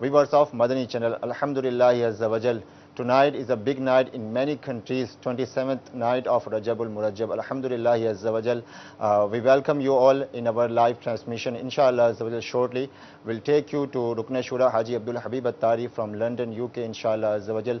Viewers of Madani channel, Alhamdulillah Azza wa Jal. Tonight is a big night in many countries, 27th night of Rajabul Murajjab. Alhamdulillah Azza wa Jal. We welcome you all in our live transmission. Inshallah Azza wa Jal, shortly we'll take you to Rukn Shura Haji Abdul Habib Attari from London, UK. Inshallah Azza wa Jal.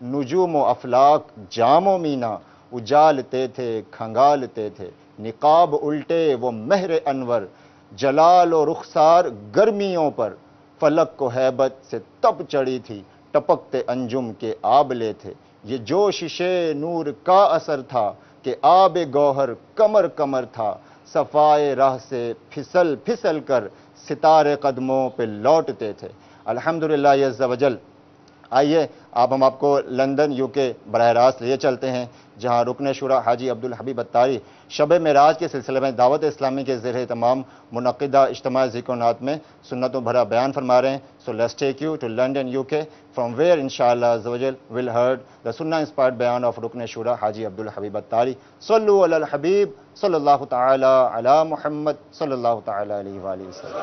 نجوم و افلاک جام و مینا اجالتے تھے کھنگالتے تھے، نقاب الٹے وہ مہر انور، جلال و رخسار گرمیوں پر، فلک کو ہیبت سے تب چڑھی تھی، ٹپکتے انجم کے آبلے تھے، یہ جوشش نور کا اثر تھا کہ آب گوہر کمر کمر تھا، صفائے راہ سے پھسل پھسل کر ستارے قدموں پہ لوٹتے تھے۔ الحمدللہ عز و جل۔ آئیے اب ہم آپ کو لندن یو کے براہ راست لیے چلتے ہیں، جہاں رکن شورا حاجی عبدالحبیب اتاری شب معراج کے سلسلے میں دعوت اسلامی کے زیر اہتمام منعقدہ اجتماع ذکر و نعت میں سنتوں بھرا بیان فرما رہے ہیں۔ So let's take you to London, UK, from where inshallah azza wa jal will heard the sunnah inspired bayan of Rukn Shura Haji Abdul Habib Attari. Sallu ala al-Habib sallallahu ta'ala ala Muhammad sallallahu ta'ala alayhi wa alihi wa sallam.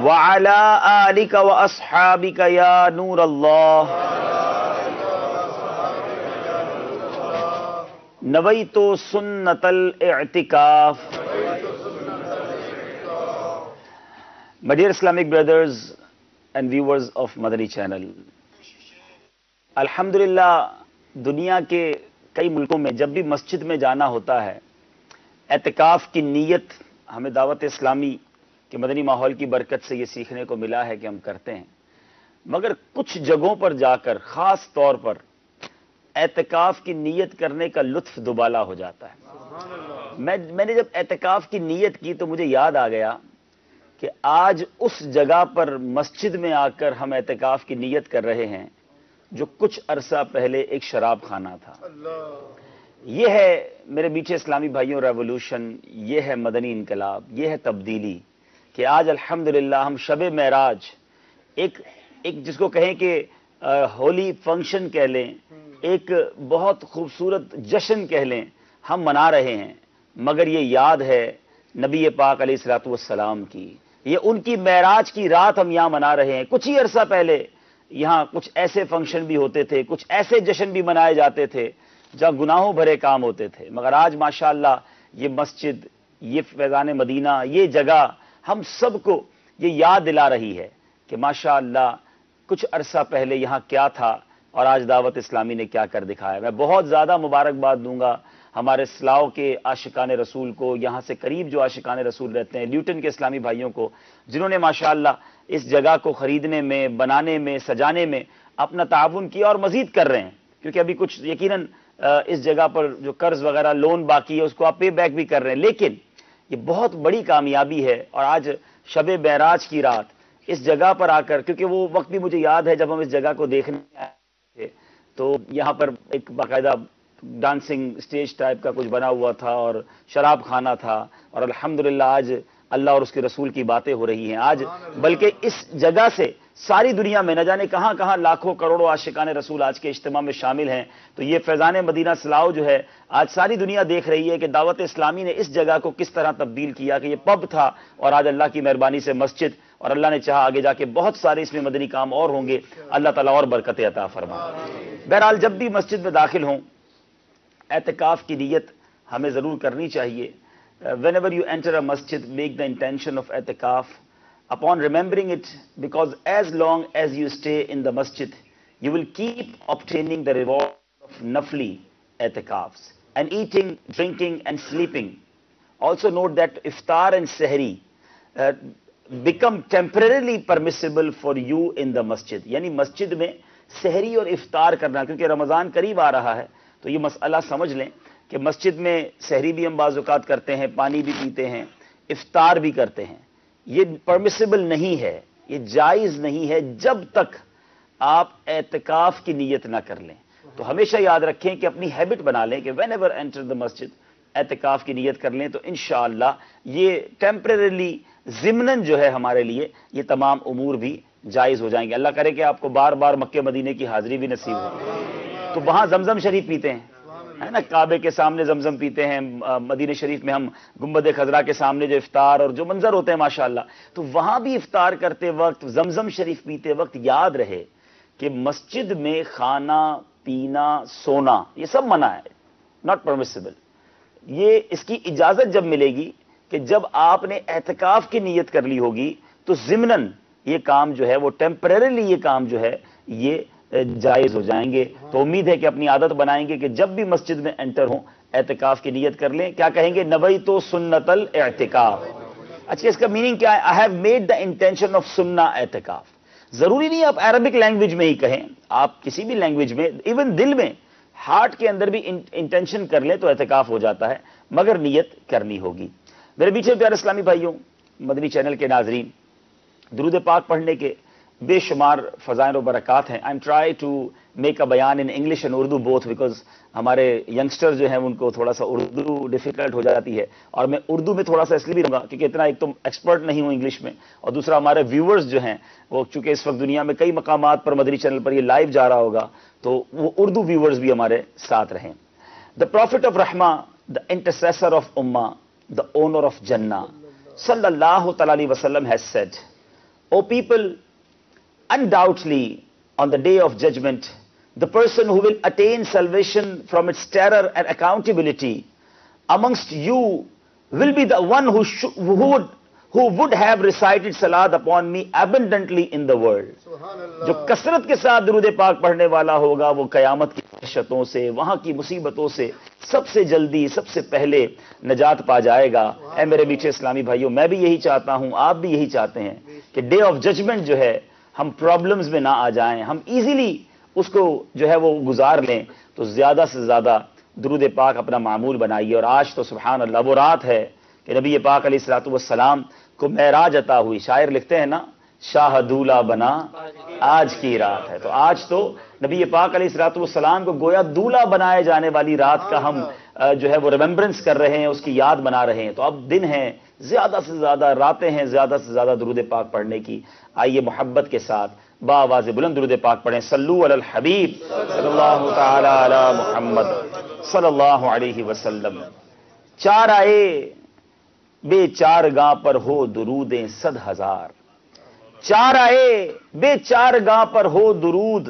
وعلى آلك وأصحابك يا نور الله نويت سنة الاعتكاف. My dear Islamic brothers and viewers of Madani channel, الحمدللہ دنیا کے کئی ملکوں میں جب بھی مسجد میں جانا ہوتا ہے، اعتکاف کی نیت ہمیں دعوت اسلامی کہ مدنی ماحول کی برکت سے یہ سیکھنے کو ملا ہے کہ ہم کرتے ہیں، مگر کچھ جگہوں پر جا کر خاص طور پر اعتکاف کی نیت کرنے کا لطف دوبالا ہو جاتا ہے۔ میں نے جب اعتکاف کی نیت کی تو مجھے یاد آ گیا کہ آج اس جگہ پر مسجد میں آ کر ہم اعتکاف کی نیت کر رہے ہیں جو کچھ عرصہ پہلے ایک شراب خانہ تھا۔ یہ ہے میرے میٹھے اسلامی بھائیوں ریولوشن، یہ ہے مدنی انقلاب، یہ ہے تبدیلی کہ آج الحمدللہ ہم شب معراج ایک جس کو کہیں کہ ہولی فنکشن کہہ لیں، ایک بہت خوبصورت جشن کہہ لیں، ہم منا رہے ہیں، مگر یہ یاد ہے نبی پاک علیہ الصلوۃ والسلام کی، یہ ان کی معراج کی رات ہم یہاں منا رہے ہیں۔ کچھ ہی عرصہ پہلے یہاں کچھ ایسے فنکشن بھی ہوتے تھے، کچھ ایسے جشن بھی منائے جاتے تھے جہاں گناہوں بھرے کام ہوتے تھے، مگر آج ماشاءاللہ یہ مسجد، یہ فیضان مدینہ، یہ جگہ ہم سب کو یہ یاد دلا رہی ہے کہ ماشاءاللہ کچھ عرصہ پہلے یہاں کیا تھا اور آج دعوت اسلامی نے کیا کر دکھایا۔ میں بہت زیادہ مبارکباد دوں گا ہمارے سلاؤ کے عاشقان رسول کو، یہاں سے قریب جو عاشقان رسول رہتے ہیں، لیوٹن کے اسلامی بھائیوں کو، جنہوں نے ماشاءاللہ اس جگہ کو خریدنے میں، بنانے میں، سجانے میں اپنا تعاون کیا اور مزید کر رہے ہیں، کیونکہ ابھی کچھ یقیناً اس جگہ پر جو قرض وغیرہ لون باقی ہے اس کو آپ پے بیک بھی کر رہے ہیں، لیکن یہ بہت بڑی کامیابی ہے۔ اور آج شب معراج کی رات اس جگہ پر آ کر، کیونکہ وہ وقت بھی مجھے یاد ہے جب ہم اس جگہ کو دیکھنے آئے تھے تو یہاں پر ایک باقاعدہ ڈانسنگ اسٹیج ٹائپ کا کچھ بنا ہوا تھا اور شراب خانہ تھا، اور الحمدللہ آج اللہ اور اس کے رسول کی باتیں ہو رہی ہیں۔ آج بلکہ اس جگہ سے ساری دنیا میں نہ جانے کہاں کہاں لاکھوں کروڑوں عاشقان رسول آج کے اجتماع میں شامل ہیں۔ تو یہ فیضان مدینہ سلاؤ جو ہے آج ساری دنیا دیکھ رہی ہے کہ دعوت اسلامی نے اس جگہ کو کس طرح تبدیل کیا کہ یہ پب تھا اور آج اللہ کی مہربانی سے مسجد، اور اللہ نے چاہا آگے جا کے بہت سارے اس میں مدنی کام اور ہوں گے، اللہ تعالیٰ اور برکت عطا فرمائے۔ بہرحال جب بھی مسجد میں داخل ہوں اعتکاف کی نیت ہمیں ضرور کرنی چاہیے۔ Whenever you enter a masjid, make the intention of i'tikaf upon remembering it, because as long as you stay in the masjid, you will keep obtaining the reward of nafli i'tikafs and eating, drinking and sleeping. Also note that iftar and sahri become temporarily permissible for you in the masjid. یعنی مسجد میں سحری اور افطار کرنا، کیونکہ رمضان قریب آ رہا ہے تو یہ مسئلہ سمجھ لیں کہ مسجد میں سحری بھی ہم بعض اوقات کرتے ہیں، پانی بھی پیتے ہیں، افطار بھی کرتے ہیں، یہ پرمیسیبل نہیں ہے، یہ جائز نہیں ہے جب تک آپ اعتکاف کی نیت نہ کر لیں۔ تو ہمیشہ یاد رکھیں کہ اپنی ہیبٹ بنا لیں کہ وین ایور انٹر دا مسجد اعتکاف کی نیت کر لیں، تو انشاءاللہ یہ ٹیمپریریلی ضمناً جو ہے ہمارے لیے یہ تمام امور بھی جائز ہو جائیں گے۔ اللہ کرے کہ آپ کو بار بار مکہ مدینے کی حاضری بھی نصیب ہو۔ تو وہاں زمزم شریف پیتے ہیں، ہے نا، کعبے کے سامنے زمزم پیتے ہیں، مدینہ شریف میں ہم گنبد خضرا کے سامنے جو افطار اور جو منظر ہوتے ہیں ماشاءاللہ، تو وہاں بھی افطار کرتے وقت، زمزم شریف پیتے وقت یاد رہے کہ مسجد میں کھانا پینا سونا یہ سب منع ہے، ناٹ پرمیسیبل۔ یہ اس کی اجازت جب ملے گی کہ جب آپ نے اعتکاف کی نیت کر لی ہوگی، تو ضمناً یہ کام جو ہے وہ ٹیمپریریلی یہ کام جو ہے یہ جائز ہو جائیں گے. تو امید ہے کہ اپنی عادت بنائیں گے کہ جب بھی مسجد میں انٹر ہوں اعتکاف کی نیت کر لیں. کیا کہیں گے؟ نویت سنت الاعتکاف. اچھا اس کا میننگ کیا ہے؟ I have made the intention of سننا اعتکاف. ضروری نہیں آپ عربک لینگویج میں ہی کہیں, آپ کسی بھی لینگویج میں, ایون دل میں ہارٹ کے اندر بھی انٹینشن کر لیں تو اعتکاف ہو جاتا ہے, مگر نیت کرنی ہوگی. میرے پیچھے پیارے اسلامی بھائیوں, مدنی چینل کے ناظرین, درود پاک پڑھنے کے بے شمار فضائل و برکات ہیں. I am try to make a بیان in English and Urdu both, because ہمارے ینگسٹر جو ہیں ان کو تھوڑا سا اردو ڈیفیکلٹ ہو جاتی ہے, اور میں اردو میں تھوڑا سا اس لیے بھی رہوں گا کیونکہ اتنا ایک تو ایکسپرٹ نہیں ہوں انگلش میں, اور دوسرا ہمارے ویورز جو ہیں وہ چونکہ اس وقت دنیا میں کئی مقامات پر مدنی چینل پر یہ لائیو جا رہا ہوگا, تو وہ اردو ویورز بھی ہمارے ساتھ رہیں. دا پروفٹ آف رحمہ, دا انٹرسیسر آف امہ, دا اونر آف جنہ, صلی اللہ تعالی علیہ وسلم has said, O people, undoubtedly on the day of judgment, the person who will attain salvation from its terror and accountability amongst you will be the one who would have recited salat upon me abundantly in the world. جو کثرت کے ساتھ درود پاک پڑھنے والا ہوگا وہ قیامت کی وحشتوں سے, وہاں کی مصیبتوں سے سب سے جلدی, سب سے پہلے نجات پا جائے گا. اے میرے میٹھے اسلامی بھائیوں, میں بھی یہی چاہتا ہوں, آپ بھی یہی چاہتے ہیں کہ ڈے آف ججمنٹ جو ہے ہم پرابلمز میں نہ آ جائیں, ہم ایزیلی اس کو جو ہے وہ گزار لیں. تو زیادہ سے زیادہ درود پاک اپنا معمول بنائیے. اور آج تو سبحان اللہ وہ رات ہے کہ نبی پاک علیہ الصلوۃ والسلام کو معراج عطا ہوئی. شاعر لکھتے ہیں نا, شاہ دولہ بنا آج کی رات ہے. تو آج تو نبی پاک علیہ الصلوۃ والسلام کو گویا دولہ بنائے جانے والی رات کا ہم جو ہے وہ ریممبرنس کر رہے ہیں, اس کی یاد بنا رہے ہیں. تو اب دن ہیں, زیادہ سے زیادہ راتیں ہیں زیادہ سے زیادہ درود پاک پڑھنے کی. آئیے محبت کے ساتھ بآواز بلند درود پاک پڑھیں. صلو علی الحبیب صلی اللہ تعالی علی محمد صلی اللہ علیہ وسلم. چار آئے بے چار گاں پر ہو درودیں 100,000. چار آئے بے چار گاں پر ہو درود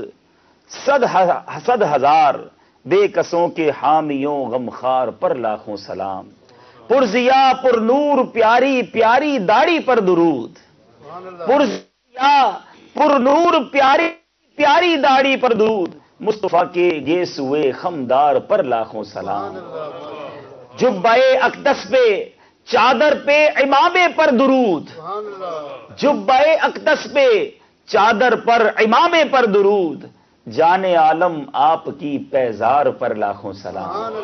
100,000. بے کسوں کے حامیوں غمخار پر لاکھوں سلام. پرزیا پر نور پیاری پیاری داڑھی پر درود. پرزیا پر نور پیاری پیاری داڑھی پر درود. مصطفیٰ کے گیس ہوئے خمدار پر لاکھوں سلام. جبہ اقدس پہ چادر پہ امامے پر درود. جبہ اقدس پہ چادر پر امامے پر درود. جان عالم آپ کی پیزار پر لاکھوں سلام.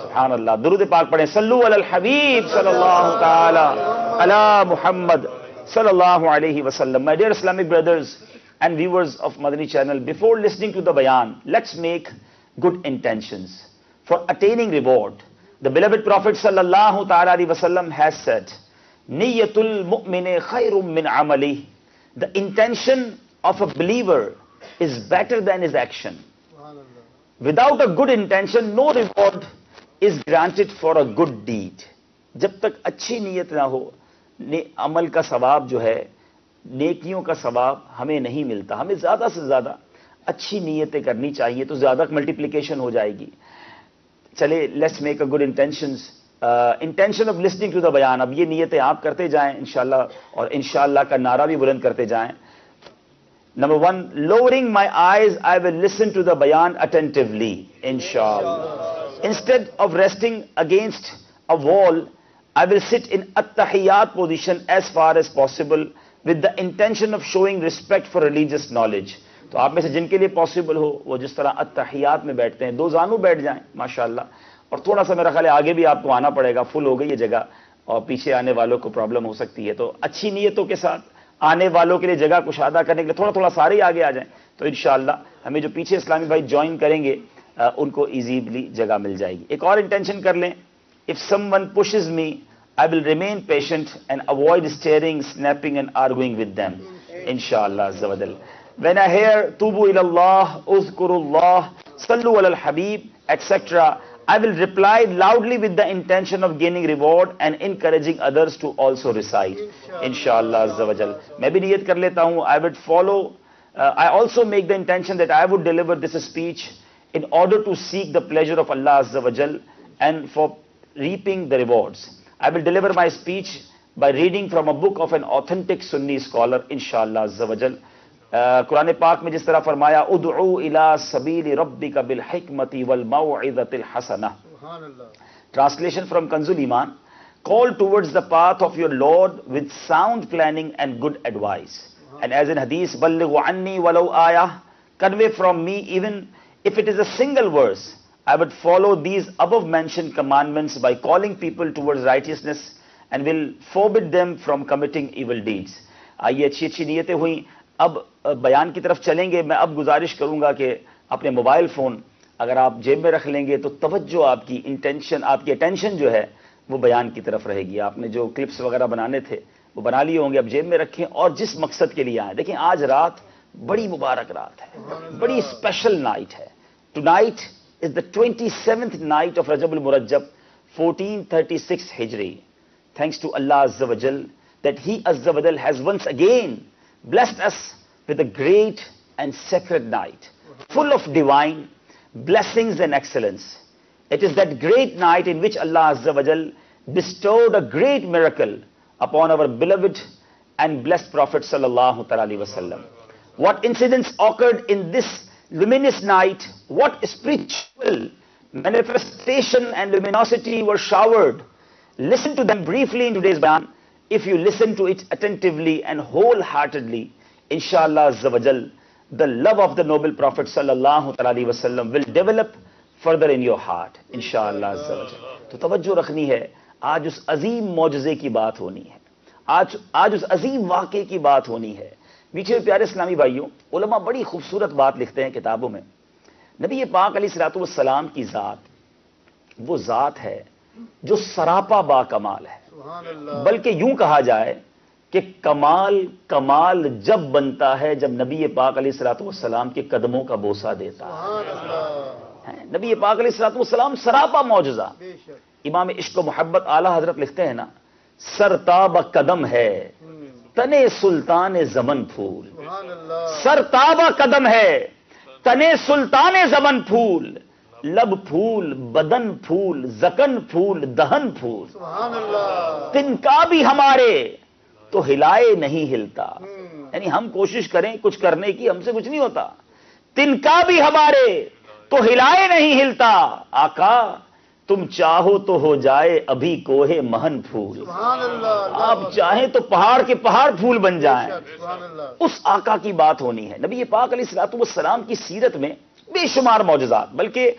سبحان اللہ. درود پاک پڑھیں. صلو علی الحبیب صلی اللہ تعالی علی محمد صلی اللہ علیہ وسلم. My dear Islamic brothers and viewers of Madani channel, before listening to the bayan, let's make good intentions for attaining reward. The beloved Prophet sallallahu ta'ala alaihi wasallam has said, Niyatul mu'mine khairum min amali. The intention of a believer is better than his action. Without a good intention, no reward is granted for a good deed. جب تک اچھی نیت نہ ہو, عمل کا ثواب جو ہے, نیکیوں کا ثواب ہمیں نہیں ملتا. ہمیں زیادہ سے زیادہ اچھی نیتیں کرنی چاہیے تو زیادہ ملٹیپلیکیشن ہو جائے گی. چلے let's make a good intentions. Intention of listening to the بیان. اب یہ نیتیں آپ کرتے جائیں انشاءاللہ, اور انشاءاللہ کا نعرہ بھی بلند کرتے جائیں. Number 1, lowering my eyes, I will listen to the bayan attentively, inshallah. Instead of resting against a wall, I will sit in at-tahiyyat position as far as possible with the intention of showing respect for religious knowledge. تو آپ میں سے جن کے لیے possible ہو وہ جس طرح اتحیات میں بیٹھتے ہیں, 2 زانو بیٹھ جائیں ماشاءاللہ. اور تھوڑا سا میرا خیال ہے آگے بھی آپ کو آنا پڑے گا, فل ہو گئی یہ جگہ اور پیچھے آنے والوں کو پرابلم ہو سکتی ہے. تو اچھی نیتوں کے ساتھ آنے والوں کے لیے جگہ کشادہ کرنے کے لیے تھوڑا تھوڑا سارے آگے آ جائیں, تو انشاءاللہ ہمیں جو پیچھے اسلامی بھائی جوائن کریں گے ان کو ایزیلی جگہ مل جائے گی. ایک اور انٹینشن کر لیں. If someone pushes me, I will remain patient and avoid staring, snapping and arguing with them. Inshallah azza wa jal. When I hear Tubu ilallah, Uzkurullah, Sallu ala al-Habib, etc., I will reply loudly with the intention of gaining reward and encouraging others to also recite. Inshallah azza wa jal. میں بھی نیت کر لیتا ہوں. I would follow, I also make the intention that I would deliver this speech in order to seek the pleasure of Allah azza wa jal and for reaping the rewards. I will deliver my speech by reading from a book of an authentic Sunni scholar, inshallah azza wa jal. قرآن پاک میں جس طرح فرمایا ادعو الی سبیل ربک بالحکمت والموعظۃ الحسنہ. Translation from Kanzul Iman, call towards the path of your Lord with sound planning and good advice. And as in Hadith, بَلِّغُ عَنِّي وَلَوْ آيَةً, convey from me even if it is a single verse. I would follow these above mentioned commandments by calling people towards righteousness and will forbid them from committing evil deeds. آئیے اچھی اچھی نیتیں ہوئیں. اب بیان کی طرف چلیں گے. میں اب گزارش کروں گا کہ اپنے موبائل فون اگر آپ جیب میں رکھ لیں گے تو توجہ آپ کی انٹینشن، آپ کی اٹینشن جو ہے وہ بیان کی طرف رہے گی. آپ نے جو کلپس وغیرہ بنانے تھے وہ بنا لیے ہوں گے. اب جیب میں رکھیں اور جس مقصد کے لیے آئیں. دیکھیں آج رات بڑی مبارک رات ہے، بڑی اسپیشل نائٹ ہے. Tonight is the 27th night of رجب المرجب 1436 ہجری. Thanks to Allah Azza wa Jal that He Azza wa Jal has once again blessed us with a great and sacred night full of divine blessings and excellence. It is that great night in which Allah Azza wa Jal bestowed a great miracle upon our beloved and blessed Prophet sallallahu alaihi wasallam. What incidents occurred in this luminous night, what spiritual manifestation and luminosity were showered. Listen to them briefly in today's bayan. If you listen to it attentively and wholeheartedly, inshallah Azza wa Jal, the love of the noble Prophet sallallahu alaihi wasallam will develop further in your heart, inshallah Azza wa Jal. تو توجہ رکھنی ہے. آج اس عظیم معجزے کی بات ہونی ہے. آج اس عظیم واقعے کی بات ہونی ہے. میٹھے پیارے اسلامی بھائیوں، علماء بڑی خوبصورت بات لکھتے ہیں کتابوں میں. نبی پاک علیہ الصلوۃ والسلام کی ذات وہ ذات ہے جو سراپا با کمال ہے. بلکہ یوں کہا جائے کہ کمال جب بنتا ہے جب نبی پاک علیہ الصلوۃ والسلام کے قدموں کا بوسہ دیتا ہے. نبی پاک علیہ الصلوۃ والسلام سراپا معجزہ. امام عشق و محبت اعلی حضرت لکھتے ہیں نا، سرتاب قدم ہے تنے سلطان زمن پھول. سرتاب قدم ہے تنے سلطان زمن پھول، لب پھول بدن پھول زکن پھول دہن پھول. تنکا بھی ہمارے تو ہلائے نہیں ہلتا. یعنی ہم کوشش کریں کچھ کرنے کی، ہم سے کچھ نہیں ہوتا. تنکا بھی ہمارے تو ہلائے نہیں ہلتا. آقا تم چاہو تو ہو جائے ابھی کوہ مہن پھول. آپ چاہیں تو پہاڑ کے پہاڑ پھول بن جائیں. اس آقا کی بات ہونی ہے. نبی پاک علیہ الصلوۃ والسلام کی سیرت میں بے شمار معجزات، بلکہ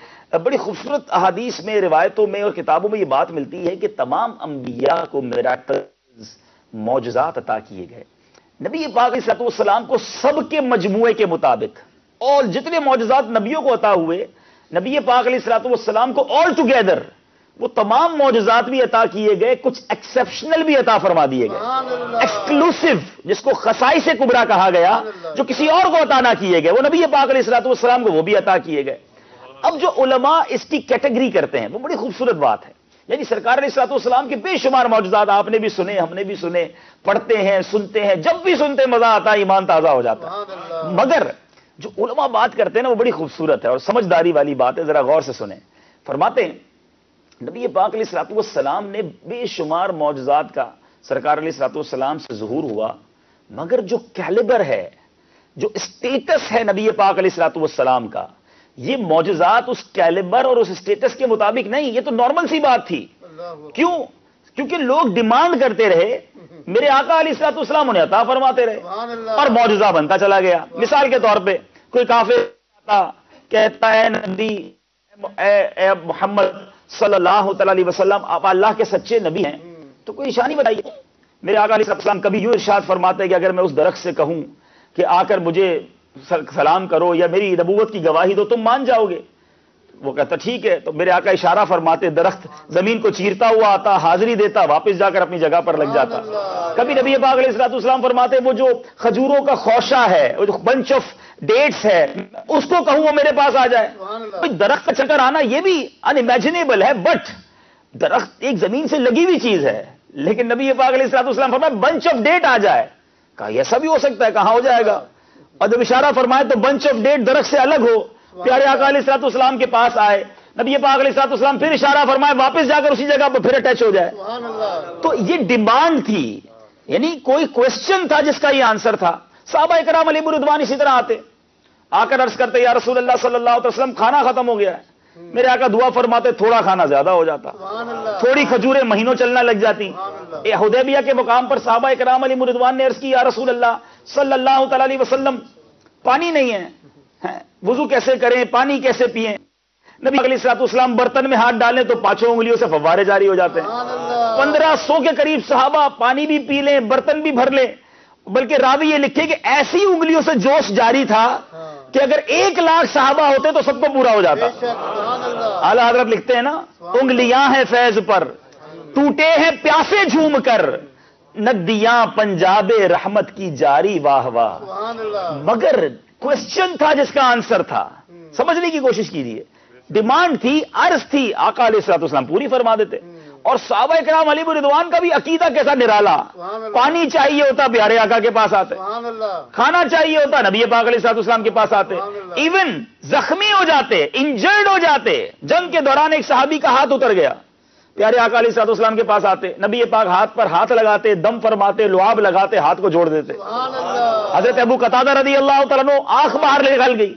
بڑی خوبصورت احادیث میں، روایتوں میں اور کتابوں میں یہ بات ملتی ہے کہ تمام انبیاء کو میراث معجزات عطا کیے گئے. نبی پاک علیہ الصلوۃ والسلام کو سب کے مجموعے کے مطابق اور جتنے معجزات نبیوں کو عطا ہوئے، نبی پاک علیہ الصلوۃ والسلام کو آل ٹوگیدر وہ تمام معجزات بھی عطا کیے گئے. کچھ ایکسیپشنل بھی عطا فرما دیے گئے، ایکسکلوسیو جس کو خصائص کبریٰ کہا گیا، جو کسی اور کو عطا نہ کیے گئے، وہ نبی پاک علیہ الصلوۃ والسلام کو وہ بھی عطا کیے گئے. اب جو علماء اس کی کیٹیگری کرتے ہیں وہ بڑی خوبصورت بات ہے. یعنی سرکار علیہ الصلوۃ والسلام کے بے شمار معجزات آپ نے بھی سنے، ہم نے بھی سنے، پڑھتے ہیں سنتے ہیں. جب بھی سنتے مزہ آتا ہے، ایمان تازہ ہو جاتا ہے. مگر جو علماء بات کرتے ہیں نا وہ بڑی خوبصورت ہے اور سمجھداری والی بات ہے. ذرا غور سے سنیں. فرماتے ہیں نبی پاک علیہ الصلوۃ والسلام نے بے شمار معجزات کا سرکار علیہ الصلوۃ والسلام سے ظہور ہوا، مگر جو کیلیبر ہے، جو اسٹیٹس ہے نبی پاک علیہ الصلوۃ والسلام کا، یہ معجزات اس کیلیبر اور اس اسٹیٹس کے مطابق نہیں. یہ تو نارمل سی بات تھی. کیوں؟ کیونکہ لوگ ڈیمانڈ کرتے رہے، میرے آقا علیہ الصلوۃ والسلام انہیں عطا فرماتے رہے اور معجزہ بنتا چلا گیا. مثال کے طور پہ کوئی کافر آتا کہتا ہے نبی اے محمد صلی اللہ علیہ وسلم آپ اللہ کے سچے نبی ہیں، تو کوئی نشانی بتائیے. میرے آقا علیہ السلام کبھی یوں ارشاد فرماتے کہ اگر میں اس درخت سے کہوں کہ آ کر مجھے سلام کرو یا میری نبوت کی گواہی دو تم مان جاؤ گے؟ وہ کہتا ٹھیک ہے. تو میرے آقا اشارہ فرماتے، درخت زمین کو چیرتا ہوا آتا، حاضری دیتا، واپس جا کر اپنی جگہ پر لگ جاتا. کبھی نبی پاک علیہ الصلوۃ والسلام فرماتے وہ جو کھجوروں کا خوشہ ہے، وہ جو بنچ آف ڈیٹس ہے، اس کو کہوں وہ میرے پاس آ جائے. درخت کا چکر آنا یہ بھی ان امیجنیبل ہے، بٹ درخت ایک زمین سے لگی ہوئی چیز ہے. لیکن نبی پاک علیہ الصلوۃ والسلام فرمایا بنچ آف ڈیٹ آ جائے. کہا ایسا بھی ہو سکتا ہے؟ کہاں ہو جائے گا. اور جب اشارہ فرمائے تو بنچ آف ڈیٹ درخت سے الگ ہو. پیارے آقا علیہ الصلوۃ والسلام کے پاس آئے، نبی پاک علیہ الصلوۃ والسلام پھر اشارہ فرمائے واپس جا کر اسی جگہ پر پھر اٹیچ ہو جائے. تو یہ ڈیمانڈ تھی، یعنی کوئی کوشچن تھا جس کا یہ آنسر تھا. صحابہ کرام علیہ رضوان اسی طرح آتے، آ کر عرض کرتے یا رسول اللہ صلی اللہ علیہ وسلم کھانا ختم ہو گیا ہے. میرے آقا دعا فرماتے تھوڑا کھانا زیادہ ہو جاتا، تھوڑی کھجوریں مہینوں چلنا لگ جاتی. حدیبیہ کے مقام پر صحابہ کرام علیہ رضوان نے عرض کی یا رسول اللہ صلی اللہ تعالی علیہ وسلم پانی نہیں ہے، وضو کیسے کریں، پانی کیسے پئیں؟ نبی علیہ الصلوۃ والسلام برتن میں ہاتھ ڈالیں تو 5 انگلیوں سے فوارے جاری ہو جاتے ہیں. 1500 کے قریب صحابہ پانی بھی پی لیں، برتن بھی بھر لیں، بلکہ راوی یہ لکھے کہ ایسی انگلیوں سے جوش جاری تھا کہ اگر 1 لاکھ صحابہ ہوتے تو سب کو پورا ہو جاتا. اعلیٰ حضرت لکھتے ہیں نا، انگلیاں ہیں فیض پر ٹوٹے ہیں پیاسے جھوم کر، ندیاں پنجاب رحمت کی جاری واہ واہ. مگر کوشچن تھا جس کا آنسر تھا، سمجھنے کی کوشش کیجیے. ڈیمانڈ تھی، عرض تھی، آقا علیہ الصلوۃ والسلام پوری فرما دیتے. اور صحابہ کرام علیہ رضوان کا بھی عقیدہ کیسا نرالا. پانی چاہیے ہوتا پیارے آقا کے پاس آتے، کھانا چاہیے ہوتا نبی پاک علیہ الصلوۃ والسلام کے پاس آتے. ایون زخمی ہو جاتے، انجرڈ ہو جاتے، جنگ کے دوران ایک صحابی کا ہاتھ اتر گیا، پیارے آقا علیہ الصلوۃ والسلام کے پاس آتے، نبی پاک ہاتھ پر ہاتھ لگاتے، دم فرماتے، لعاب لگاتے، ہاتھ کو جوڑ دیتے. حضرت ابو قتادہ رضی اللہ تعالیٰ عنہ آنکھ باہر نکل گئی،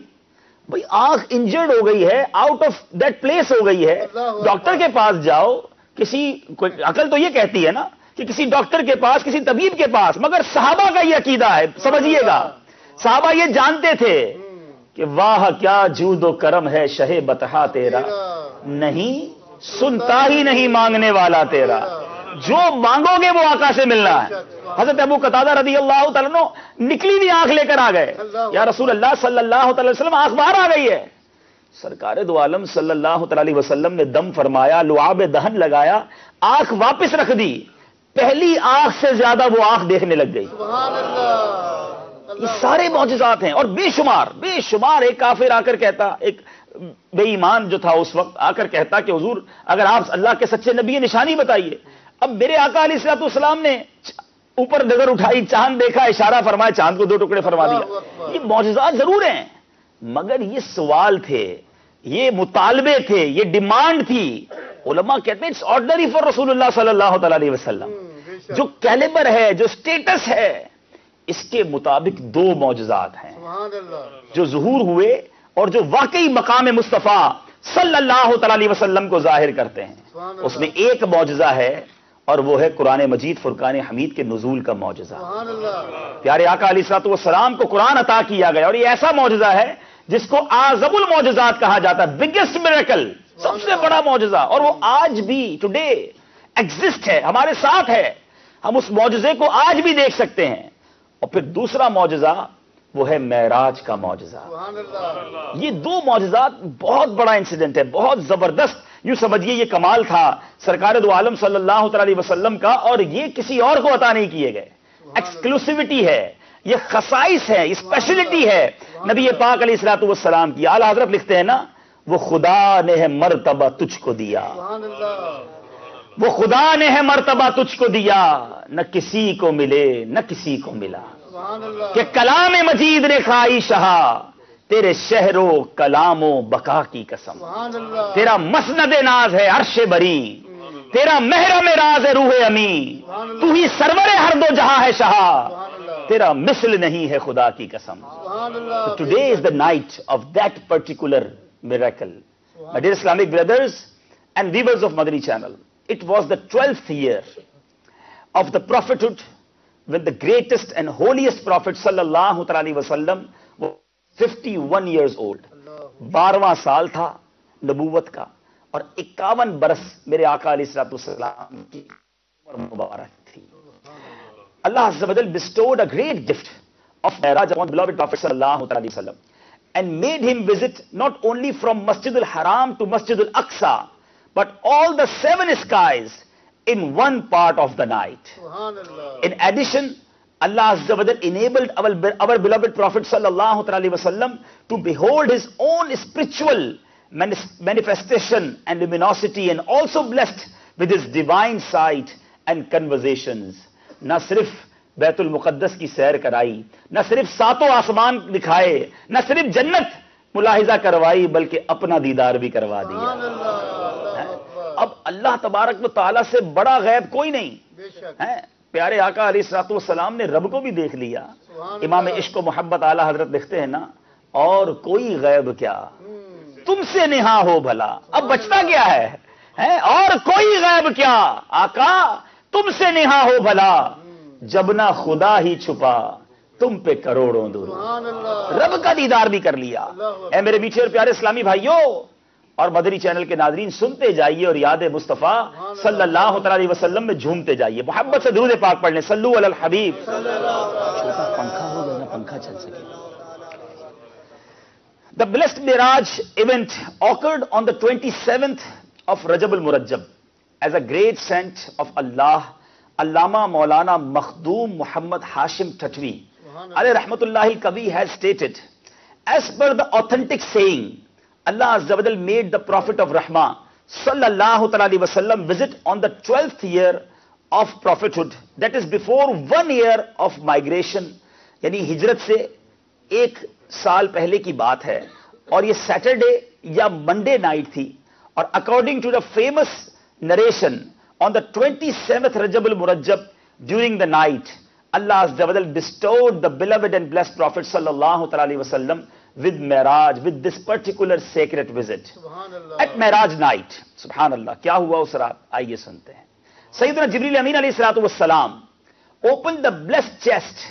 بھئی آنکھ انجرڈ ہو گئی ہے، آؤٹ آف دیٹ پلیس ہو گئی ہے، ڈاکٹر کے پاس جاؤ. عقل تو یہ کہتی ہے نا کہ کسی ڈاکٹر کے پاس، کسی طبیب کے پاس، مگر صحابہ کا یہ عقیدہ ہے. سمجھیے گا، صحابہ یہ جانتے تھے کہ واہ کیا جود و کرم ہے شہ بطحا تیرا، نہیں سنتا ہی نہیں مانگنے والا تیرا، جو مانگو گے وہ آقا سے ملنا ہے. حضرت ابو قتادہ رضی اللہ تعالیٰ عنہ نکلی ہوئی آنکھ لے کر آ گئے، یا رسول اللہ صلی اللہ علیہ وسلم آنکھ باہر آ گئی ہے. سرکار دو عالم صلی اللہ علیہ وسلم نے دم فرمایا، لعاب دہن لگایا، آنکھ واپس رکھ دی. پہلی آنکھ سے زیادہ وہ آنکھ دیکھنے لگ گئی. یہ سارے معجزات ہیں، اور بے شمار. ایک کافر آ کر کہتا، ایک بے ایمان جو تھا اس وقت، آ کر کہتا کہ حضور اگر آپ اللہ کے سچے نبی نشانی بتائیے. اب میرے آقا علیہ الصلوۃ والسلام نے اوپر نظر اٹھائی، چاند دیکھا، اشارہ فرمایا، چاند کو 2 ٹکڑے فرما دیا. یہ معجزات ضرور ہیں، مگر یہ سوال تھے، یہ مطالبے تھے، یہ ڈیمانڈ تھی. علماء کہتے ہیں اٹس آرڈنری فار رسول اللہ صلی اللہ تعالی علیہ وسلم. جو کیلیبر ہے، جو سٹیٹس ہے، اس کے مطابق 2 معجزات ہیں جو ظہور ہوئے اور جو واقعی مقام مصطفیٰ صلی اللہ تعالی علیہ وسلم کو ظاہر کرتے ہیں. اس میں ایک معجزہ ہے اور وہ ہے قرآن مجید فرقان حمید کے نزول کا معجزہ. پیارے آقا علیہ الصلوۃ والسلام کو قرآن عطا کیا گیا، اور یہ ایسا معجزہ ہے جس کو اعظم المعجزات کہا جاتا ہے، بگیسٹ میریکل، سب سے بڑا معجزہ. اور وہ آج بھی ٹوڈے ایگزسٹ ہے، ہمارے ساتھ ہے. ہم اس معجزے کو آج بھی دیکھ سکتے ہیں. اور پھر دوسرا معجزہ وہ ہے معراج کا معجزہ. یہ 2 معجزات بہت بڑا انسیڈنٹ ہے، بہت زبردست. یوں سمجھیے یہ کمال تھا سرکار دو عالم صلی اللہ تعالی وسلم کا، اور یہ کسی اور کو عطا نہیں کیے گئے. ایکسکلوسیوٹی ہے، یہ خصائص ہے، یہ اسپیشلٹی ہے نبی پاک علیہ الصلوۃ والسلام کی. اعلیٰ حضرت لکھتے ہیں نا، وہ خدا نے ہے مرتبہ تجھ کو دیا، وہ خدا نے ہے مرتبہ تجھ کو دیا، نہ کسی کو ملے نہ کسی کو ملا، کہ کلام مجید نے کھائی شہا، تیرے شہر و کلام و بقا کی قسم. تیرا مسند ناز ہے عرش بری، تیرا محرم راز ہے روح امی، تو ہی سرور ہر دو جہاں ہے شہا، تیرا مثل نہیں ہے خدا کی قسم. So today is the night of that particular miracle. My dear Islamic brothers and viewers of Madani channel, it was the 12th year of the prophethood when the greatest and holiest prophet sallallahu alaihi wasallam was 51 years old. 12واں سال تھا نبوت کا، اور 51 برس میرے آقا علیہ الصلوۃ والسلام کی عمر مبارک تھی. Allah Azza wa Jal bestowed a great gift of Mi'raj upon the beloved Prophet sallallahu alaihi wasallam and made him visit not only from Masjid al-Haram to Masjid al-Aqsa, but all the 7 skies in one part of the night. In addition, Allah Azza wa Jal enabled our beloved Prophet sallallahu alaihi wasallam to behold his own spiritual manifestation and luminosity, and also blessed with his divine sight and conversations. نہ صرف بیت المقدس کی سیر کرائی، نہ صرف 7 آسمان دکھائے، نہ صرف جنت ملاحظہ کروائی، بلکہ اپنا دیدار بھی کروا دیا. اب اللہ تبارک و تعالیٰ سے بڑا غیب کوئی نہیں ہے. پیارے آقا علیہ الصلوۃ والسلام نے رب کو بھی دیکھ لیا، امام عشق و محبت اعلی حضرت لکھتے ہیں نا، اور کوئی غیب کیا تم سے نہا ہو بھلا. اب بچتا کیا ہے؟ اور کوئی غیب کیا آقا تم سے نہا ہو بھلا، جب نہ خدا ہی چھپا تم پہ کروڑوں درود. رب کا دیدار بھی کر لیا. اے میرے میٹھے اور پیارے اسلامی بھائیوں اور مدنی چینل کے ناظرین، سنتے جائیے اور یاد مصطفیٰ صلی اللہ تعالی علیہ وسلم میں جھومتے جائیے. محبت سے درود پاک پڑھ لیں. صلو علی الحبیب. چھوٹا پنکھا ہوگا نا، پنکھا چل سکے. The blessed Miraj event occurred on the 27th of Rajab al-Murajjab as a great saint of Allah, Allama Maulana Makhdoom Muhammad Hashim Tatwi alayhi rahmatullahi al-Kavi has stated, as per the authentic saying, Allah Azza wa Jal made the Prophet of Rahmah sallallahu alaihi wasallam visit on the 12th year of prophethood, that is before 1 year of migration. یعنی ہجرت سے 1 سال پہلے کی بات ہے، اور یہ سیٹرڈے یا منڈے نائٹ تھی. اور according to the famous narration on the 27th رجب المرجب ڈیورنگ دا نائٹ اللہ عز و جل bestowed the beloved and blessed Prophet sallallahu alaihi wasallam with Miraj, with this particular sacred visit at Miraj night. سبحان اللہ. کیا ہوا اس رات؟ آئیے سنتے ہیں. سیدنا جبریل امین علیہ الصلوۃ والسلام opened the blessed chest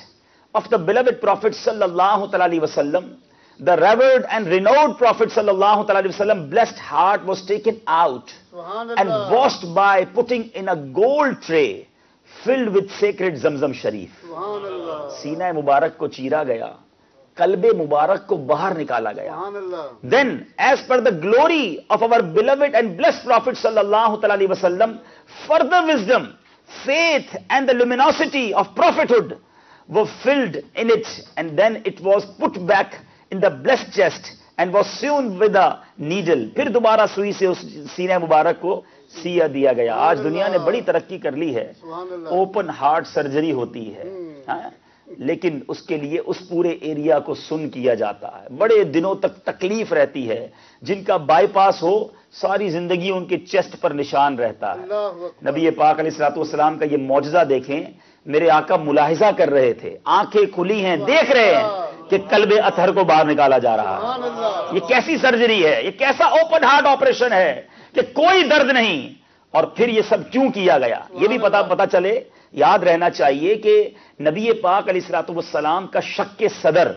of the beloved Prophet sallallahu alaihi wasallam. The revered and renowned Prophet sallallahu alaihi wasallam blessed heart was taken out and washed by putting in a gold tray filled with sacred Zamzam Sharif. سینہ مبارک کو چیرا گیا، قلب مبارک کو باہر نکالا گیا. Then, as per the glory of our beloved and blessed Prophet sallallahu alaihi wasallam, further wisdom, faith and the luminosity of prophethood were filled in it, and then it was put back in the blessed chest and was sewn with a needle. پھر دوبارہ سوئی سے اس سینہ مبارک کو سیا دیا گیا. آج دنیا نے بڑی ترقی کر لی ہے، اوپن ہارٹ سرجری ہوتی ہے، لیکن اس کے لیے اس پورے ایریا کو سن کیا جاتا ہے. بڑے دنوں تک تکلیف رہتی ہے. جن کا بائی پاس ہو ساری زندگی ان کے چیسٹ پر نشان رہتا ہے. نبی پاک علیہ الصلوۃ والسلام کا یہ معجزہ دیکھیں. میرے آقا ملاحظہ کر رہے تھے، آنکھیں کھلی ہیں، دیکھ رہے ہیں کہ قلب اطہر کو باہر نکالا جا رہا ہے. یہ کیسی سرجری ہے، یہ کیسا اوپن ہارٹ آپریشن ہے کہ کوئی درد نہیں. اور پھر یہ سب کیوں کیا گیا یہ بھی پتا چلے. یاد رہنا چاہیے کہ نبی پاک علیہ الصلوۃ والسلام کا شق صدر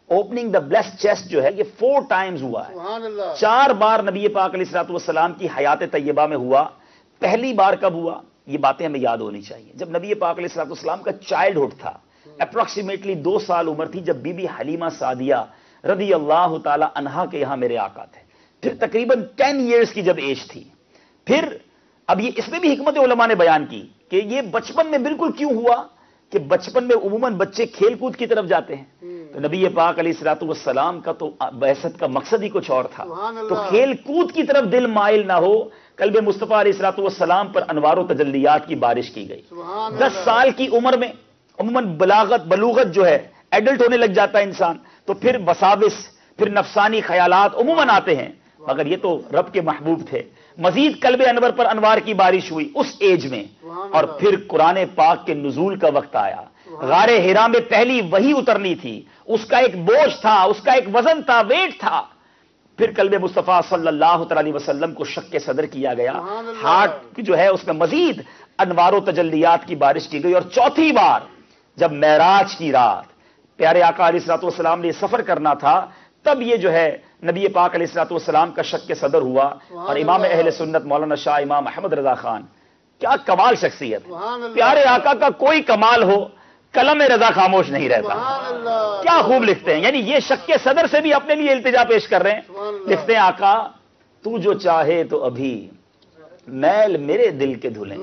اوپننگ دا بلیسڈ چیسٹ جو ہے یہ 4 times ہوا ہے. 4 بار نبی پاک علیہ الصلوۃ والسلام کی حیات طیبہ میں ہوا. پہلی بار کب ہوا؟ یہ باتیں ہمیں یاد ہونی چاہیے. جب نبی پاک علیہ الصلوۃ والسلام کا چائلڈہڈ تھا، اپروکسیمیٹلی 2 سال عمر تھی، جب بی بی حلیمہ سعدیہ رضی اللہ تعالی عنہا کے یہاں میرے آقا تھے. پھر تقریباً 10 years کی جب ایج تھی. پھر اب یہ اس میں بھی حکمت علماء نے بیان کی کہ یہ بچپن میں بالکل کیوں ہوا کہ بچپن میں عموماً بچے کھیل کود کی طرف جاتے ہیں. تو نبی پاک علیہ الصلوۃ والسلام کا تو بعثت کا مقصد ہی کچھ اور تھا. تو کھیل کود کی طرف دل مائل نہ ہو. قلب مصطفیٰ علیہ الصلوۃ والسلام پر انوار و تجلیات کی بارش کی گئی. 10 سال کی عمر میں عموماً بلوغت جو ہے، ایڈلٹ ہونے لگ جاتا ہے انسان، تو پھر وساوس، پھر نفسانی خیالات عموماً آتے ہیں. مگر یہ تو رب کے محبوب تھے. مزید قلب انور پر انوار کی بارش ہوئی اس ایج میں. اور پھر قرآن پاک کے نزول کا وقت آیا. غار حرا میں پہلی وحی اترنی تھی. اس کا ایک بوجھ تھا، اس کا ایک وزن تھا، ویٹ تھا. پھر قلب مصطفیٰ صلی اللہ علیہ وسلم کو شق صدر کیا گیا. ہارٹ جو ہے اس میں مزید انوار و تجلیات کی بارش کی گئی. اور چوتھی بار جب معراج کی رات پیارے آقا علیہ الصلوۃ والسلام نے سفر کرنا تھا، تب یہ جو ہے نبی پاک علیہ الصلوۃ والسلام کا شق صدر ہوا. اور امام اہل سنت مولانا شاہ امام احمد رضا خان، کیا کمال شخصیت. پیارے آقا کا کوئی کمال ہو قلم رضا خاموش نہیں رہتا. کیا خوب لکھتے ہیں. یعنی یہ شق صدر سے بھی اپنے لیے التجا پیش کر رہے ہیں. لکھتے ہیں آقا تو جو چاہے تو ابھی میل میرے دل کے دھلیں.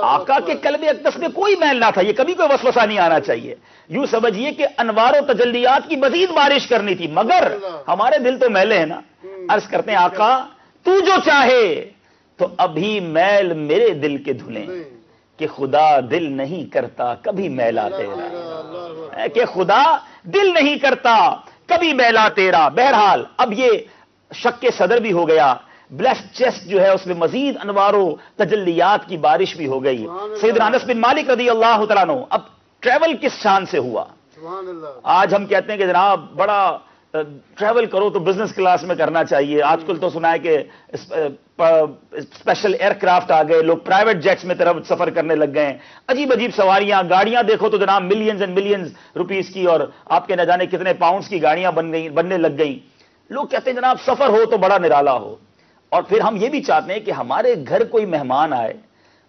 آقا کے قلب اقدس میں کوئی میل نہ تھا. یہ کبھی کوئی وسوسہ نہیں آنا چاہیے. یوں سمجھیے کہ انوار و تجلیات کی مزید بارش کرنی تھی، مگر ہمارے دل تو میلے ہیں نا. عرض کرتے ہیں آقا تو جو چاہے تو ابھی میل میرے دل کے دھلیں، کہ خدا دل نہیں کرتا کبھی میلا تیرا، کہ خدا دل نہیں کرتا کبھی میلا تیرا. بہرحال اب یہ شق صدر بھی ہو گیا. بلیسڈ چیسٹ جو ہے اس میں مزید انوار و تجلیات کی بارش بھی ہو گئی. سیدنا انس بن مالک رضی اللہ تعالیٰ عنہ. اب ٹریول کس شان سے ہوا؟ سبحان اللہ. آج ہم کہتے ہیں کہ جناب بڑا ٹریول کرو تو بزنس کلاس میں کرنا چاہیے. آج کل تو سنا ہے کہ اسپیشل ایئر کرافٹ آ گئے, لوگ پرائیویٹ جیٹس میں طرف سفر کرنے لگ گئے ہیں. عجیب عجیب سواریاں, گاڑیاں دیکھو تو جناب ملینز اینڈ ملینز روپیز کی, اور آپ کے نہ جانے کتنے پاؤنڈز کی گاڑیاں بننے لگ گئیں. لوگ کہتے ہیں جناب سفر ہو تو بڑا نرالا ہو. اور پھر ہم یہ بھی چاہتے ہیں کہ ہمارے گھر کوئی مہمان آئے,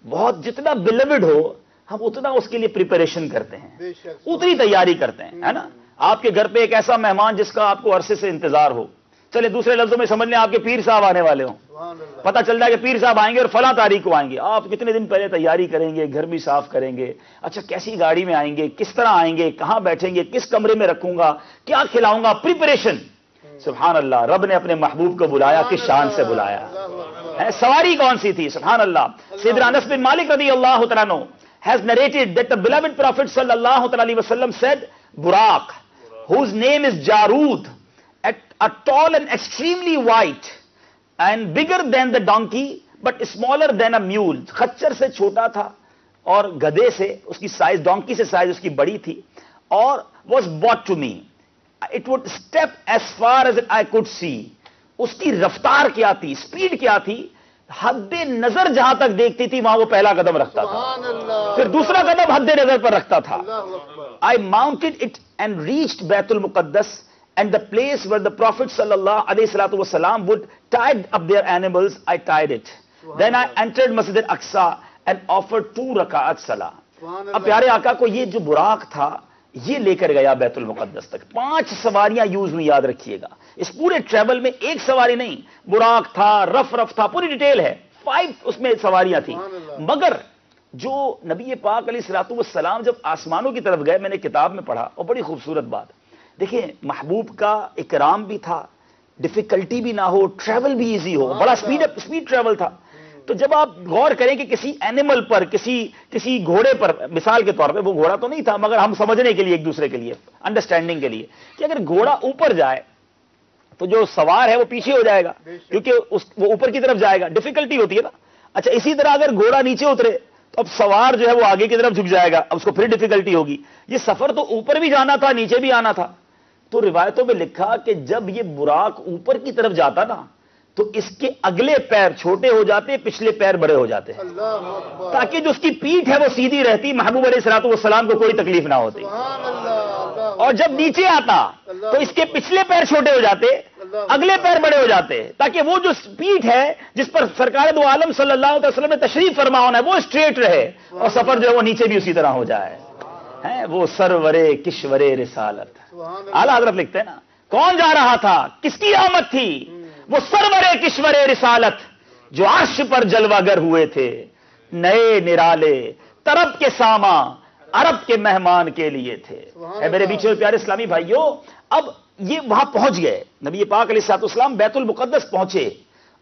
بہت جتنا بیلیوڈ ہو ہم اتنا اس کے لیے پریپریشن کرتے ہیں, بے شک. اتنی تیاری کرتے ہیں, ہے نا. آپ کے گھر پہ ایک ایسا مہمان جس کا آپ کو عرصے سے انتظار ہو, چلے دوسرے لفظوں میں سمجھ لیں آپ کے پیر صاحب آنے والے ہوں, سبحان اللہ. پتہ چل جائے کہ پیر صاحب آئیں گے اور فلاں تاریخ کو آئیں گے. آپ کتنے دن پہلے تیاری کریں گے, گھر بھی صاف کریں گے, اچھا کیسی گاڑی میں آئیں گے, کس طرح آئیں گے, کہاں بیٹھیں گے, کس کمرے میں رکھوں گا, کیا کھلاؤں گا, پریپریشن. سبحان اللہ, رب نے اپنے محبوب کو بلایا, کس شان سے بلایا. سواری کون سی تھی, سبحان اللہ. سیدنا انس بن مالک رضی اللہ تعالیٰ عنہ has narrated that the beloved Prophet sallallahu alaihi wasallam said, Buraq, whose name is Jarud, a tall and extremely white and bigger than the donkey but smaller than a mule. خچر سے چھوٹا تھا اور گدھے سے اس کی سائز, ڈونکی سے size اس کی بڑی تھی, اور was brought to me. It would step as far as I could see. اس کی رفتار کیا تھی, سپیڈ کیا تھی, حد نظر جہاں تک دیکھتی تھی وہاں وہ پہلا قدم رکھتا تھا, سبحان اللہ. پھر دوسرا قدم حد نظر پر رکھتا تھا. اللہ اکبر. I mounted it and reached Bayt al-Muqaddas and the place where the Prophet sallallahu alaihi salatu wasalam would tie up their animals. I tied it. Then I entered Masjid al-Aqsa and offered 2 rak'at salah. سبحان اب اللہ. پیارے آقا کو یہ جو براق تھا یہ لے کر گیا بیت المقدس تک. 5 سواریاں یوز ہوئی, یاد رکھیے گا. اس پورے ٹریول میں ایک سواری نہیں, براق تھا, رف تھا, پوری ڈیٹیل ہے. 5 اس میں سواریاں تھیں. مگر جو نبی پاک علیہ الصلوۃ والسلام جب آسمانوں کی طرف گئے, میں نے کتاب میں پڑھا, اور بڑی خوبصورت بات دیکھیں, محبوب کا اکرام بھی تھا, ڈیفیکلٹی بھی نہ ہو, ٹریول بھی ایزی ہو, بڑا سپیڈ ٹریول تھا. تو جب آپ غور کریں کہ کسی اینیمل پر, کسی گھوڑے پر, مثال کے طور پہ وہ گھوڑا تو نہیں تھا مگر ہم سمجھنے کے لیے, ایک دوسرے کے لیے, انڈرسٹینڈنگ کے لیے, کہ اگر گھوڑا اوپر جائے تو جو سوار ہے وہ پیچھے ہو جائے گا, کیونکہ وہ اوپر کی طرف جائے گا, ڈیفیکلٹی ہوتی ہے نا. اچھا اسی طرح اگر گھوڑا نیچے اترے تو اب سوار جو ہے وہ آگے کی طرف جھک جائے گا, اب اس کو پھر ڈیفیکلٹی ہوگی. یہ سفر تو اوپر بھی جانا تھا, نیچے بھی آنا تھا. تو روایتوں میں لکھا کہ جب یہ براق اوپر کی طرف جاتا نا تو اس کے اگلے پیر چھوٹے ہو جاتے, پچھلے پیر بڑے ہو جاتے, اللہ اکبر. تاکہ جو اس کی پیٹھ ہے وہ سیدھی رہتی, محبوب علیہ الصلوۃ والسلام کو کوئی تکلیف نہ ہوتی. سبحان اللہ. اللہ اور جب نیچے آتا تو اس کے پچھلے پیر چھوٹے ہو جاتے, اگلے پیر بڑے ہو جاتے, تاکہ وہ جو پیٹھ ہے جس پر سرکار دو عالم صلی اللہ علیہ وسلم نے تشریف فرما ہونا ہے وہ اسٹریٹ رہے, اور سفر جو ہے وہ نیچے بھی اسی طرح ہو جائے. ہیں وہ سرورے کشورے رسالت. سبحان اعلیٰ حضرت لکھتے ہیں نا, کون جا رہا تھا, کس کی آمد تھی, وہ سرورے کشورے رسالت جو عرش پر جلوہ گر ہوئے تھے, نئے نرالے طرب کے ساما عرب کے مہمان کے لیے تھے. اے میرے بیچ پیارے اسلامی بھائیوں, اب یہ وہاں پہنچ گئے, نبی پاک علیہ الصلوۃ والسلام بیت المقدس پہنچے.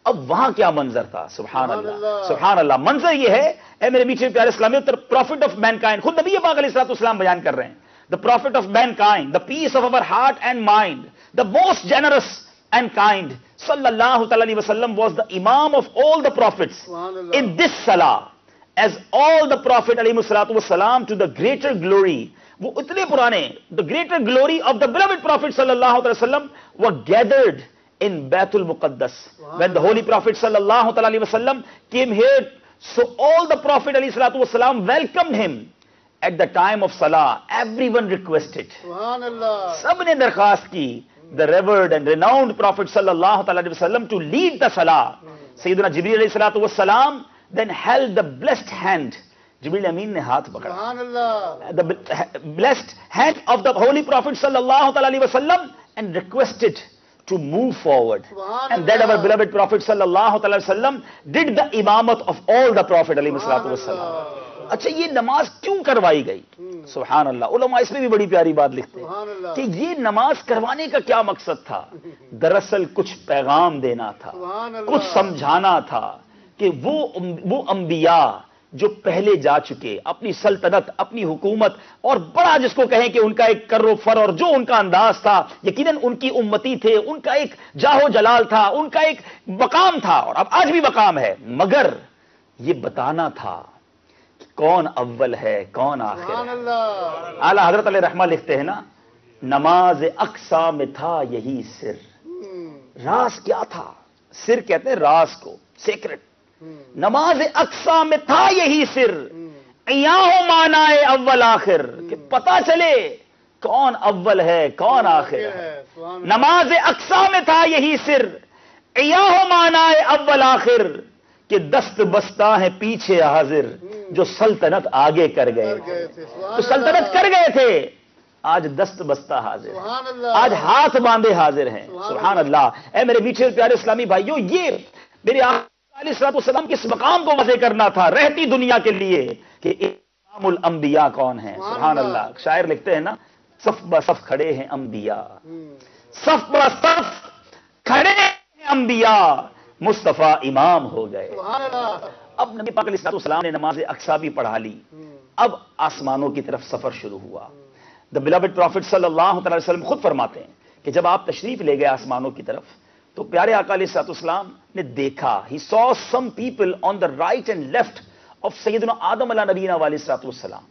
اب وہاں کیا منظر تھا, سبحان اللہ سبحان اللہ. منظر یہ ہے اے میرے بیچ پیارے اسلامی, پروفٹ آف مین کائنڈ, خود نبی پاک علیہ الصلوۃ والسلام بیان کر رہے ہیں. The prophet of mankind, the peace of our heart and mind, the most generous and kind, sallallahu alaihi wasallam was the imam of all the prophets in this salah, as all the prophet alaihi wasallam to the greater glory. وہ اتنے پرانے, the greater glory of the beloved prophet sallallahu alaihi wasallam were gathered in Baitul Muqaddas when the holy prophet sallallahu alaihi wasallam came here. So all the prophet alaihi wasallam welcomed him. At the time of Salah, everyone requested. سبحان اللہ. سب نے درخواست کی, the revered and renowned Prophet sallallahu alaihi wasallam to lead the Salah. Sayyidina Jibreel alayhi salatu wassalam then held the blessed hand. Jibreel Amin ne haath pakda. سبحان اللہ. The blessed hand of the Holy Prophet sallallahu alaihi wasallam and requested to move forward. And that our beloved Prophet sallallahu alaihi wasallam did the imamat of all the Prophet alayhi salatu wassalam. اچھا یہ نماز کیوں کروائی گئی, سبحان اللہ. علماء اس میں بھی بڑی پیاری بات لکھتے ہیں کہ یہ نماز کروانے کا کیا مقصد تھا. دراصل کچھ پیغام دینا تھا, کچھ سمجھانا تھا کہ وہ انبیاء جو پہلے جا چکے, اپنی سلطنت, اپنی حکومت, اور بڑا جس کو کہیں کہ ان کا ایک کر و فر اور جو ان کا انداز تھا, یقیناً ان کی امتی تھے, ان کا ایک جاہ و جلال تھا, ان کا ایک مقام تھا, اور اب آج بھی مقام ہے. مگر یہ بتانا تھا کون اول ہے کون آخر سبحان ہے. اللہ. اعلیٰ حضرت علیہ رحمہ لکھتے ہیں نا، نماز اقصا میں تھا یہی سر. راز کیا تھا؟ سر کہتے ہیں راز کو، سیکرٹ. نماز اقصا میں تھا یہی سر، یہاں مانا اول آخر، کہ پتا چلے کون اول ہے کون آخر ہے. نماز اقصا میں تھا یہی سر، یہاں مانا اول آخر، کہ دست بستہ ہے پیچھے حاضر، جو سلطنت آگے کر گئے تھے. تو سلطنت کر گئے تھے، آج دست بستہ حاضر ہیں، سبحان اللہ. آج ہاتھ باندھے حاضر ہیں. سبحان اللہ. اے میرے میٹھے پیارے اسلامی بھائیوں، یہ میرے آقا علیہ الصلوۃ والسلام کس مقام کو واضح کرنا تھا رہتی دنیا کے لیے کہ امام الانبیاء کون ہیں. سبحان اللہ. شاعر لکھتے ہیں نا، صف بہ صف کھڑے ہیں انبیاء، صف بہ صف کھڑے ہیں انبیاء، مصطفیٰ امام ہو گئے. سبحان اللہ. اب نبی پاک علیہ الصلوۃ والسلام نے نماز اقصا بھی پڑھا لی. اب آسمانوں کی طرف سفر شروع ہوا. دا بلوڈ پروفٹ صلی اللہ تعالی وسلم خود فرماتے ہیں کہ جب آپ تشریف لے گئے آسمانوں کی طرف تو پیارے آقا علیہ الصلوۃ والسلام نے دیکھا، ہی saw some people on the right and left of سیدنا آدم علیہ نبینا علیہ الصلوۃ والسلام.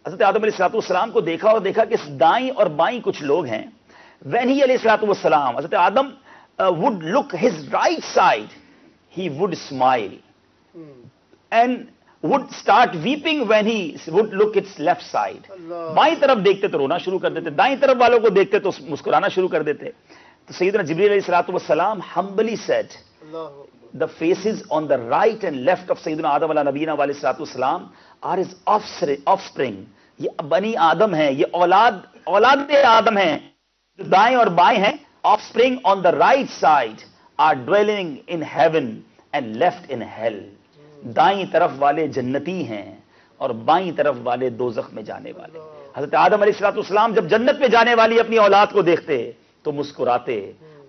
حضرت آدم علیہ الصلوۃ والسلام کو دیکھا اور دیکھا کہ دائیں اور بائیں کچھ لوگ ہیں. when he علیہ الصلوۃ والسلام، حضرت آدم would look his right side, he would smile and would start weeping when he would look its left side. بائیں طرف دیکھتے تو رونا شروع کر دیتے، دائیں طرف والوں کو دیکھتے تو مسکرانا شروع کر دیتے. تو سیدنا جبریل علیہ الصلوۃ والسلام humbly said, the faces on the right and left of سیدنا آدم علیہ نبینا علیہ الصلوۃ والسلام are his offspring. یہ بنی آدم ہیں، یہ اولاد آدم ہیں. جو دائیں اور بائیں ہیں، offspring on the right side are dwelling in heaven and left in hell. دائیں طرف والے جنتی ہیں اور بائیں طرف والے دوزخ میں جانے والے. حضرت آدم علیہ الصلوۃ والسلام جب جنت میں جانے والی اپنی اولاد کو دیکھتے تو مسکراتے،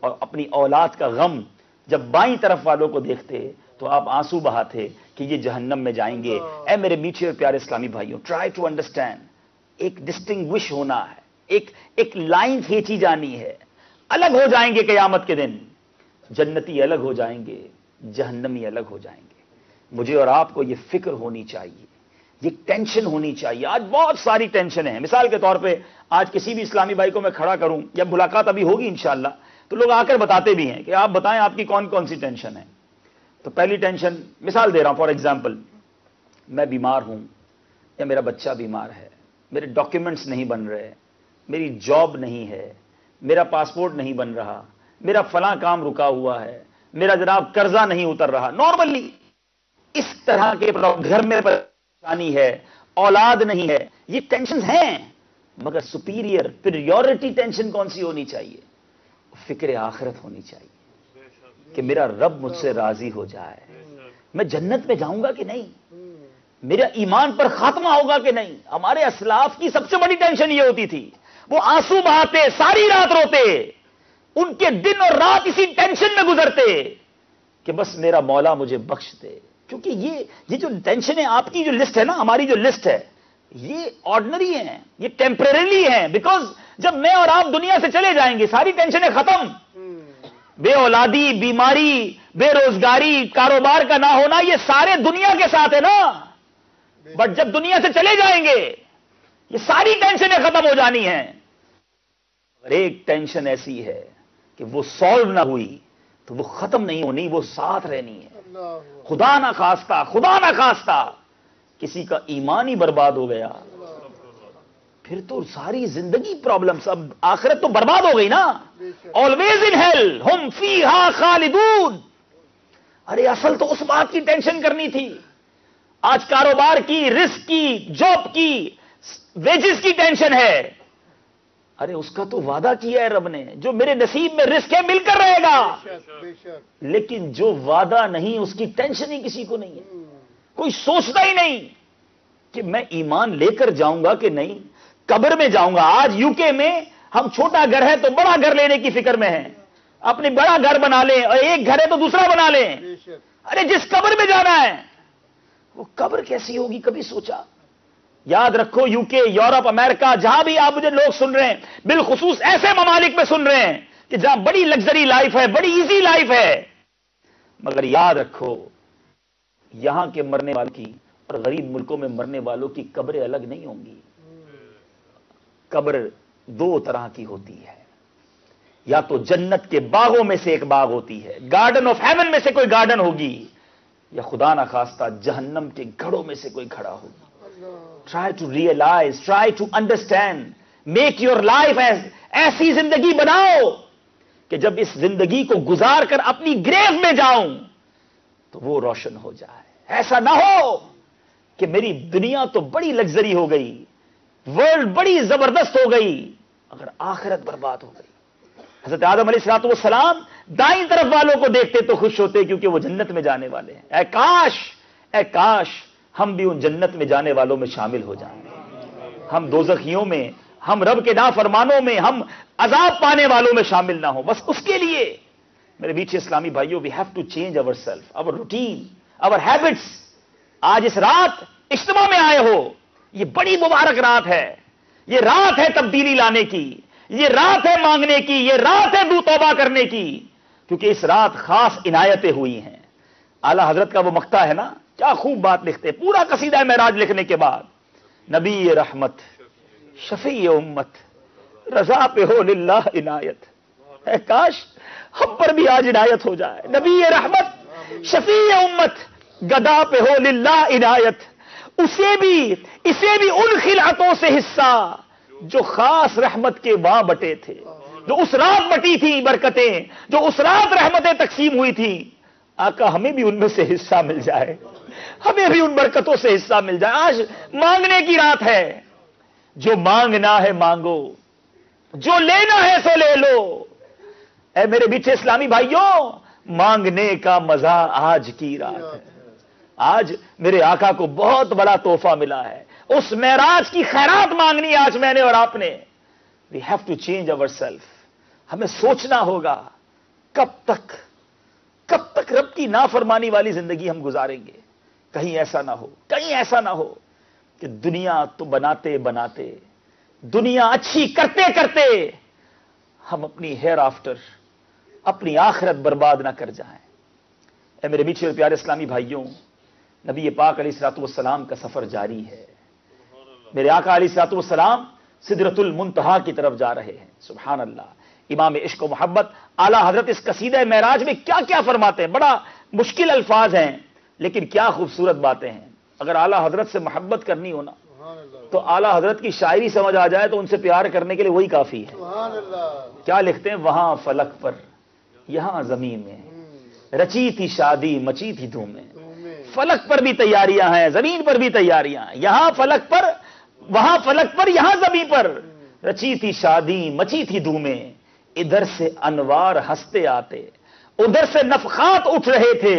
اور اپنی اولاد کا غم جب بائیں طرف والوں کو دیکھتے تو آپ آنسو بہاتے کہ یہ جہنم میں جائیں گے. اے میرے میٹھے اور پیارے اسلامی بھائیوں، ٹرائی ٹو انڈرسٹینڈ. ایک ڈسٹنگوش ہونا ہے، ایک لائن کھینچی جانی ہے. الگ ہو جائیں گے قیامت کے دن، جنتی الگ ہو جائیں گے، جہنمی الگ ہو جائیں گے. مجھے اور آپ کو یہ فکر ہونی چاہیے، یہ ٹینشن ہونی چاہیے. آج بہت ساری ٹینشن ہیں. مثال کے طور پہ آج کسی بھی اسلامی بھائی کو میں کھڑا کروں، یا ملاقات ابھی ہوگی انشاءاللہ، تو لوگ آ کر بتاتے بھی ہیں کہ آپ بتائیں آپ کی کون کون سی ٹینشن ہے. تو پہلی ٹینشن مثال دے رہا ہوں، فار ایگزامپل میں بیمار ہوں یا میرا بچہ بیمار ہے، میرے ڈاکیومنٹس نہیں بن رہے، میری جاب نہیں ہے، میرا پاسپورٹ نہیں بن رہا، میرا فلاں کام رکا ہوا ہے، میرا جناب قرضہ نہیں اتر رہا. نارملی اس طرح کے گھر میں پریشانی ہے، اولاد نہیں ہے، یہ ٹینشن ہیں. مگر سپیریئر پریورٹی ٹینشن کون سی ہونی چاہیے؟ فکر آخرت ہونی چاہیے کہ میرا رب مجھ سے راضی ہو جائے، میں جنت میں جاؤں گا کہ نہیں، میرا ایمان پر خاتمہ ہوگا کہ نہیں. ہمارے اسلاف کی سب سے بڑی ٹینشن یہ ہوتی تھی، وہ آنسو بہاتے، ساری رات روتے، ان کے دن اور رات اسی ٹینشن میں گزرتے کہ بس میرا مولا مجھے بخش دے. کیونکہ یہ جو ٹینشن ہے، آپ کی جو لسٹ ہے نا، ہماری جو لسٹ ہے، یہ آرڈنری ہیں، یہ ٹیمپریریلی ہیں. بیکاز جب میں اور آپ دنیا سے چلے جائیں گے ساری ٹینشنیں ختم. بے اولادی، بیماری، بے روزگاری، کاروبار کا نہ ہونا، یہ سارے دنیا کے ساتھ ہے نا. بٹ جب دنیا سے چلے جائیں گے یہ ساری ٹینشنیں ختم ہو جانی ہیں. اور ایک ٹینشن ایسی ہے کہ وہ سالو نہ ہوئی تو وہ ختم نہیں ہونی، وہ ساتھ رہنی ہے. خدا نہ خواستہ کسی کا ایمان ہی برباد ہو گیا، پھر تو ساری زندگی پرابلمز. اب آخرت تو برباد ہو گئی نا. آلویز ان ہیل ہم فیہا خالدون. ارے اصل تو اس بات کی ٹینشن کرنی تھی. آج کاروبار کی، رزق کی، جاب کی، ویجز کی ٹینشن ہے. ارے اس کا تو وعدہ کیا ہے رب نے، جو میرے نصیب میں رزق ہے مل کر رہے گا. لیکن جو وعدہ نہیں اس کی ٹینشن ہی کسی کو نہیں ہے. کوئی سوچتا ہی نہیں کہ میں ایمان لے کر جاؤں گا کہ نہیں، قبر میں جاؤں گا. آج یو کے میں ہم چھوٹا گھر ہے تو بڑا گھر لینے کی فکر میں ہیں، اپنی بڑا گھر بنا لیں، اور ایک گھر ہے تو دوسرا بنا لیں. ارے جس قبر میں جانا ہے وہ قبر کیسی ہوگی کبھی سوچا؟ یاد رکھو، یو کے، یورپ، امریکہ، جہاں بھی آپ مجھے لوگ سن رہے ہیں، بالخصوص ایسے ممالک میں سن رہے ہیں کہ جہاں بڑی لگژری لائف ہے، بڑی ایزی لائف ہے، مگر یاد رکھو یہاں کے مرنے والے کی اور غریب ملکوں میں مرنے والوں کی قبریں الگ نہیں ہوں گی. قبر دو طرح کی ہوتی ہے, یا تو جنت کے باغوں میں سے ایک باغ ہوتی ہے, گارڈن آف ہیون میں سے کوئی گارڈن ہوگی, یا خدا نہ خواستہ جہنم کے گھڑوں میں سے کوئی گھڑا ہوگا. Try to realise, try to understand, make your life ایسی زندگی بناؤ کہ جب اس زندگی کو گزار کر اپنی گریو میں جاؤں تو وہ روشن ہو جائے. ایسا نہ ہو کہ میری دنیا تو بڑی لگژری ہو گئی, ورلڈ بڑی زبردست ہو گئی, اگر آخرت برباد ہو گئی. حضرت آدم علیہ الصلوۃ والسلام دائیں طرف والوں کو دیکھتے تو خوش ہوتے کیونکہ وہ جنت میں جانے والے ہیں. اے کاش ہم بھی ان جنت میں جانے والوں میں شامل ہو جائیں. ہم دوزخیوں میں, ہم رب کے نافرمانوں میں, ہم عذاب پانے والوں میں شامل نہ ہوں. بس اس کے لیے میرے میٹھے اسلامی بھائیوں, we have to change our self, our routine, our habits. آج اس رات اجتماع میں آئے ہو, یہ بڑی مبارک رات ہے. یہ رات ہے تبدیلی لانے کی, یہ رات ہے مانگنے کی, یہ رات ہے توبہ کرنے کی, کیونکہ اس رات خاص عنایتیں ہوئی ہیں. اعلی حضرت کا وہ مقطع ہے نا, کیا خوب بات لکھتے, پورا قصیدہ معراج لکھنے کے بعد, نبی رحمت شفیع امت رضا پہ ہو للہ عنایت. اے کاش ہم پر بھی آج عنایت ہو جائے. نبی رحمت شفیع امت گدا پہ ہو للہ عنایت. اسے بھی ان خلعتوں سے حصہ جو خاص رحمت کے وہاں بٹے تھے, جو اس رات بٹی تھی برکتیں, جو اس رات رحمتیں تقسیم ہوئی تھی. آقا ہمیں بھی ان میں سے حصہ مل جائے, ہمیں بھی ان برکتوں سے حصہ مل جائے. آج مانگنے کی رات ہے. جو مانگنا ہے مانگو, جو لینا ہے سو لے لو. اے میرے میٹھے اسلامی بھائیوں, مانگنے کا مزہ آج کی رات ہے. آج میرے آقا کو بہت بڑا تحفہ ملا ہے. اس معراج کی خیرات مانگنی آج میں نے اور آپ نے. We have to change our self. ہمیں سوچنا ہوگا کب تک رب کی نافرمانی والی زندگی ہم گزاریں گے. کہیں ایسا نہ ہو کہ دنیا تو بناتے بناتے, دنیا اچھی کرتے کرتے ہم اپنی ہیئر آفٹر, اپنی آخرت برباد نہ کر جائیں. اے میرے میٹھے اور پیارے اسلامی بھائیوں, نبی پاک علیہ الصلوۃ والسلام کا سفر جاری ہے. میرے آقا علیہ الصلوۃ والسلام سدرۃ المنتہا کی طرف جا رہے ہیں. سبحان اللہ. امام عشق و محبت اعلی حضرت اس قصیدہ معراج میں کیا کیا فرماتے ہیں. بڑا مشکل الفاظ ہیں لیکن کیا خوبصورت باتیں ہیں. اگر اعلی حضرت سے محبت کرنی ہو نا تو اعلی حضرت کی شاعری سمجھ آ جائے تو ان سے پیار کرنے کے لیے وہی کافی ہے. کیا لکھتے ہیں, وہاں فلک پر یہاں زمین میں رچی تھی شادی مچی تھی دھومیں. فلک پر بھی تیاریاں ہیں, زمین پر بھی تیاریاں ہیں. یہاں فلک پر, وہاں فلک پر, یہاں زمین پر رچی تھی شادی مچی تھی دھومیں. ادھر سے انوار ہنستے آتے, ادھر سے نفخات اٹھ رہے تھے.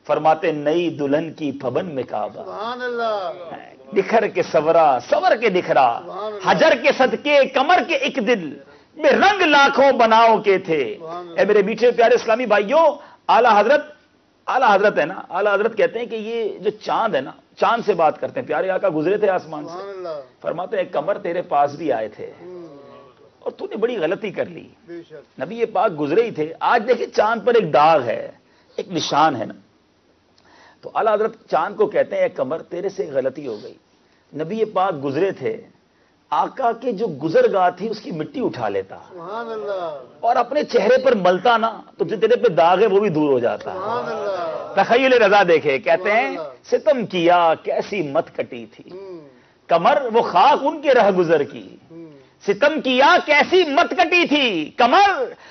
فرماتے نئی دلہن کی پھبن میں کعبہ, بکھر کے سور کے دکھرا, حجر کے صدقے کمر کے ایک دل میں رنگ لاکھوں بناؤ کے تھے. اے میرے میٹھے پیارے اسلامی بھائیوں, اعلی حضرت ہے نا, اعلی حضرت کہتے ہیں کہ یہ جو چاند ہے نا, چاند سے بات کرتے ہیں. پیارے آقا گزرے تھے آسمان سے, فرماتے ہیں کمر تیرے پاس بھی آئے تھے اور تو نے بڑی غلطی کر لی. نبی یہ پاک گزرے ہی تھے. آج دیکھیں چاند پر ایک داغ ہے, ایک نشان ہے نا, تو اعلی حضرت چاند کو کہتے ہیں اے کمر تیرے سے غلطی ہو گئی. نبی یہ پاک گزرے تھے, آقا کے جو گزرگاہ تھی اس کی مٹی اٹھا لیتا اور اپنے چہرے پر ملتا نا تو جو تیرے پہ داغ ہے وہ بھی دور ہو جاتا. تخیل رضا دیکھے, کہتے ہیں ستم کیا کیسی مت کٹی تھی کمر وہ خاک ان کے رہ گزر کی. ستم کیا کیسی مت کٹی تھی کمر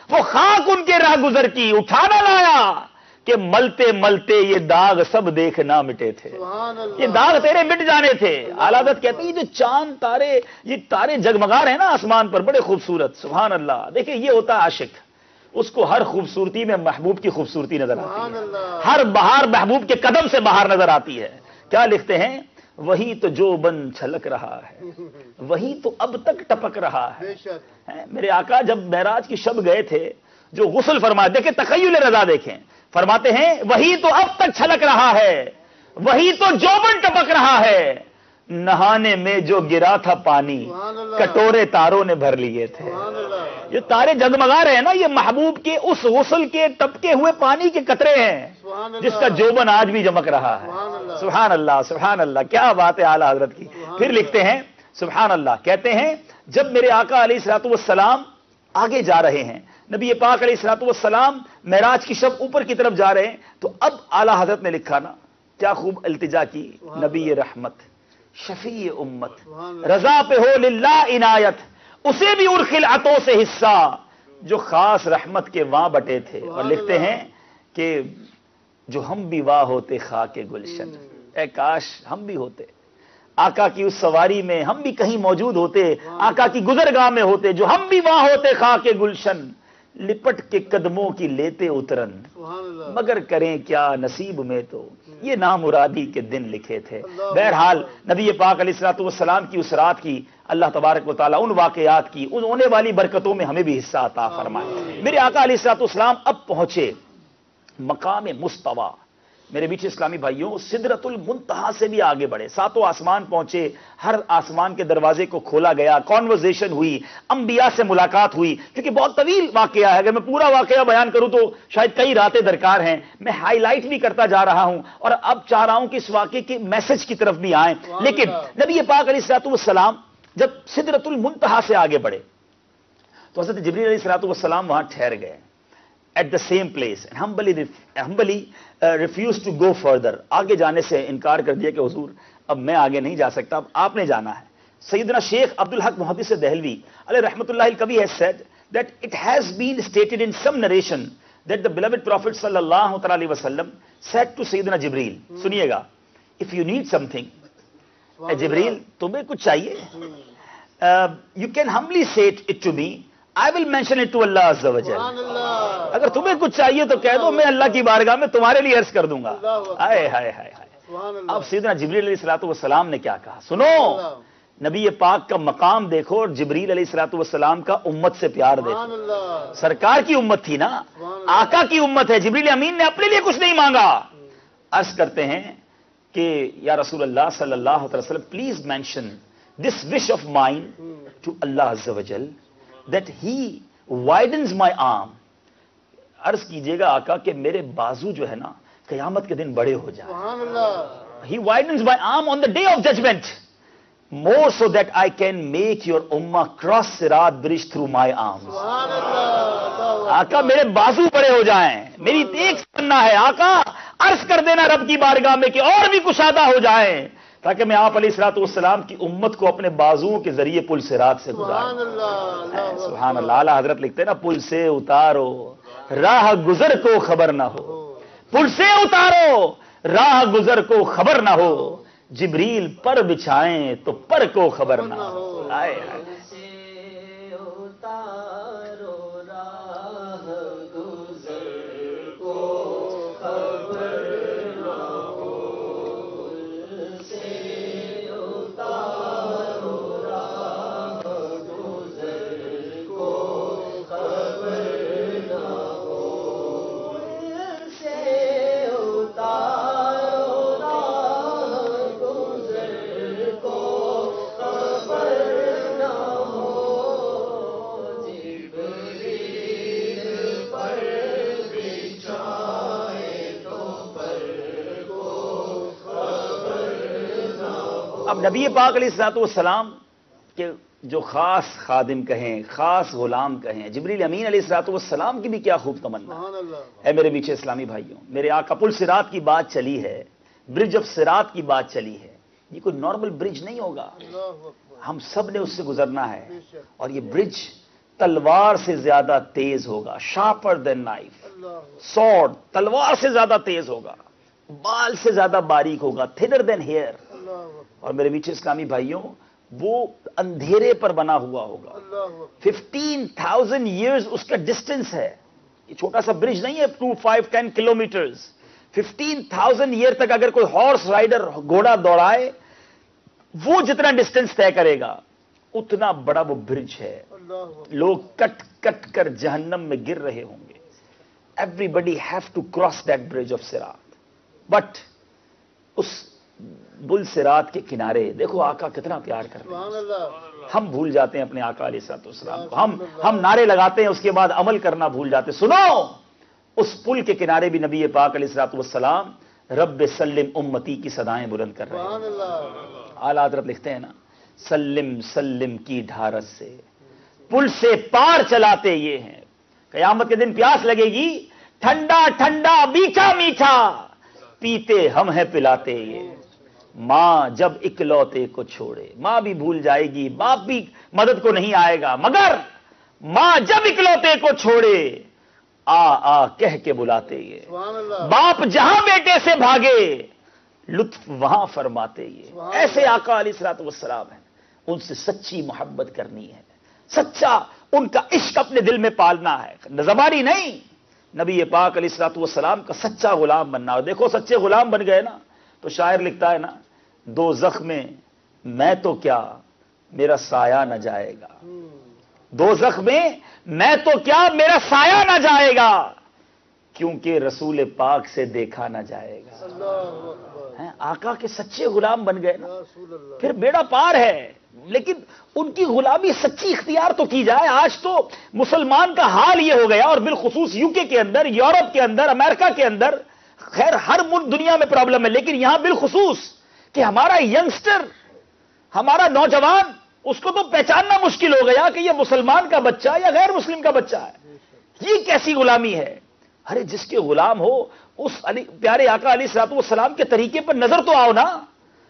وہ خاک ان کے راہ گزر کی. اٹھانا لایا کہ ملتے ملتے یہ داغ سب دیکھ نہ مٹے تھے. یہ داغ تیرے مٹ جانے تھے. اعلی حضرت کہتے ہیں یہ جو چاند تارے, یہ تارے جگمگا رہے ہیں نا آسمان پر, بڑے خوبصورت. سبحان اللہ. دیکھیں یہ ہوتا ہے عاشق, اس کو ہر خوبصورتی میں محبوب کی خوبصورتی نظر آتی ہے, ہر بہار محبوب کے قدم سے باہر نظر آتی ہے. کیا لکھتے ہیں, وہی تو جو بن چھلک رہا ہے, وہی تو اب تک ٹپک رہا ہے. میرے آقا جب معراج کی شب گئے تھے, جو غسل فرمائے, دیکھیں تخیل رضا دیکھیں, فرماتے ہیں وہی تو اب تک چھلک رہا ہے, وہی تو جوبن ٹپک رہا ہے. نہانے میں جو گرا تھا پانی کٹورے تاروں نے بھر لیے تھے. یہ تارے جگمگا رہے ہیں نا, یہ محبوب کے اس غسل کے ٹپکے ہوئے پانی کے قطرے ہیں جس کا جوبن آج بھی چمک رہا ہے. سبحان اللہ سبحان اللہ، کیا بات ہے اعلیٰ حضرت کی. پھر لکھتے ہیں سبحان اللہ، کہتے ہیں جب میرے آقا علیہ الصلوۃ والسلام آگے جا رہے ہیں، نبی پاک علیہ الصلوۃ والسلام معراج کی شب اوپر کی طرف جا رہے ہیں، تو اب اعلیٰ حضرت نے لکھا نا کیا خوب التجا کی، نبی رحمت شفیع امت رضا پہ ہو للہ عنایت، اسے بھی ارخل عطوں سے حصہ جو خاص رحمت کے وہاں بٹے تھے. اور لکھتے ہیں کہ جو ہم بھی واہ ہوتے خاک گلشن، اے کاش ہم بھی ہوتے آقا کی اس سواری میں، ہم بھی کہیں موجود ہوتے، آقا کی گزرگاہ میں ہوتے، جو ہم بھی وہاں ہوتے خاک گلشن، لپٹ کے قدموں کی لیتے اترن، مگر کریں کیا نصیب میں تو یہ نامرادی کے دن لکھے تھے. بہرحال نبی پاک علیہ الصلوۃ والسلام کی اس رات کی اللہ تبارک و تعالیٰ ان واقعات کی، ان ہونے والی برکتوں میں ہمیں بھی حصہ عطا فرمائے. میرے آقا علیہ الصلوۃ والسلام اب پہنچے مقام مستوی. میرے بیچ اسلامی بھائیوں، سدرۃ المنتہا سے بھی آگے بڑھے، ساتوں آسمان پہنچے، ہر آسمان کے دروازے کو کھولا گیا، کانورزیشن ہوئی، انبیاء سے ملاقات ہوئی. کیونکہ بہت طویل واقعہ ہے، اگر میں پورا واقعہ بیان کروں تو شاید کئی راتیں درکار ہیں. میں ہائی لائٹ بھی کرتا جا رہا ہوں اور اب چاہ رہا ہوں کہ اس واقعے کے میسج کی طرف بھی آئیں. لیکن نبی پاک علیہ الصلوۃ والسلام جب سدرۃ المنتہا سے آگے بڑھے تو حضرت جبریل علیہ الصلوۃ والسلام وہاں ٹھہر گئے at the same place and humbly refused to go further. آگے جانے سے انکار کر دیا کہ حضور اب میں آگے نہیں جا سکتا، اب آپ نے جانا ہے. سیدنا شیخ عبدالحق محدث دہلوی علیہ رحمۃ اللہ الکوی has said that it has been stated in some narration that the beloved prophet صلی اللہ علیہ وسلم said to سیدنا جبریل، سنیے گا، if you need something، اے جبریل تمہیں کچھ چاہیے، you can humbly say it to me, I will mention it to Allah عز و جل. اگر تمہیں کچھ چاہیے تو کہہ دو، میں اللہ کی بارگاہ میں تمہارے لیے عرض کر دوں گا. ہائے ہائے ہائے ہائے. اب سیدنا جبریل علیہ الصلوۃ والسلام نے کیا کہا سنو، نبی پاک کا مقام دیکھو، اور جبریل علیہ الصلوۃ والسلام کا امت سے پیار دیکھو. سرکار کی امت تھی نا، آقا کی امت ہے. جبریل امین نے اپنے لیے کچھ نہیں مانگا. عرض کرتے ہیں کہ یا رسول اللہ صلی اللہ علیہ وسلم please mention this wish of mine to اللہ عز و جل that he widens my arm. عرض کیجئے گا آقا کہ میرے بازو جو ہے نا قیامت کے دن بڑے ہو جائیں. He widens my arm on the day of judgment more so that I can make your ummah cross Sirat bridge through my arms. آقا میرے بازو بڑے ہو جائیں، میری ایک تمنا ہے آقا، عرض کر دینا رب کی بارگاہ میں کہ اور بھی کشادہ ہو جائیں تاکہ میں آپ علیہ الصلوۃ والسلام کی امت کو اپنے بازوؤں کے ذریعے پل صراط سے گزاروں. سبحان اللہ. اعلیٰ حضرت لکھتے ہیں نا، پل سے اتارو راہ گزر کو خبر نہ ہو، پل سے اتارو راہ گزر کو خبر نہ ہو، جبریل پر بچھائیں تو پر کو خبر نہ ہو. آئے آئے. اب نبی پاک علیہ الصلوۃ والسلام کے جو خاص خادم کہیں، خاص غلام کہیں، جبریل امین علیہ الصلوۃ والسلام کی بھی کیا خوب تمنا ہے. میرے میٹھے اسلامی بھائیوں، میرے آقا پل صراط کی بات چلی ہے، برج آف صراط کی بات چلی ہے. یہ کوئی نارمل برج نہیں ہوگا، ہم سب نے اس سے گزرنا ہے، اور یہ برج تلوار سے زیادہ تیز ہوگا. شارپر دین نائف، سورڈ، تلوار سے زیادہ تیز ہوگا، بال سے زیادہ باریک ہوگا، تھنر دین ہیئر. اور میرے میٹھے اسلامی بھائیوں، وہ اندھیرے پر بنا ہوا ہوگا. 15,000 ایئرز اس کا ڈسٹنس ہے. یہ چھوٹا سا برج نہیں ہے 2, 5, 10 کلومیٹرز. 15,000 ایئر تک اگر کوئی ہارس رائڈر گھوڑا دوڑائے، وہ جتنا ڈسٹنس طے کرے گا اتنا بڑا وہ برج ہے. لوگ کٹ کٹ کر جہنم میں گر رہے ہوں گے. Everybody have to cross that bridge of Sirat. But اس بل صراط کے کنارے دیکھو آقا کتنا پیار کر رہے ہیں. ہم بھول جاتے ہیں اپنے آقا علیہ الصلوۃ والسلام کو. ہم نعرے لگاتے ہیں، اس کے بعد عمل کرنا بھول جاتے. سنو، اس پل کے کنارے بھی نبی پاک علیہ الصلوۃ والسلام رب سلم امتی کی صدائیں بلند کر رہے ہیں. سبحان اللہ. اعلیٰ حضرت لکھتے ہیں نا، سلم سلم کی ڈھارس سے پل سے پار چلاتے یہ ہیں. قیامت کے دن پیاس لگے گی، ٹھنڈا ٹھنڈا میٹھا میٹھا پیتے ہم ہیں پلاتے یہ. ماں جب اکلوتے کو چھوڑے، ماں بھی بھول جائے گی، باپ بھی مدد کو نہیں آئے گا، مگر ماں جب اکلوتے کو چھوڑے آ آ کہہ کے بلاتے یہ. سبحان اللہ. باپ جہاں بیٹے سے بھاگے لطف وہاں فرماتے یہ. ایسے آقا علیہ الصلوۃ والسلام ہیں، ان سے سچی محبت کرنی ہے، سچا ان کا عشق اپنے دل میں پالنا ہے، زبانی نہیں. نبی پاک علیہ الصلوۃ والسلام کا سچا غلام بننا. اور دیکھو سچے غلام بن گئے نا تو شاعر لکھتا ہے نا، دو زخم میں تو کیا میرا سایہ نہ جائے گا. دو زخم میں تو کیا میرا سایہ نہ جائے گا، کیونکہ رسول پاک سے دیکھا نہ جائے گا. اللہ اکبر. ہیں، آقا کے سچے غلام بن گئے نا، یا رسول اللہ. پھر بیڑا پار ہے. لیکن ان کی غلامی سچی اختیار تو کی جائے. آج تو مسلمان کا حال یہ ہو گیا، اور بالخصوص یو کے اندر، یورپ کے اندر، امریکہ کے اندر، خیر ہر ملک دنیا میں پرابلم ہے، لیکن یہاں بالخصوص کہ ہمارا ینگسٹر، ہمارا نوجوان، اس کو تو پہچاننا مشکل ہو گیا کہ یہ مسلمان کا بچہ یا غیر مسلم کا بچہ ہے. یہ کیسی غلامی ہے؟ ارے جس کے غلام ہو اس پیارے آقا علیہ الصلوۃ والسلام کے طریقے پر نظر تو آؤ نا.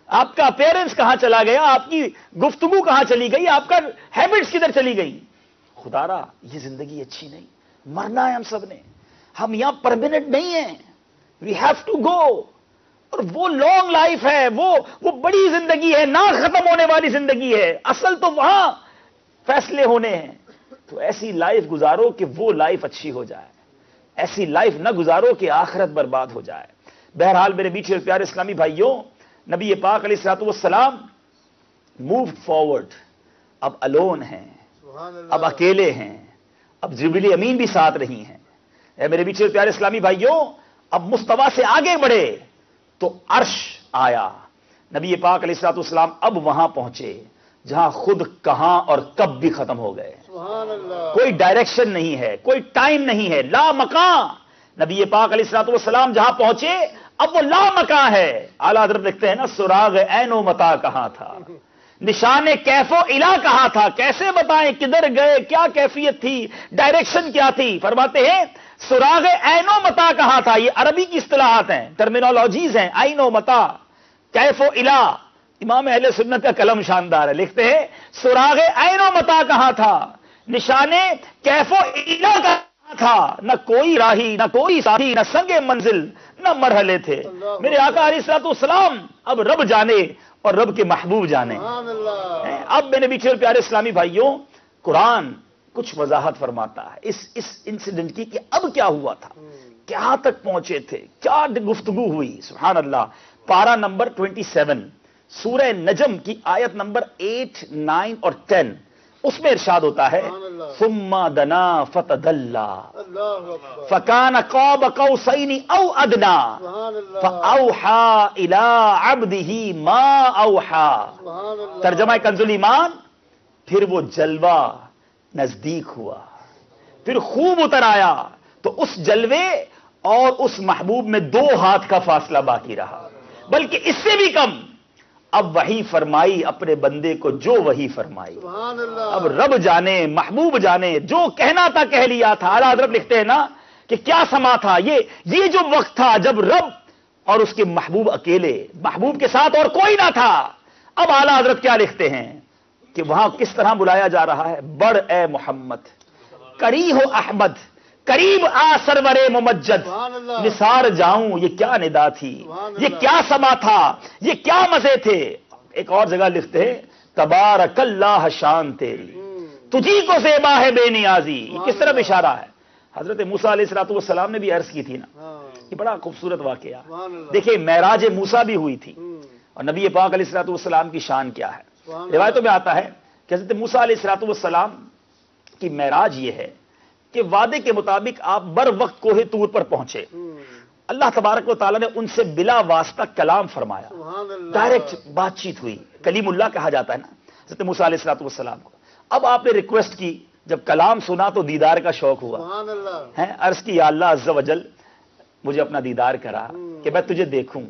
آپ کا اپیرنس کہاں چلا گیا، آپ کی گفتگو کہاں چلی گئی، آپ کا ہیبٹس کدھر چلی گئی؟ خدا را یہ زندگی اچھی نہیں، مرنا ہے ہم سب نے، ہم یہاں پرماننٹ نہیں ہیں. We have to go. اور وہ لانگ لائف ہے، وہ بڑی زندگی ہے، نہ ختم ہونے والی زندگی ہے. اصل تو وہاں فیصلے ہونے ہیں. تو ایسی لائف گزارو کہ وہ لائف اچھی ہو جائے، ایسی لائف نہ گزارو کہ آخرت برباد ہو جائے. بہرحال میرے میٹھے اور پیارے اسلامی بھائیوں، نبی پاک علیہ الصلوۃ والسلام موو فارورڈ. اب الون ہیں، سبحان اللہ. اب اکیلے ہیں، اب جبریل امین بھی ساتھ نہیں ہیں. اے میرے میٹھے اور پیارے اسلامی بھائیوں، اب مستوی سے آگے بڑھے تو عرش آیا. نبی پاک علیہ الصلوۃ والسلام اب وہاں پہنچے جہاں خود کہاں اور کب بھی ختم ہو گئے. سبحان اللہ. کوئی ڈائریکشن نہیں ہے، کوئی ٹائم نہیں ہے، لا مکان. نبی پاک علیہ الصلوۃ والسلام جہاں پہنچے اب وہ لا مکان ہے. اعلیٰ حضرت لکھتے ہیں نا، سراغ عین و متا کہاں تھا، نشان کیف و الا کہاں تھا. کیسے بتائیں کدھر گئے، کیا کیفیت تھی، ڈائریکشن کیا تھی؟ فرماتے ہیں سراغ عین و متا کہاں تھا. یہ عربی کی اصطلاحات ہیں، ٹرمینالوجیز ہیں. عین و متا، کیف و الا. امام اہل سنت کا قلم شاندار ہے، لکھتے ہیں سراغ عین و متا کہاں تھا، نشانے کیف و الا کہاں تھا. نہ کوئی راہی، نہ کوئی ساتھی، نہ سنگ منزل، نہ مرحلے تھے. میرے آقا علیہ الصلوۃ والسلام اب رب جانے اور رب کے محبوب جانے. سبحان اللہ. اب میرے میٹھے اور پیارے اسلامی بھائیوں، قرآن کچھ وضاحت فرماتا ہے اس انسیڈنٹ کی کہ اب کیا ہوا تھا، کہاں تک پہنچے تھے، کیا گفتگو ہوئی. سبحان اللہ. پارہ نمبر 27 سورہ نجم کی آیت نمبر 8، 9 اور 10، اس میں ارشاد ہوتا ہے ثم دنا فتدلا اللہ اکبر. فکان قاب قوسین او ادنا سبحان اللہ. فاوحا الی عبدہ ما اوحا. سبحان اللہ. ترجمہ کنز الایمان، پھر وہ جلوہ نزدیک ہوا، پھر خوب اتر آیا تو اس جلوے اور اس محبوب میں 2 ہاتھ کا فاصلہ باقی رہا، بلکہ اس سے بھی کم. اب وحی فرمائی اپنے بندے کو جو وحی فرمائی. سبحان اللہ. اب رب جانے، محبوب جانے، جو کہنا تھا کہہ لیا تھا. اعلیٰ حضرت لکھتے ہیں نا کہ کیا سما تھا یہ جو وقت تھا جب رب اور اس کے محبوب اکیلے، محبوب کے ساتھ اور کوئی نہ تھا. اب اعلیٰ حضرت کیا لکھتے ہیں کہ وہاں کس طرح بلایا جا رہا ہے، بڑھ اے محمد، کری ہو احمد، قریب آ سرور ممجد، سبحان اللہ. نثار جاؤں. یہ کیا ندا تھی، سبحان یہ اللہ. کیا سما تھا، یہ کیا مزے تھے. ایک اور جگہ لکھتے ہیں تبارک اللہ شان تیری، تجھی کو زیبا ہے بے نیازی. یہ کس طرح اشارہ ہے؟ حضرت موسیٰ علیہ الصلوۃ والسلام نے بھی عرض کی تھی نا، ہاں. یہ بڑا خوبصورت واقعہ. سبحان اللہ. دیکھیں معراج موسیٰ بھی ہوئی تھی، اور نبی پاک علیہ الصلوۃ والسلام کی شان کیا ہے. سبحان اللہ. روایتوں میں آتا ہے کہ حضرت موسیٰ علیہ الصلوۃ والسلام کی معراج یہ ہے کہ وعدے کے مطابق آپ بر وقت کوہ طور پر پہنچے. اللہ تبارک و تعالیٰ نے ان سے بلا واسطہ کلام فرمایا، سبحان اللہ. ڈائریکٹ بات چیت ہوئی. کلیم اللہ کہا جاتا ہے نا حضرت موسیٰ علیہ الصلوۃ والسلام کو. اب آپ نے ریکویسٹ کی، جب کلام سنا تو دیدار کا شوق ہوا. سبحان اللہ. ہیں عرض کی یا اللہ عز و جل، مجھے اپنا دیدار کرا کہ میں تجھے دیکھوں.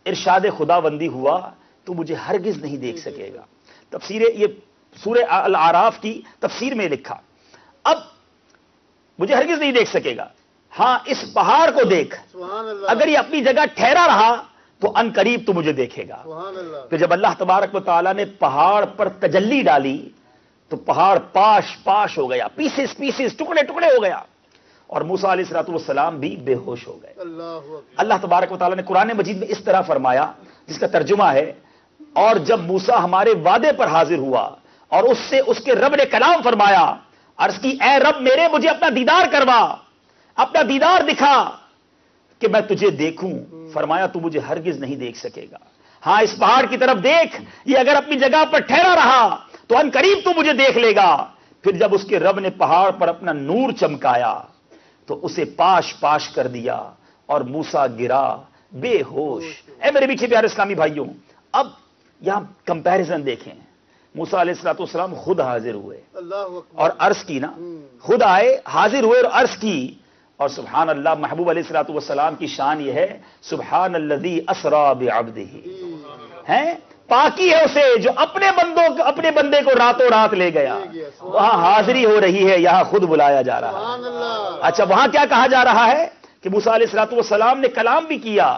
ارشاد خداوندی ہوا تو مجھے ہرگز نہیں دیکھ سکے گا. تفسیر یہ سورہ الاعراف کی تفسیر میں لکھا اب مجھے ہرگز نہیں دیکھ سکے گا. ہاں اس پہاڑ کو دیکھ, سبحان اللہ. اگر یہ اپنی جگہ ٹھہرا رہا تو ان قریب تو مجھے دیکھے گا. سبحان اللہ. پھر جب اللہ تبارک و تعالیٰ نے پہاڑ پر تجلی ڈالی تو پہاڑ پاش پاش ہو گیا, پیسز پیسز, ٹکڑے ٹکڑے ہو گیا, اور موسیٰ علیہ الصلوۃ والسلام بھی بے ہوش ہو گئے. اللہ اکبر. اللہ تبارک و تعالیٰ نے قرآن مجید میں اس طرح فرمایا, جس کا ترجمہ ہے, اور جب موسیٰ ہمارے وعدے پر حاضر ہوا اور اس سے اس کے رب نے کلام فرمایا, عرض کی اے رب میرے مجھے اپنا دیدار کروا, اپنا دیدار دکھا کہ میں تجھے دیکھوں. فرمایا تو مجھے ہرگز نہیں دیکھ سکے گا. ہاں اس پہاڑ کی طرف دیکھ, یہ اگر اپنی جگہ پر ٹھہرا رہا تو ان قریب تو مجھے دیکھ لے گا. پھر جب اس کے رب نے پہاڑ پر اپنا نور چمکایا تو اسے پاش پاش کر دیا اور موسیٰ گرا بے ہوش. اے میرے پیچھے پیارے اسلامی بھائیوں, اب یہاں کمپیریزن دیکھیں. موسیٰ علیہ الصلوۃ والسلام خود حاضر ہوئے اللہ اکبر. اور عرض کی نا, خود آئے, حاضر ہوئے اور عرض کی. اور سبحان اللہ, محبوب علیہ الصلوۃ والسلام کی شان یہ ہے, سبحان الذی اسری بعبدہ, ہیں پاکی ہے اسے جو اپنے بندے کو راتوں رات لے گیا. وہاں حاضری ہو رہی ہے, یہاں خود بلایا جا رہا ہے. سبحان اللہ. اچھا وہاں کیا کہا جا رہا ہے کہ موسیٰ علیہ الصلوۃ والسلام نے کلام بھی کیا,